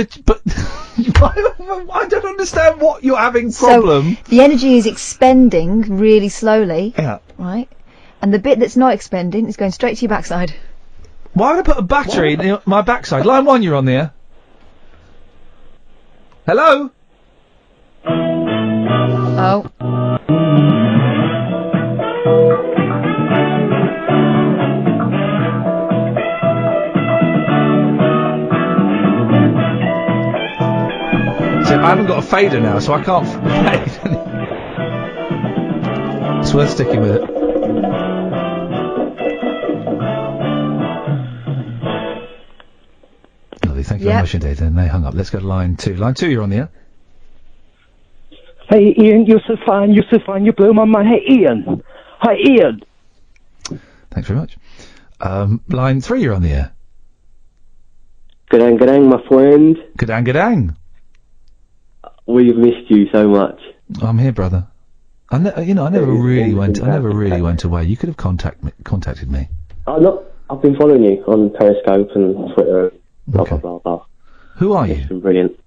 don't understand what you're having problem. So, the energy is expending really slowly. Yeah. Right? And the bit that's not expending is going straight to your backside. Why would I put a battery in my backside? Line 1, you're on there. Hello? Oh. So I haven't got a fader now, so I can't fade. It's worth sticking with it. Lovely, thank you very much indeed. And they hung up. Let's go to line 2. Line 2, you're on the air. Hey, Ian, you're so fine, you blow my mind. Hey, Ian. Hi, Ian. Thanks very much. Line 3, you're on the air. Gadang, my friend. Gadang. We've missed you so much. I'm here, brother. I never really went away. You could have contacted me. I've been following you on Periscope and Twitter. Blah, blah, blah, blah. Who are you? It's been brilliant.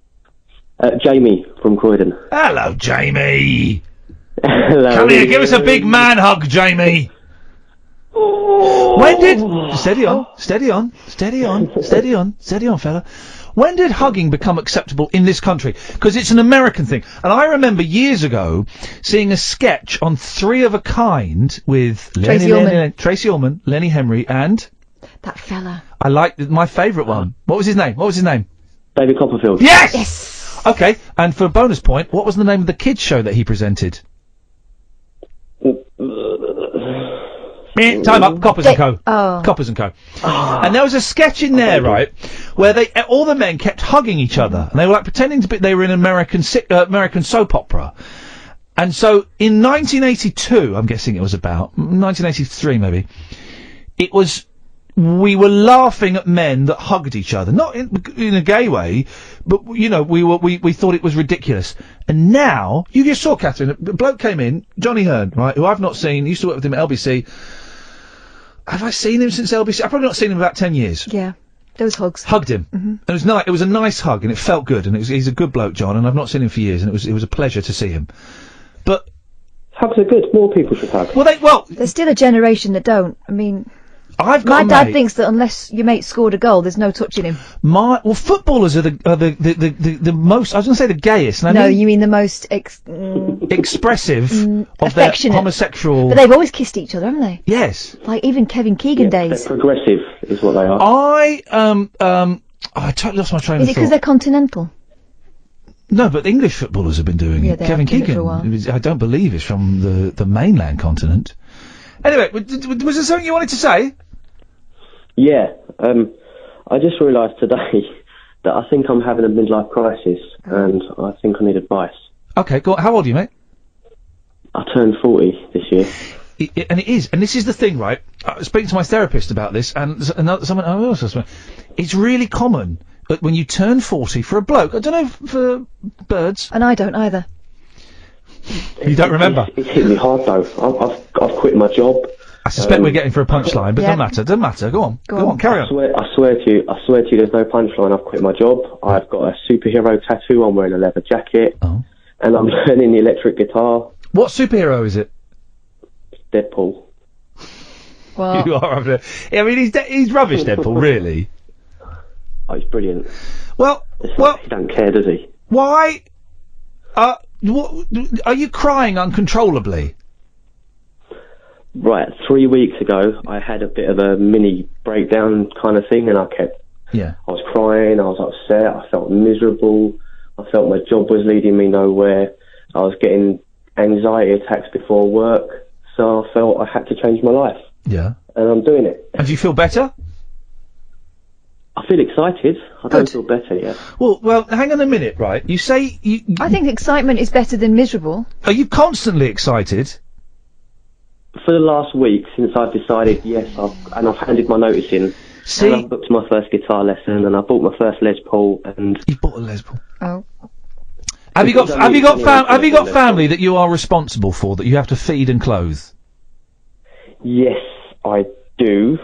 Jamie from Croydon. Hello, Jamie. Hello. Come here, give us a big man hug, Jamie. When did... Steady on, fella. When did hugging become acceptable in this country? Because it's an American thing. And I remember years ago seeing a sketch on Three of a Kind with Tracy Ullman, Lenny Henry, and... That fella. I liked my favourite one. What was his name? David Copperfield. Yes! Okay, and for a bonus point, what was the name of the kids' show that he presented? Time up, Coppers and Co. Oh. Coppers and Co. And there was a sketch in there, right, where all the men kept hugging each other, and they were like pretending they were in an American soap opera. And so, in 1982, I'm guessing it was about 1983 maybe, we were laughing at men that hugged each other, not in a gay way, but we thought it was ridiculous. And now you just saw Catherine. A bloke came in, Johnny Hearn, right, who I've not seen. Used to work with him at LBC. Have I seen him since LBC? I've probably not seen him in about 10 years. Yeah, those hugs. Hugged him. Mm-hmm. And it was nice. It was a nice hug, and it felt good. And he's a good bloke, John. And I've not seen him for years, and it was a pleasure to see him. But hugs are good. More people should hug. There's still a generation that don't. I mean. My dad thinks that unless your mate scored a goal, there's no touching him. Footballers are the most. I was going to say the gayest. And you mean the most expressive of their affectionate. homosexual. But they've always kissed each other, haven't they? Yes. Like even Kevin Keegan days. They're progressive, is what they are. I totally lost my train of thought. Is it because they're continental? No, but English footballers have been doing Yeah, it. they Kevin have done it for a Keegan, while. I don't believe, is from the mainland continent. Anyway, was there something you wanted to say? Yeah, I just realised today that I think I'm having a midlife crisis, and I think I need advice. Okay, go on. How old are you, mate? I turned 40 this year. And it is, and this is the thing, right? I was speaking to my therapist about this, and someone else. It's really common that when you turn 40 for a bloke, I don't know for birds. And I don't either. You don't remember? It's hit me hard though. I've quit my job. I suspect we're getting for a punchline, but doesn't matter. Go on, carry on. I swear to you, there's no punchline. I've quit my job. I've got a superhero tattoo. I'm wearing a leather jacket, and I'm learning the electric guitar. What superhero is it? Deadpool. Well, You are having I mean, he's rubbish, Deadpool, really. Oh, he's brilliant. Well, he don't care, does he? Why? Are you crying uncontrollably? Right, 3 weeks ago, I had a bit of a mini breakdown kind of thing, and I was crying, I was upset, I felt miserable, I felt my job was leading me nowhere, I was getting anxiety attacks before work, so I felt I had to change my life. Yeah. And I'm doing it. And do you feel better? I feel excited. I don't feel better yet. Well, hang on a minute, right? You say I think excitement is better than miserable. Are you constantly excited? For the last week, since I've decided, yes, I've handed my notice in, and I've booked my first guitar lesson, and I bought my first Les Paul, and... You bought a Les Paul? Oh. Have you got family that you are responsible for, that you have to feed and clothe? Yes, I do,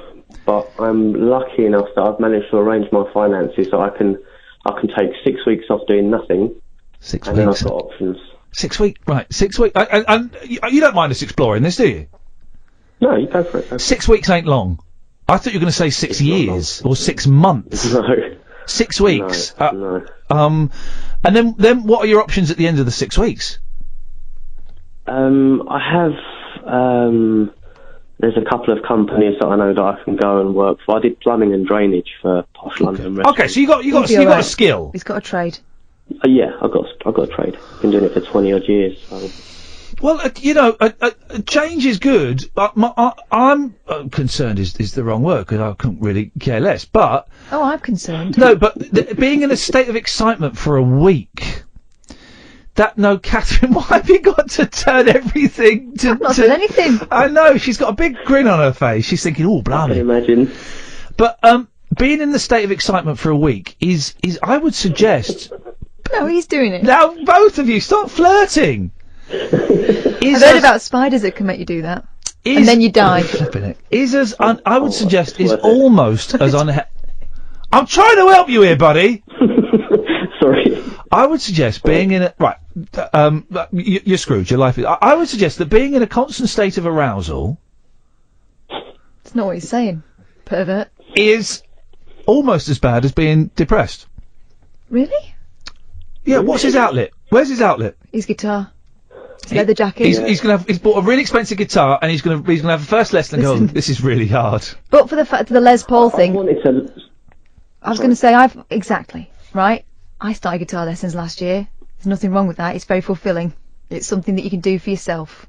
but I'm lucky enough that I've managed to arrange my finances so I can take 6 weeks off doing nothing. 6 and then weeks. I've got options. 6 weeks, right? 6 weeks. And you don't mind us exploring this, do you? No, you go for it. 6 weeks ain't long. I thought you were going to say 6 years or 6 months. No. 6 weeks. No. And then what are your options at the end of the 6 weeks? I have. There's a couple of companies that I know that I can go and work for. I did plumbing and drainage for Posh London Restaurants. Okay, so you got a skill. He's got a trade. Yeah, I've got a trade. Been doing it for 20 odd years. So. Well, change is good. I'm concerned is the wrong word, because I couldn't really care less. But Oh, I'm concerned. no, but being in a state of excitement for a week. Catherine, why have you got to turn everything to... I've not done anything. I know, she's got a big grin on her face. She's thinking, oh, blimey. I can imagine. But, being in the state of excitement for a week is I would suggest... No, he's doing it. Now, both of you, stop flirting! I've heard about spiders that can make you do that. And then you die. I would suggest is almost as I'm trying to help you here, buddy! Sorry. I would suggest being in a... Right, you're screwed, your life is... I would suggest that being in a constant state of arousal... It's not what he's saying, pervert. ...is almost as bad as being depressed. Really? Yeah, what's his outlet? Where's his outlet? His guitar. His leather jacket. He's bought a really expensive guitar, and he's gonna have a first lesson and go, this is really hard. But for the Les Paul thing... I was going to say, exactly, right? I started guitar lessons last year. There's nothing wrong with that. It's very fulfilling. It's something that you can do for yourself.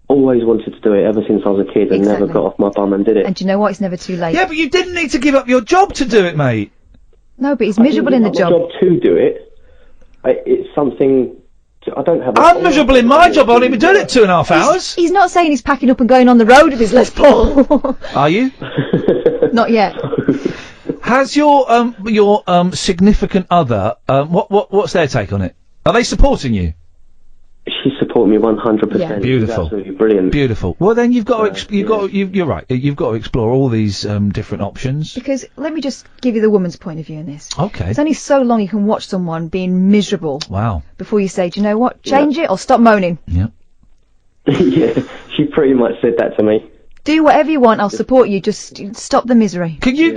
Always wanted to do it ever since I was a kid and never got off my bum and did it. And do you know what? It's never too late. Yeah, but you didn't need to give up your job to do it, mate. No, but he's miserable in the job. My job to do it. It's something... I don't have... I'm miserable in my job. I've only been doing it 2.5 hours. He's not saying he's packing up and going on the road with his Les Paul. Are you? Not yet. Has your significant other what's their take on it? Are they supporting you? She supported me 100%. Yeah. Beautiful. She's absolutely brilliant. Beautiful. Well, then you've got you're right. You've got to explore all these different options. Because let me just give you the woman's point of view in this. Okay. It's only so long you can watch someone being miserable. Wow. Before you say, do you know what? Change it or stop moaning. Yeah. Yeah, she pretty much said that to me. Do whatever you want. I'll support you. Just stop the misery. Can you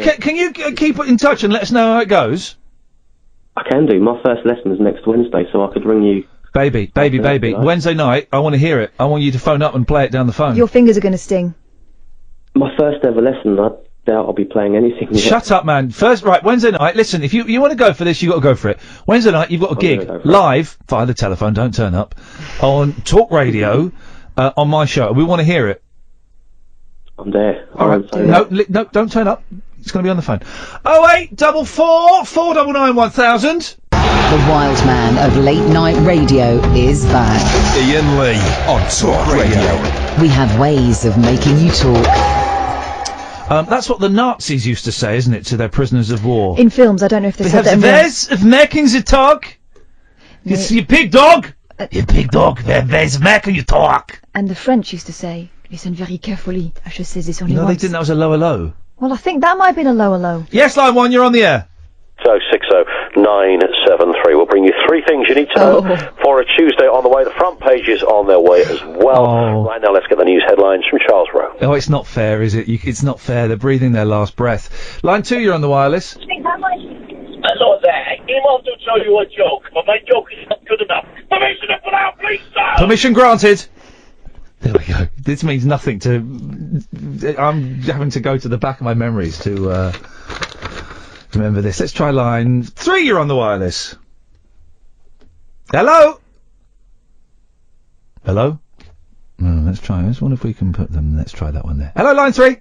keep in touch and let us know how it goes? I can do. My first lesson's next Wednesday, so I could ring you. Baby. Wednesday night, I want to hear it. I want you to phone up and play it down the phone. Your fingers are going to sting. My first ever lesson, doubt I'll be playing anything yet. Shut up, man. First, right, Wednesday night, listen, if you want to go for this, you've got to go for it. Wednesday night, you've got a gig, live, via the telephone, don't turn up, on Talk Radio, on my show. We want to hear it. I'm there. Alright, no, don't turn up. It's going to be on the phone. 0844 499 1000. The wild man of late night radio is back. Iain Lee on Talk Radio. We have ways of making you talk. That's what the Nazis used to say, isn't it, to their prisoners of war? In films, I don't know if they said that in real. Ways of making you talk. You big dog. You big dog. Ways of making you talk. And the French used to say, listen very carefully. I should say this only No, once. they didn't. That was a lower low. Well, I think that might have been a lower low. Yes, line 1, you're on the air. So 60973. We'll bring you 3 things you need to know for a Tuesday on the way. The front page is on their way as well. Right now, let's get the news headlines from Charles Rowe. Oh, it's not fair, is it? It's not fair. They're breathing their last breath. Line 2, you're on the wireless. Hello there. I came on to tell you a joke, but my joke is not good enough. Permission to put out, please, sir! Permission granted. There we go. This means nothing to... I'm having to go to the back of my memories to remember this. Let's try line 3, you're on the wireless. Hello? Hello? Let's try. Let's wonder if we can put them... Let's try that one there. Hello, line 3? I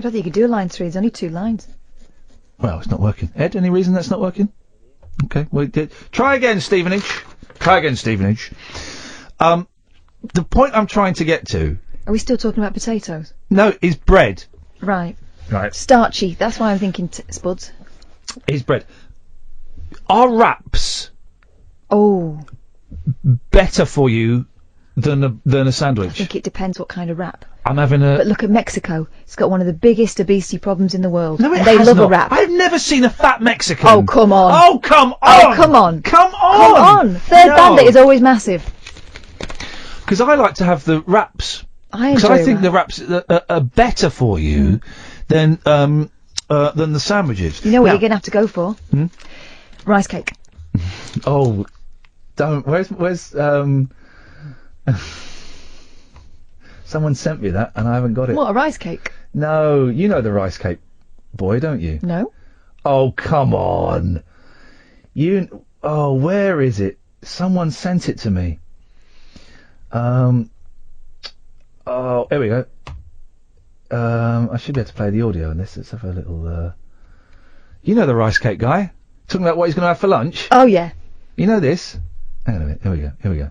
don't think you could do a line 3. There's only 2 lines. Well, it's not working. Ed, any reason that's not working? Okay, well, try again, Stevenage. Try again, Stevenage. The point I'm trying to get to... Are we still talking about potatoes? No, is bread. Right. Right. Starchy. That's why I'm thinking spuds. Is bread. Are wraps... better for you than a sandwich? I think it depends what kind of wrap. I'm having a... But look at Mexico. It's got one of the biggest obesity problems in the world. No, it and they has love not. a wrap. I've never seen a fat Mexican. Oh, come on. Oh, come on. Oh, come on. Come on. Come on. Third Bandit is always massive. Because I like to have the wraps. I Because enjoy I think the wraps are better for you than the sandwiches. You know what Now- you're going to have to go for? Rice cake. Oh, don't. Where's someone sent me that and I haven't got it. What, a rice cake? No, you know the rice cake boy, don't you? No. Oh, come on. Where is it? Someone sent it to me. Here we go. I should be able to play the audio on this. Let's have a little, you know the rice cake guy? Talking about what he's going to have for lunch? Oh, yeah. You know this? Hang on a minute. Here we go.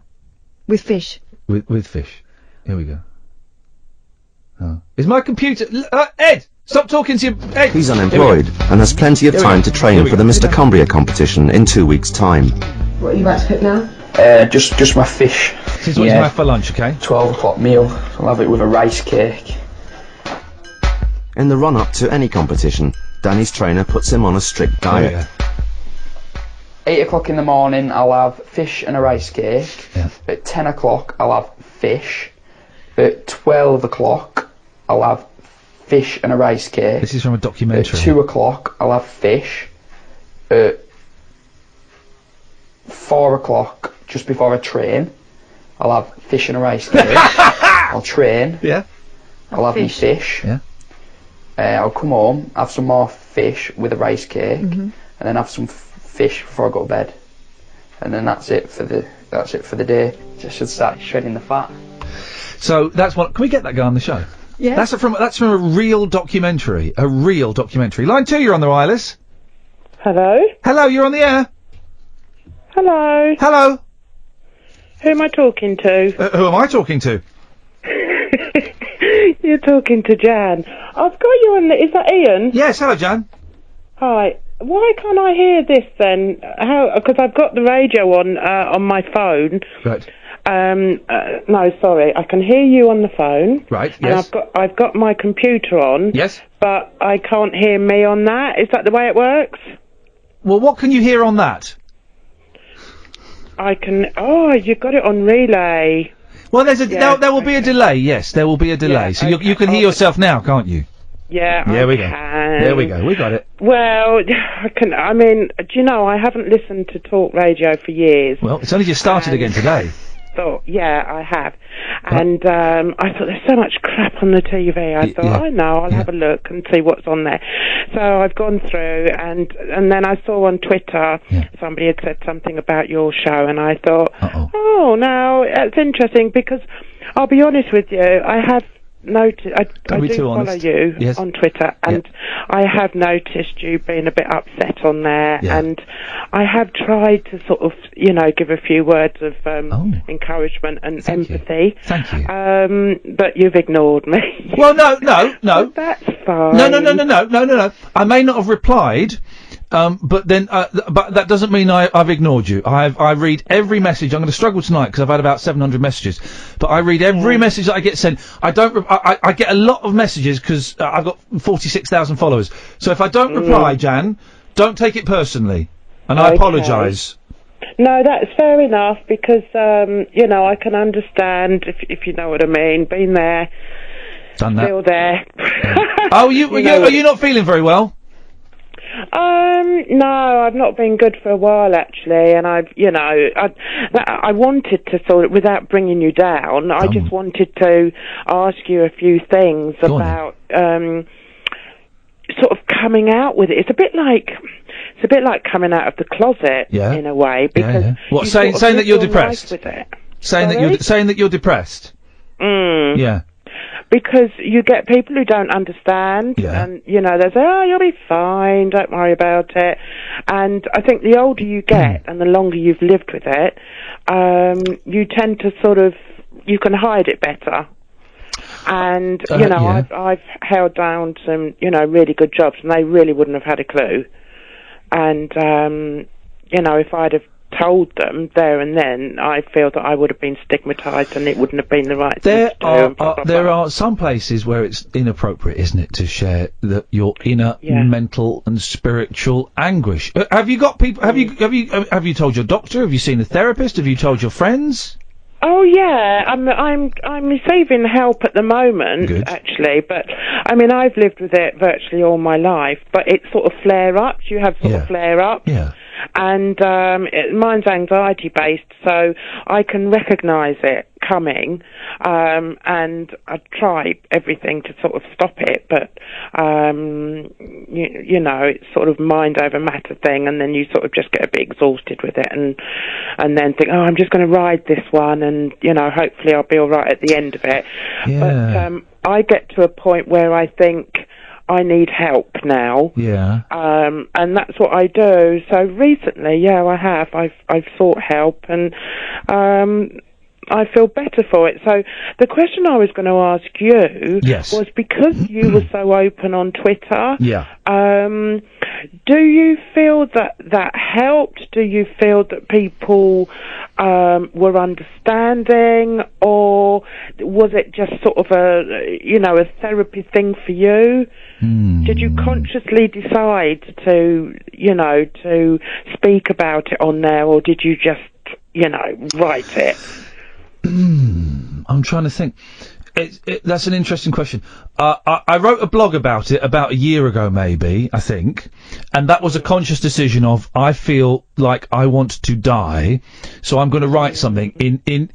With fish. With fish. Here we go. Oh. Is my computer... Ed! Stop talking to you... Ed! He's unemployed and has plenty of time to train for the Mr. Cumbria competition in 2 weeks' time. What are you about to cook now? Just my fish. This is what you have for lunch, okay? 12 o'clock meal. I'll have it with a rice cake. In the run-up to any competition, Danny's trainer puts him on a strict diet. 8 o'clock in the morning, I'll have fish and a rice cake. Yeah. At 10 o'clock, I'll have fish. At 12 o'clock, I'll have fish and a rice cake. This is from a documentary. At 2 o'clock, I'll have fish. At 4 o'clock, just before I train, I'll have fish and a rice cake. I'll train. Yeah. I'll have my fish. Yeah. I'll come home, have some more fish with a rice cake, and then have some fish before I go to bed. And then that's it for the day. Just should start shredding the fat. So that's what... Can we get that guy on the show? Yeah. That's from a real documentary. A real documentary. Line 2, you're on the wireless. Hello? Hello, you're on the air. Hello? Hello? Who am I talking to? Who am I talking to? You're talking to Jan. I've got you on is that Iain? Yes, hello Jan. Hi. Why can't I hear this then? Because I've got the radio on my phone. Right. No, sorry. I can hear you on the phone. Right, yes. And I've got my computer on. Yes. But I can't hear me on that. Is that the way it works? Well, what can you hear on that? I can... Oh, you've got it on relay. Well, there will be a delay, yes. There will be a delay. So you can hear yourself now, can't you? Yeah, There we go. can. There we go. We got it. Well, do you know, I haven't listened to talk radio for years. Well, it's only just started again today. thought, yeah, I have. And I thought, there's so much crap on the TV. I thought, I know, I'll have a look and see what's on there. So I've gone through, and then I saw on Twitter somebody had said something about your show, and I thought, oh, no, that's interesting, because I'll be honest with you, I have noticed, I do follow you on Twitter, and I have noticed you being a bit upset on there, and I have tried to sort of, you know, give a few words of encouragement and empathy. Thank you. But you've ignored me. Well, no. That's fine. No. I may not have replied. But that doesn't mean I've ignored you. I read every message. I'm going to struggle tonight because I've had about 700 messages. But I read every message that I get sent. I get a lot of messages because I've got 46,000 followers. So if I don't reply, Jan, don't take it personally. And I apologise. No, that's fair enough because, you know, I can understand if you know what I mean. Been there. Done that. Still there. Are you not feeling very well? No, I've not been good for a while actually, and I wanted to sort of, without bringing you down, I just wanted to ask you a few things about sort of coming out with it. It's a bit like coming out of the closet in a way, because What, saying that you're depressed? Saying that you're depressed? Yeah. Because you get people who don't understand, and, you know, they say, oh, you'll be fine, don't worry about it. And I think the older you get, and the longer you've lived with it, you tend to sort of, you can hide it better. And, you know, I've held down some, you know, really good jobs, and they really wouldn't have had a clue. And, you know, if I'd have told them there and then, I feel that I would have been stigmatised and it wouldn't have been the right thing to do. There are some places where it's inappropriate, isn't it, to share your inner mental and spiritual anguish. Have you got people? Have you told your doctor? Have you seen a therapist? Have you told your friends? Oh yeah, I'm receiving help at the moment, actually. But I mean, I've lived with it virtually all my life. But it's sort of flare-ups. You have sort of flare-ups. Yeah. And mine's anxiety based, so I can recognise it coming, and I try everything to sort of stop it, but you know, it's sort of mind over matter thing, and then you sort of just get a bit exhausted with it, and then think, oh, I'm just going to ride this one, and you know, hopefully I'll be all right at the end of it. But I get to a point where I think, I need help now. Yeah. And that's what I do. So recently, I have. I've sought help, and I feel better for it. So the question I was going to ask you was, because you were so open on Twitter, do you feel that helped? Do you feel that people were understanding, or was it just sort of a therapy thing for you? Did you consciously decide to speak about it on there, or did you just, write it? I'm trying to think. That's an interesting question. I wrote a blog about it about a year ago, maybe, I think, and that was a conscious decision of, I feel like I want to die, so I'm going to write something in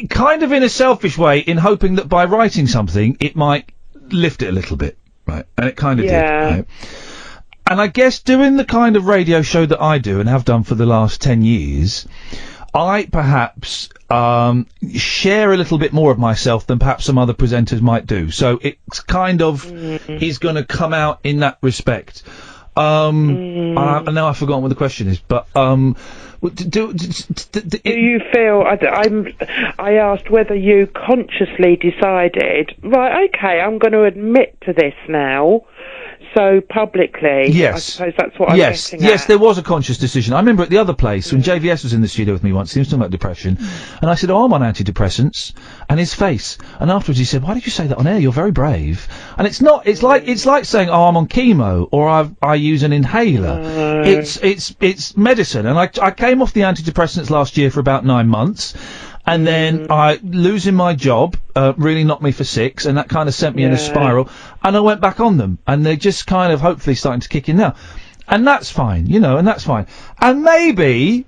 kind of in a selfish way, in hoping that by writing something, it might lift it a little bit, right? And it kind of did, right? And I guess doing the kind of radio show that I do and have done for the last 10 years, I perhaps share a little bit more of myself than perhaps some other presenters might do. So it's kind of is going to come out in that respect. And now I've forgotten what the question is, but do you feel? I asked whether you consciously decided, right? Okay, I'm going to admit to this now. So publicly, I suppose that's what I'm getting at. Yes, there was a conscious decision. I remember at the other place, when JVS was in the studio with me once, he was talking about depression, and I said, I'm on antidepressants, and his face, and afterwards he said, why did you say that on air? You're very brave. And it's not, it's like saying, oh, I'm on chemo, or I use an inhaler. It's medicine, and I came off the antidepressants last year for about 9 months, and then losing my job really knocked me for 6, and that kind of sent me in a spiral, and I went back on them, and they're just kind of hopefully starting to kick in now. And that's fine, and that's fine. And maybe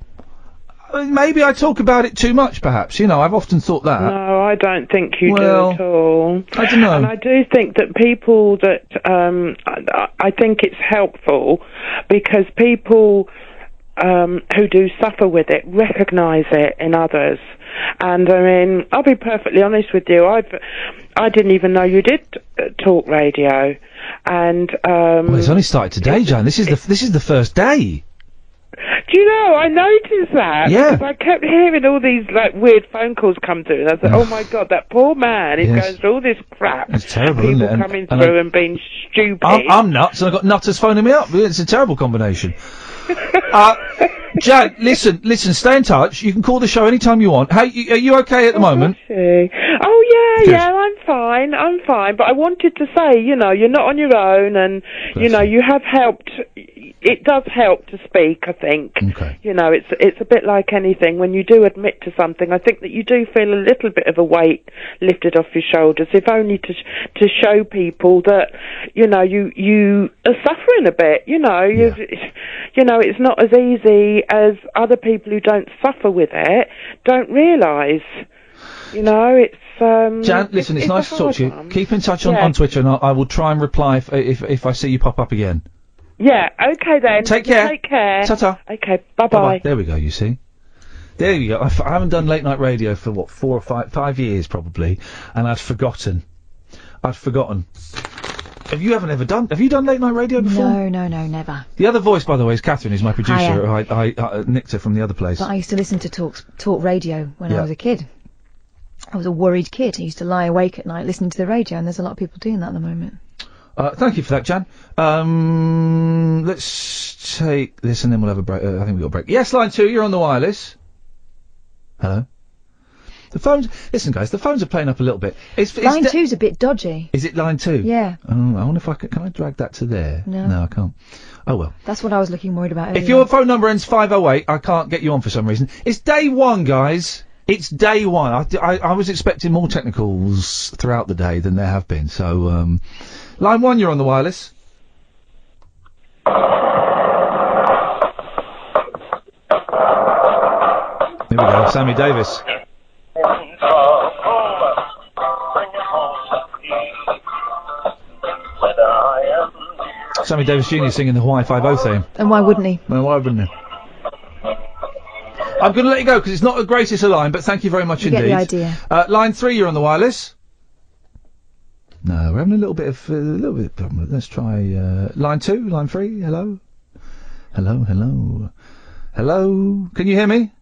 maybe I talk about it too much, perhaps. You know, I've often thought that. No, I don't think you do Well, at all. I don't know. And I do think that people that, I think it's helpful because people who do suffer with it recognise it in others. And I mean, I'll be perfectly honest with you. I didn't even know you did talk radio, and well, it's only started today, Jan. This is the first day. Do you know? I noticed that. Yeah. Because I kept hearing all these like weird phone calls come through, and I thought, oh my god, that poor man is going through all this crap. It's terrible, People isn't it? coming through and being stupid. I'm nuts, and I've got nutters phoning me up. It's a terrible combination. Jan, listen, stay in touch. You can call the show anytime you want. Hey, are you okay at the moment? Oh yeah, I'm fine. But I wanted to say, you know, you're not on your own, and you know, you have helped. It does help to speak, I think. Okay. You know, it's a bit like anything. When you do admit to something, I think that you do feel a little bit of a weight lifted off your shoulders, if only to show people that, you know, you are suffering a bit. You know, you know, it's not as easy as other people who don't suffer with it don't realise. You know, it's. Jan, listen, it's nice to talk to you. Keep in touch on Twitter, and I will try and reply if I see you pop up again. Yeah, okay then. Take care. Take care. Ta-ta. Okay, bye-bye. There we go, you see. There you go. I haven't done late night radio for, 4 or 5 years, probably, and I'd forgotten. Have you done late night radio before? No, never. The other voice, by the way, is Catherine, who's my producer. I nicked her from the other place. But I used to listen to talk radio when I was a kid. I was a worried kid. I used to lie awake at night listening to the radio, and there's a lot of people doing that at the moment. Thank you for that, Jan. Let's take this and then we'll have a break. I think we've got a break. Yes, line 2, you're on the wireless. Hello? The phones... Listen, guys, the phones are playing up a little bit. Line 2's a bit dodgy. Is it line 2? Yeah. Oh, I wonder if I can I drag that to there? No, I can't. Oh, well. That's what I was worried about earlier. If your phone number ends 508, I can't get you on for some reason. It's day 1, guys. It's day 1. I was expecting more technicals throughout the day than there have been, so, Line 1, you're on the wireless. Here we go, Sammy Davis. Sammy Davis Jr. singing the Hawaii 5-0 theme. And why wouldn't he? Well, why wouldn't he? I'm going to let you go because it's not the greatest of line, but thank you very much indeed. Get the idea. Line 3, you're on the wireless. No, we're having a little bit of problem. Let's try line 2, line 3. Hello. Hello. Can you hear me?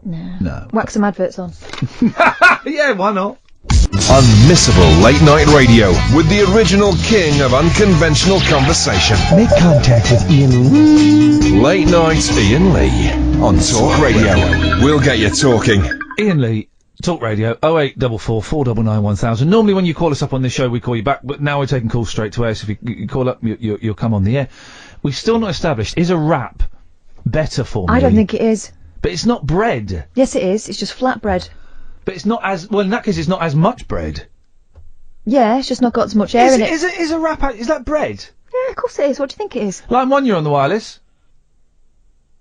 No. Whack some adverts on. Yeah, why not? Unmissable late night radio with the original king of unconventional conversation. Make contact with Iain. Late night Iain Lee on Talk Radio. We'll get you talking. Iain Lee. Talk Radio 0844 499 1000. Normally when you call us up on this show we call you back, but now we're taking calls straight to air, so if you call up you'll come on the air. We've still not established, is a wrap better for me? I don't think it is. But it's not bread. Yes it is, it's just flat bread. But it's not as, well in that case it's not as much bread. Yeah, it's just not got as much air in it. Is a wrap, is that bread? Yeah, of course it is. What do you think it is? Line 1, you're on the wireless.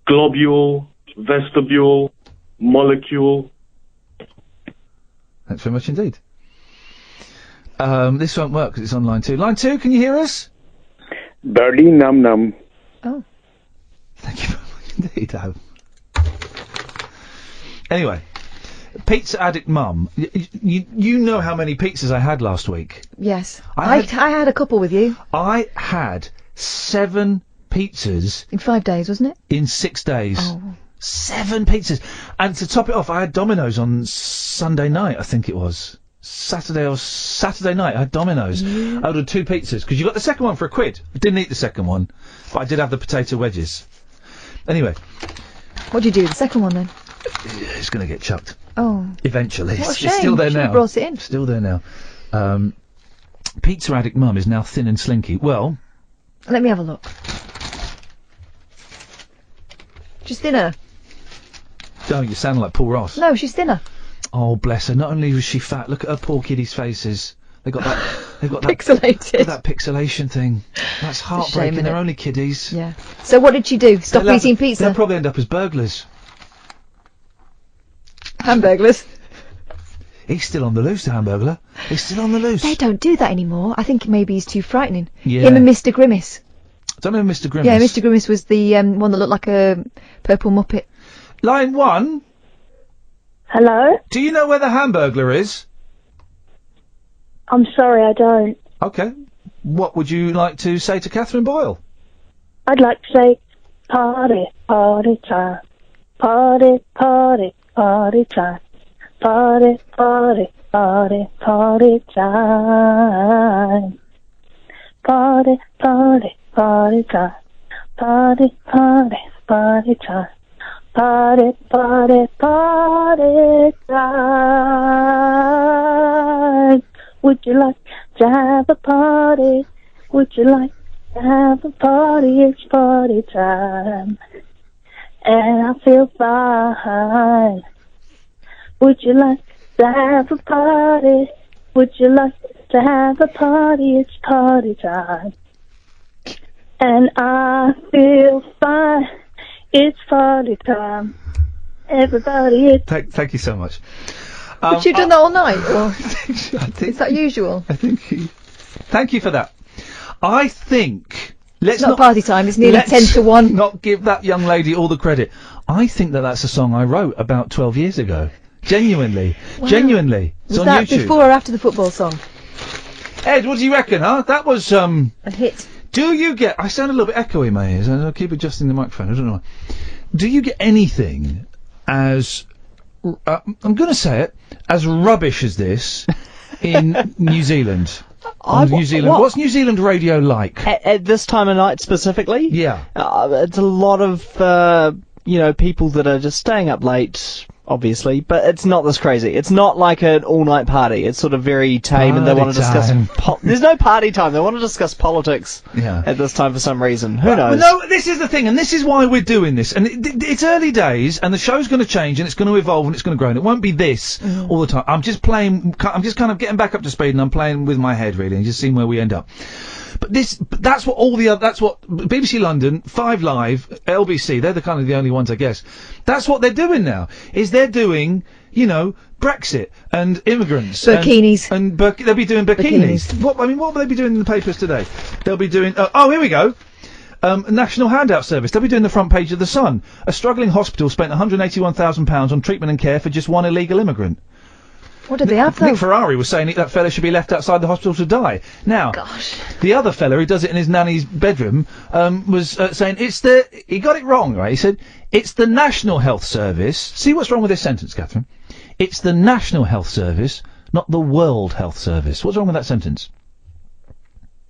Globule, vestibule, molecule. Thanks very much indeed. This won't work because it's on line 2. Line 2, can you hear us? Birdie num num. Oh. Thank you very much indeed. Oh. Anyway, Pizza Addict Mum, you know how many pizzas I had last week? Yes. I had a couple with you. I had 7 pizzas. In 5 days, wasn't it? In 6 days. Oh. 7 pizzas. And to top it off, I had Domino's on Sunday night, I think it was. Saturday night, I had Domino's. I ordered 2 pizzas, because you got the second one for £1. I didn't eat the second one, but I did have the potato wedges. Anyway. What'd you do with the second one then? It's going to get chucked. Oh. Eventually. What a shame. It's still there Should've now. brought it in. Still there now. Pizza Addict Mum is now thin and slinky. Well. Let me have a look. She's thinner. Oh, you sound like Paul Ross. No, she's thinner. Oh, bless her. Not only was she fat, look at her poor kiddies' faces. They've got that pixelated. That pixelation thing. That's heartbreaking. They're only kiddies. Yeah. So what did she do? Stop eating pizza? They'll probably end up as burglars. Hamburglers. He's still on the loose, the Hamburglar. He's still on the loose. They don't do that anymore. I think maybe he's too frightening. Yeah. Him and Mr. Grimace. Don't know Mr. Grimace. Yeah, Mr. Grimace was the one that looked like a purple Muppet. Line 1. Hello? Do you know where the Hamburglar is? I'm sorry, I don't. Okay. What would you like to say to Catherine Boyle? I'd like to say, party, party time. Party, party, party time. Party, party, party, party time. Party, party, party time. Party, party, party time. Party, party, party time. Would you like to have a party? Would you like to have a party? It's party time. And I feel fine. Would you like to have a party? Would you like to have a party? It's party time. And I feel fine. It's party time. Everybody, it's... Thank you so much. Would you done that all night, or is that usual? I think thank you for that. I think... It's not party time, it's nearly 10 to 1. Not give that young lady all the credit. I think that's a song I wrote about 12 years ago. Genuinely. Wow. Genuinely. It's Was on that YouTube. before or after the football song? Ed, what do you reckon, huh? That was, a hit. Do you get... I sound a little bit echoey in my ears, and I'll keep adjusting the microphone, I don't know why. Do you get anything as... I'm gonna say it, as rubbish as this in New Zealand? New Zealand. What's New Zealand radio like? At this time of night specifically? Yeah. It's a lot of, people that are just staying up late, obviously, but it's not this crazy. It's not like an all-night party. It's sort of very tame, and they want to discuss... There's no party time. They want to discuss politics at this time for some reason. Who knows? No, this is the thing, and this is why we're doing this. And it's early days, and the show's going to change, and it's going to evolve, and it's going to grow, and it won't be this all the time. I'm just kind of getting back up to speed, and I'm playing with my head, really, and just seeing where we end up. But that's what that's what BBC London, 5 Live, LBC, they're the only ones, I guess. That's what they're doing now, is they're doing, Brexit and immigrants. Bikinis. They'll be doing bikinis. What will they be doing in the papers today? They'll be doing, here we go. National Handout Service. They'll be doing the front page of The Sun. A struggling hospital spent £181,000 on treatment and care for just one illegal immigrant. What did they have, though? Nick Ferrari was saying that fella should be left outside the hospital to die. Now, the other fella who does it in his nanny's bedroom was saying he got it wrong, right? He said, it's the National Health Service. See what's wrong with this sentence, Catherine? It's the National Health Service, not the World Health Service. What's wrong with that sentence?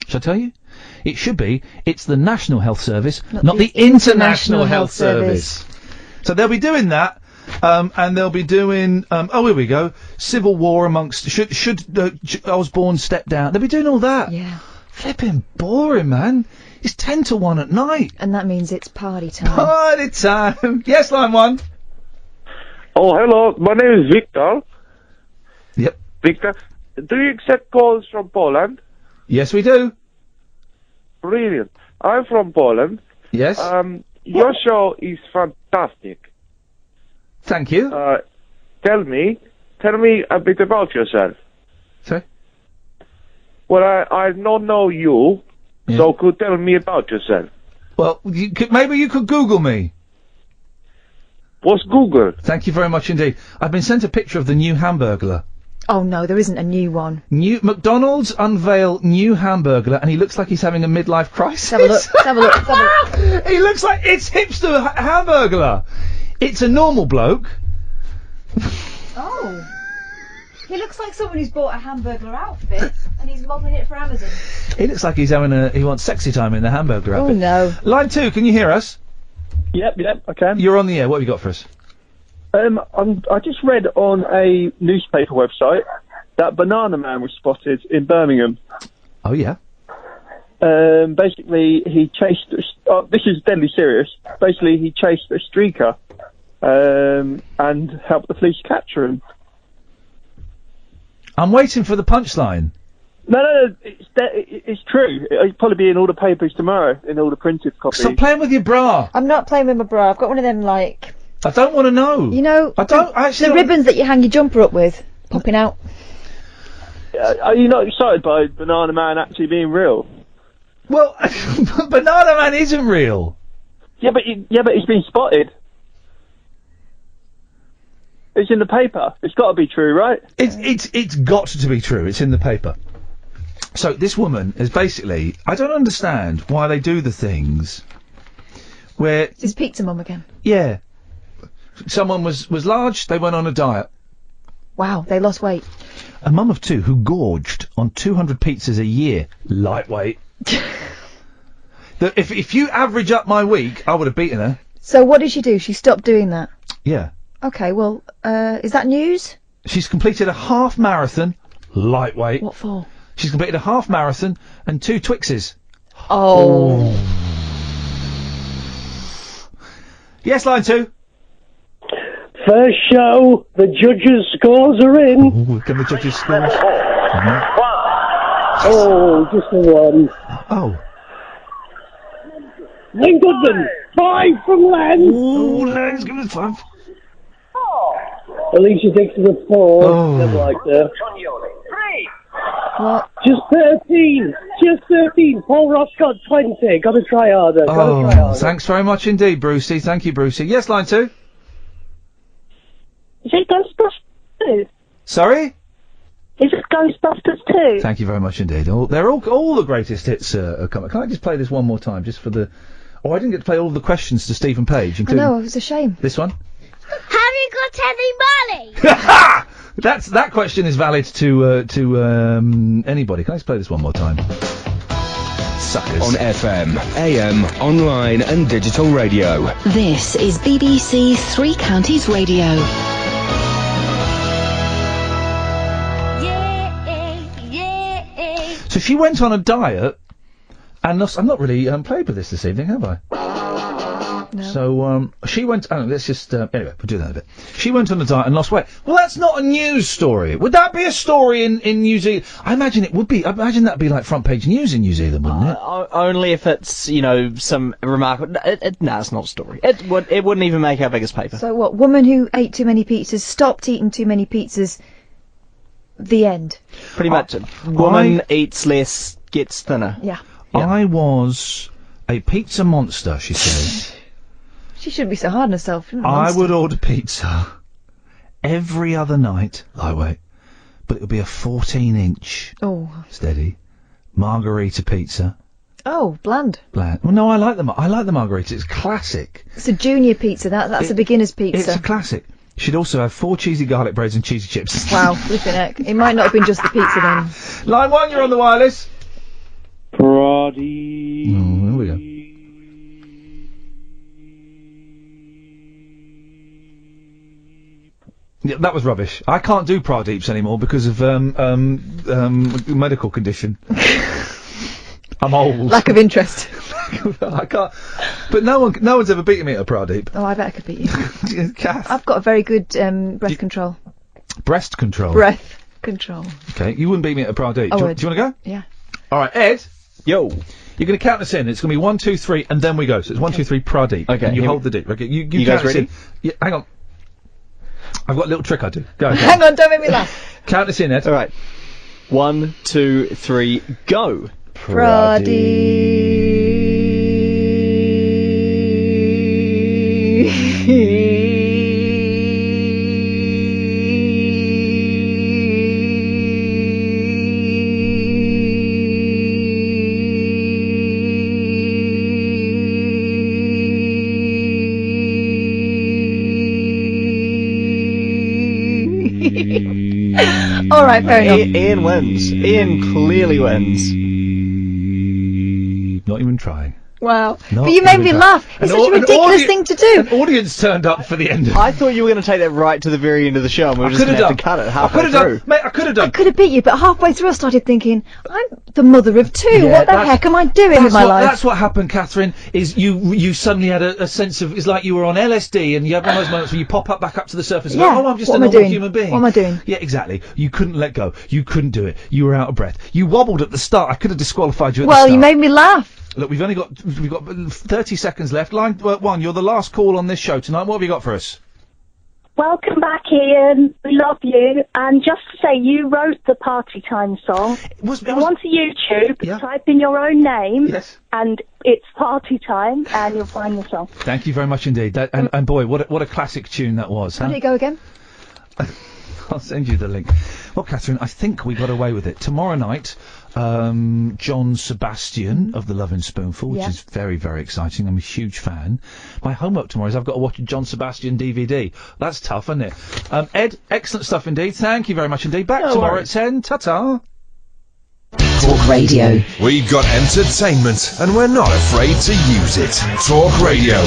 Shall I tell you? It should be, it's the National Health Service, not the International Health Service. So they'll be doing that. And they'll be doing, here we go, civil war amongst, should Osborne step down? They'll be doing all that. Yeah. Flipping boring, man. It's 10 to 1 at night. And that means it's party time. Party time. Yes, line 1. Oh, hello. My name is Victor. Yep. Victor, do you accept calls from Poland? Yes, we do. Brilliant. I'm from Poland. Yes. Your show is fantastic. Thank you. Tell me a bit about yourself. Sorry? Well, I don't know you, so could tell me about yourself. Well, maybe you could Google me. What's Google? Thank you very much indeed. I've been sent a picture of the new Hamburglar. Oh no, there isn't a new one. McDonald's unveil new Hamburglar, and he looks like he's having a midlife crisis. Have a look. Have a look. He looks like it's hipster Hamburglar. It's a normal bloke. Oh. He looks like someone who's bought a Hamburglar outfit and he's modelling it for Amazon. He looks like he's he wants sexy time in the Hamburglar outfit. Oh no. Line 2, can you hear us? Yep, I can. You're on the air, what have you got for us? I just read on a newspaper website that Banana Man was spotted in Birmingham. Oh yeah? Basically, he chased... this is deadly serious. Basically, he chased a streaker and helped the police capture him. I'm waiting for the punchline. No, it's true. It'll probably be in all the papers tomorrow, in all the printed copies. Stop playing with your bra. I'm not playing with my bra. I've got one of them, like, I don't want to know. You know, I don't actually. The ribbons that you hang your jumper up with, popping out. Are you not excited by Banana Man actually being real? Well, Banana Man isn't real. Yeah, but he's been spotted. It's in the paper. It's got to be true, right? It's got to be true. It's in the paper. So this woman is basically, I don't understand why they do the things where... Is this Pizza Mum again? Yeah. Someone was large, they went on a diet. Wow, they lost weight. A mum of two who gorged on 200 pizzas a year. Lightweight. If you average up my week, I would have beaten her. So what did she do? She stopped doing that? Yeah. Okay, well, is that news? She's completed a half marathon. Lightweight. What for? She's completed a half marathon and 2 Twixes. Oh. Yes, line 2. First show, the judges' scores are in. Ooh, can the judges' scores? Oh, just the one. Oh. Len Goodman, 5 from Len. Ooh, Len's given us 5. Alicia Dixon a 4. Oh. Never liked her. What? Just 13. Just 13. Paul Ross got 20. Gotta try harder. Gotta try harder. Thanks very much indeed, Brucey. Thank you, Brucey. Yes, line 2. Is it Ghostbusters 2? Sorry? Is it Ghostbusters 2? Thank you very much indeed. They're all the greatest hits are coming. Can I just play this one more time, just for the... Oh, I didn't get to play all the questions to Stephen Page, I including... know, it was a shame. This one? Have you got any money? That question is valid to anybody. Can I just play this one more time? Suckers. On FM, AM, online and digital radio. This is BBC Three Counties Radio. So she went on a diet, and I've not really played with this evening, have I? No. So she went. Oh, let's just anyway. We'll do that in a bit. She went on a diet and lost weight. Well, that's not a news story. Would that be a story in New Zealand? I imagine it would be. I imagine that'd be like front page news in New Zealand, wouldn't it? Only if it's some remarkable. No, it's not a story. It wouldn't even make our biggest paper. So what? Woman who ate too many pizzas stopped eating too many pizzas. The end. Pretty much. Woman eats less, gets thinner. Yeah. I was a pizza monster, she said. She shouldn't be so hard on herself. I would order pizza every other night, lightweight, but it would be a 14-inch steady margarita pizza. Oh, bland. Well, no, I like the margarita. It's classic. It's a junior pizza. That's a beginner's pizza. It's a classic. She'd also have 4 cheesy garlic breads and cheesy chips. Wow, flipping heck. It might not have been just the pizza then. Line 1, you're on the wireless. Proddy. Oh, here we go. Yeah, that was rubbish. I can't do Pradeeps anymore because of medical condition. I'm old. Lack of interest. I can't. But no one's ever beaten me at a Pradeep. Oh, I bet I could beat you. Kath. I've got a very good breath control. Breast control. Breath control. Okay, you wouldn't beat me at a Pradeep. I Do you would. want to go? Yeah. All right, Ed. Yo. You're going to count us in. It's going to be 1, 2, 3, and then we go. So it's 1, 2, 3, Pradeep. Okay. And you hold the deep. Okay. You guys count us ready? in. Yeah. Hang on. I've got a little trick I do. Go. Hang on, don't make me laugh. Count us in, Ed. All right. 1, 2, 3, go. All right, fair enough. Iain wins. Iain clearly wins. Not even trying. Wow. Not But you made even me trying. laugh. It's such a ridiculous thing to do. An audience turned up for the end of it. I thought you were going to take that right to the very end of the show, and we were just going to have to cut it halfway through. Mate, I could have done. I could have beat you, but halfway through I started thinking, I'm the mother of 2. Yeah, what the heck am I doing with my life? That's what happened, Catherine, is you suddenly had a sense of, it's like you were on LSD and you have one of those moments where you pop up back up to the surface and Yeah, go, oh, I'm just what a am I normal doing? human being. What am I doing? Yeah, exactly. You couldn't let go. You couldn't do it. You were out of breath. You wobbled at the start. I could have disqualified you at the Well, start. you made me laugh. Look, we've got 30 seconds left. Line 1, you're the last call on this show tonight. What have you got for us? Welcome back, Ian. We love you. And just to say, you wrote the Party Time song. Go onto YouTube, type in your own name, and it's Party Time, and you'll find the song. Thank you very much indeed. And boy, what a classic tune that was. How did it go again? I'll send you the link. Well, Catherine, I think we got away with it. Tomorrow night, John Sebastian of the Lovin' Spoonful, which is very, very exciting. I'm a huge fan. My homework tomorrow is I've got to watch a John Sebastian DVD. That's tough, isn't it? Ed, excellent stuff indeed. Thank you very much indeed. Back tomorrow at 10. Ta-ta. Talk Radio. We've got entertainment, and we're not afraid to use it. Talk Radio.